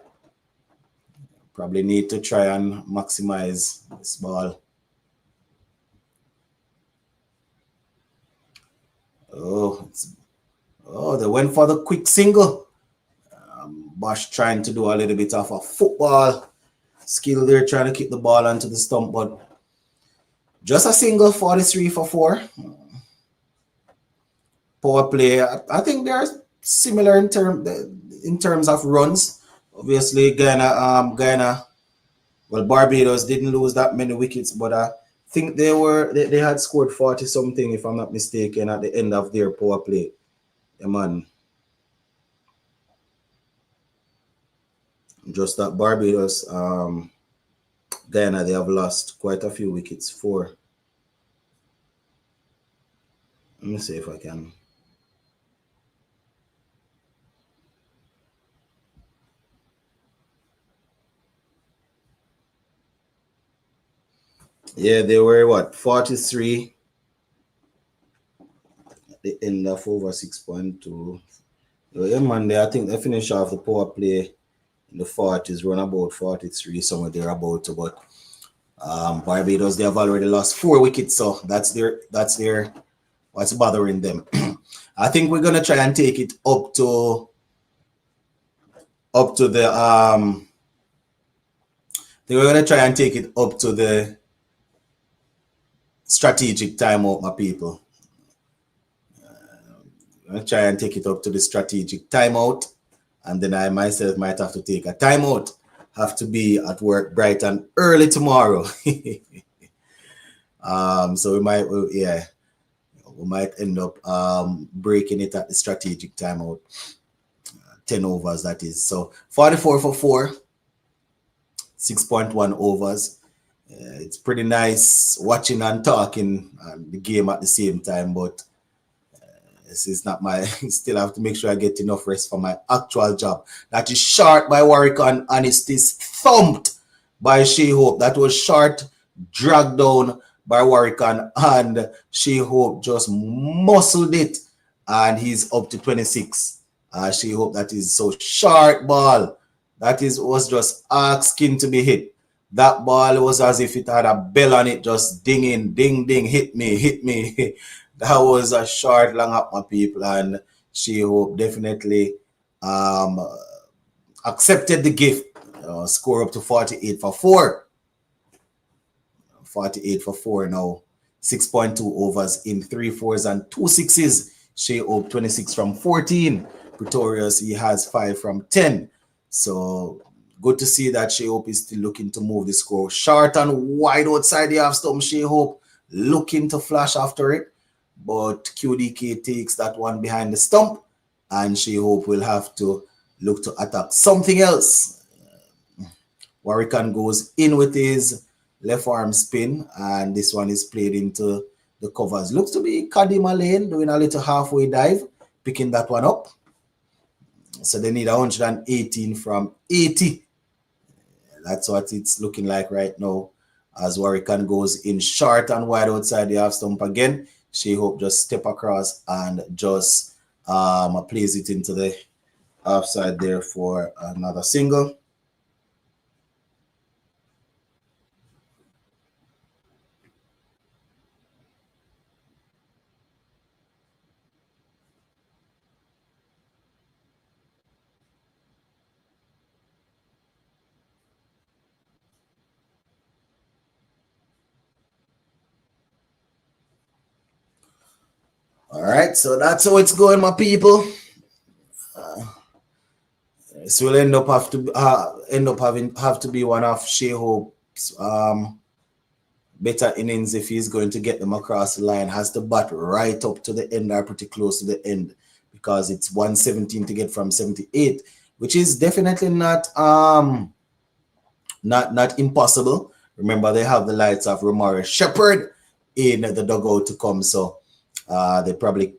Probably need to try and maximize this ball. Oh, they went for the quick single. Bosch trying to do a little bit of a football skill there, trying to kick the ball onto the stump, but just a single. 43 for 4. Power play. I think they're similar in terms of runs. Obviously, Guyana. Well, Barbados didn't lose that many wickets, but I think they had scored 40 something, if I'm not mistaken, at the end of their power play. Yeah, man. Just that Barbados, Guyana, they have lost quite a few wickets. 4. Let me see if I can. Yeah, they were what, 43 at the end of over 6.2. Yeah, man, I think they finish off the power play in the 40s, run about 43, somewhere there about. But Barbados, they have already lost 4 wickets, so that's their what's bothering them. I think we're gonna try and take it up to the I think we're gonna try and take it up to the strategic timeout, my people. I'm gonna try and take it up to the strategic timeout, and then I myself might have to take a timeout. Have to be at work bright and early tomorrow. So we might end up breaking it at the strategic timeout. 10 overs, that is. So 44 for 4, 6.1 overs. It's pretty nice watching and talking the game at the same time, but This is not my, still have to make sure I get enough rest for my actual job. That is short by Warwick and it is thumped by She-Hope. That was short, dragged down by Warwick and She-Hope just muscled it and he's up to 26. She-Hope, that is so short ball. That was just asking to be hit. That ball was as if it had a bell on it, just dinging, ding, ding, hit me, hit me. That was a short, long up, my people, and She-Hope definitely accepted the gift. Score up to 48 for 4. 48 for 4 now. 6.2 overs in 3 fours and 2 sixes. She-Hope 26 from 14. Pretorius, he has 5 from 10. So good to see that She-Hope is still looking to move the score. Short and wide outside the half stump. She-Hope looking to flash after it. But QDK takes that one behind the stump. And She-Hope will have to look to attack something else. Warwican goes in with his left arm spin. And this one is played into the covers. Looks to be Kadima Lane doing a little halfway dive. Picking that one up. So they need 118 from 80. That's what it's looking like right now. As Warwican goes in short and wide outside the half stump again. She-Hope just step across and just plays it into the offside there for another single. All right, so that's how it's going, my people. This will end up have to be one of She-Hope's better innings if he's going to get them across the line. Has to bat right up to the end or pretty close to the end because it's 117 to get from 78, which is definitely not impossible. Remember, they have the lights of Romari Shepherd in the dugout to come, so they probably,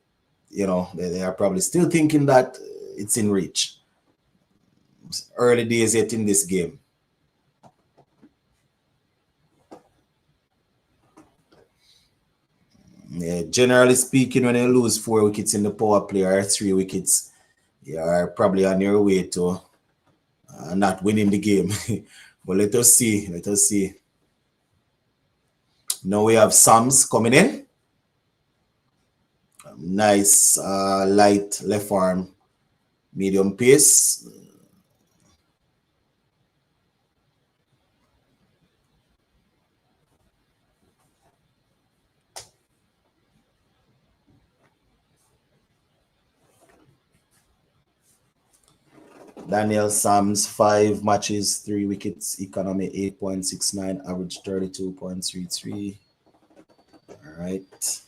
they are probably still thinking that it's in reach. It's early days yet in this game. Yeah, generally speaking, when you lose 4 wickets in the power play or 3 wickets, you are probably on your way to not winning the game. But let us see. Let us see. Now we have Sams coming in. Nice light left arm, medium pace. Daniel Sams, 5 matches, 3 wickets, economy 8.69, average 32.33. All right.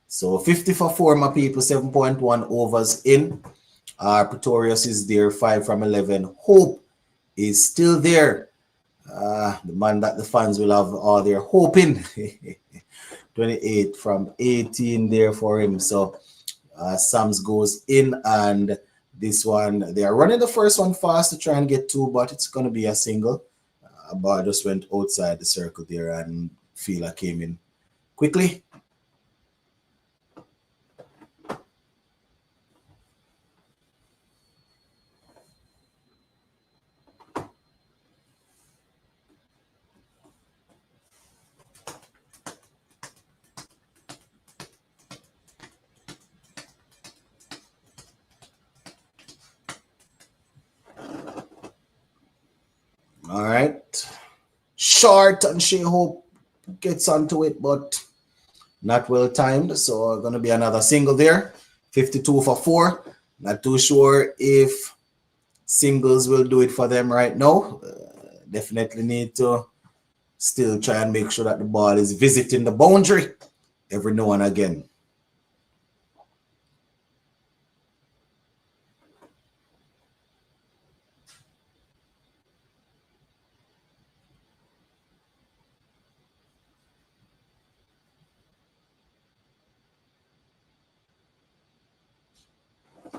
So 50 for 4, my people, 7.1 overs in. Pretorius is there, 5 from 11. Hope is still there. The man that the fans will have all their hope in. 28 from 18 there for him. So Sams goes in, and this one, they are running the first one fast to try and get 2, but it's going to be a single. Ball just went outside the circle there, and Fila came in quickly. All right. Short, and She-Hope gets onto it, but not well timed. So going to be another single there. 52 for 4. Not too sure if singles will do it for them right now. Definitely need to still try and make sure that the ball is visiting the boundary every now and again.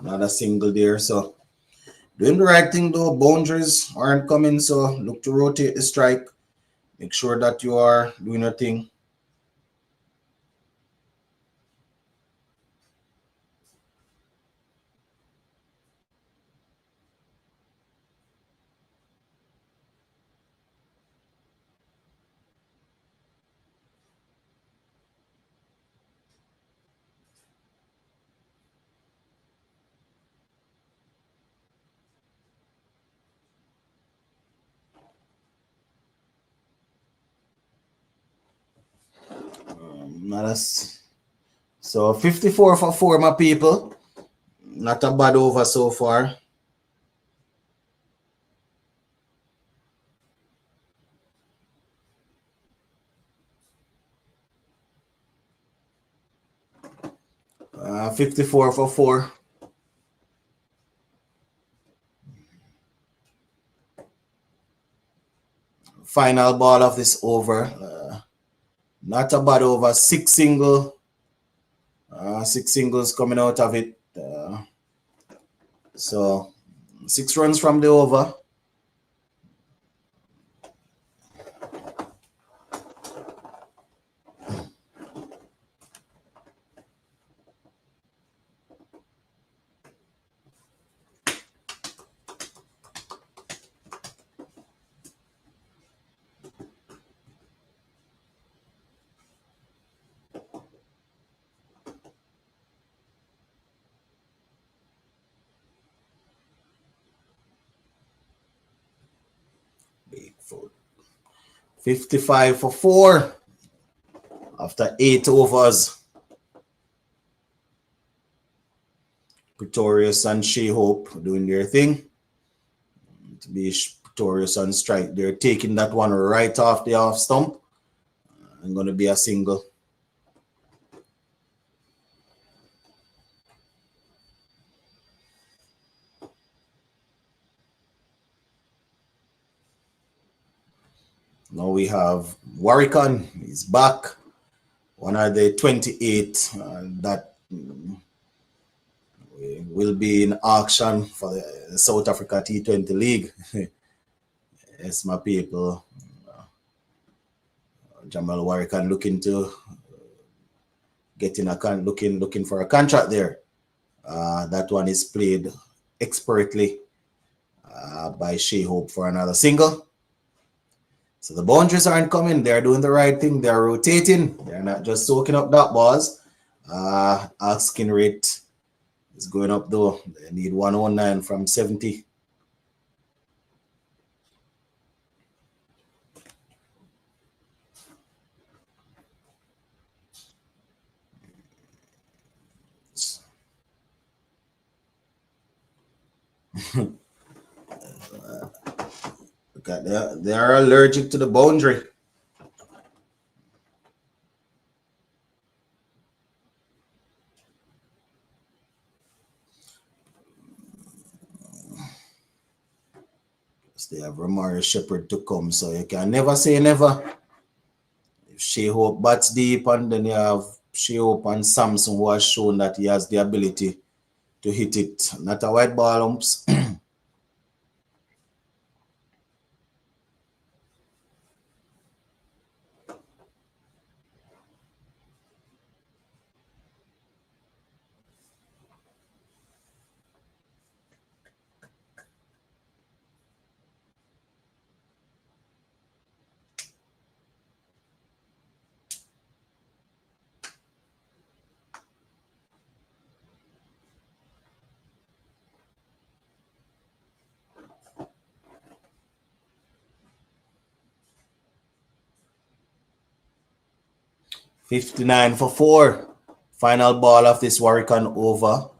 Not a single there. So doing the right thing though. Boundaries aren't coming. So look to rotate the strike. Make sure that you are doing your thing. So 54 for 4, my people. Not a bad over so far. Uh, 54 for 4. Final ball of this over. Not a bad over. 6 single. 6 singles coming out of it. So 6 runs from the over. Big foot. 55 for 4 after 8 overs. Pretorius and She-Hope doing their thing. To be Pretorius on strike. They're taking that one right off the off stump. I'm going to be a single. Now we have Warwickon. He's back. One of the 28 that will be in auction for the South Africa T20 League. Yes, my people. Jamal Warwickon looking to looking for a contract there. That one is played expertly by She-Hope for another single. So the boundaries aren't coming. They're doing the right thing. They're rotating. They're not just soaking up that balls. Asking rate is going up though. They need 109 from 70. They are allergic to the boundary. They have Romario Shepherd to come, so you can never say never. If She-Hope bats deep, and then you have She-Hope and Samson, who has shown that he has the ability to hit it. Not a white ball umps. 59 for 4. Final ball of this Warwickon over.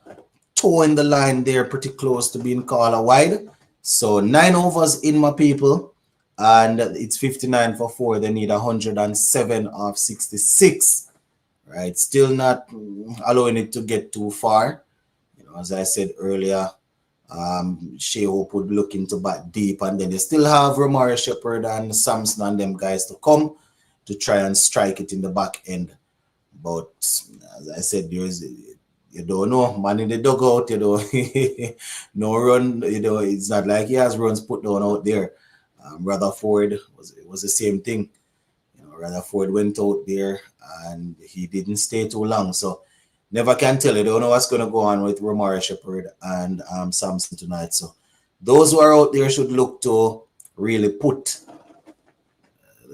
Towing the line there, pretty close to being called a wide. So 9 overs in, my people. And it's 59 for 4. They need 107 of 66. Right? Still not allowing it to get too far. You know, as I said earlier, She-Hope would look into bat deep. And then you still have Romario Shepherd and Samson and them guys to come to try and strike it in the back end. But as I said, You don't know, man in the dugout, you know, no run, you know, it's not like he has runs put down out there. Rutherford was the same thing. You know, Rutherford went out there and he didn't stay too long. So never can tell. You don't know what's going to go on with Romari Shepherd and Samson tonight. So those who are out there should look to really put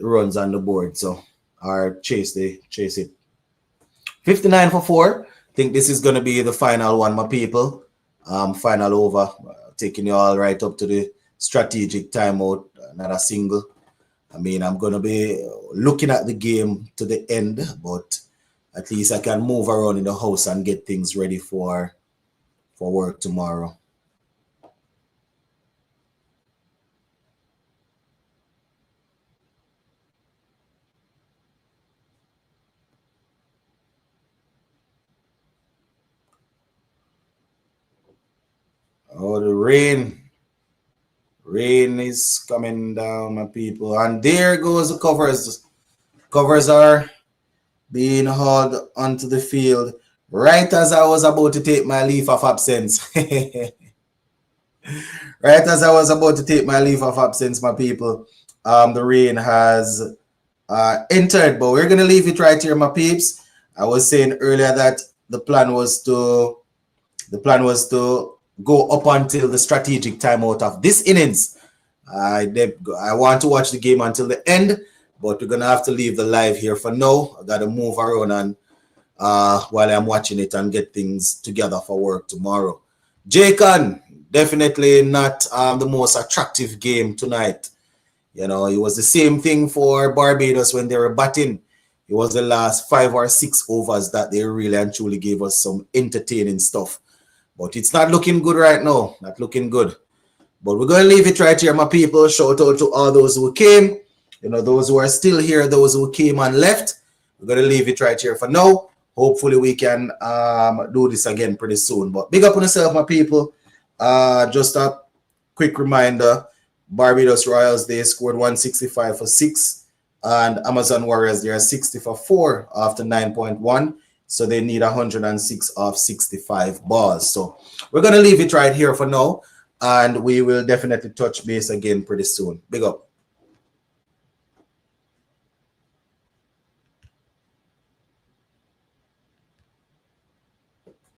runs on the board. So or chase it. 59 for 4. Think this is going to be the final one, my people. Final over. Taking you all right up to the strategic timeout. Not a single. I mean, I'm going to be looking at the game to the end, but at least I can move around in the house and get things ready for work tomorrow. Oh, the rain. Rain is coming down, my people. And there goes the covers. Covers are being hauled onto the field right as I was about to take my leave of absence. Right as I was about to take my leave of absence, my people, the rain has entered, but we're going to leave it right here, my peeps. I was saying earlier that the plan was to go up until the strategic timeout of this innings. I want to watch the game until the end, but we're gonna have to leave the live here for now. I gotta move around and while I'm watching it and get things together for work tomorrow. Jaycon, definitely not the most attractive game tonight. You know, it was the same thing for Barbados when they were batting. It was the last 5 or 6 overs that they really and truly gave us some entertaining stuff. But it's not looking good right now. Not looking good. But we're going to leave it right here, my people. Shout out to all those who came. You know, those who are still here, those who came and left. We're going to leave it right here for now. Hopefully we can do this again pretty soon. But big up on yourself, my people. Just a quick reminder. Barbados Royals, they scored 165 for 6. And Amazon Warriors, they are 60 for 4 after 9.1. So they need 106 off 65 balls. So we're going to leave it right here for now. And we will definitely touch base again pretty soon. Big up.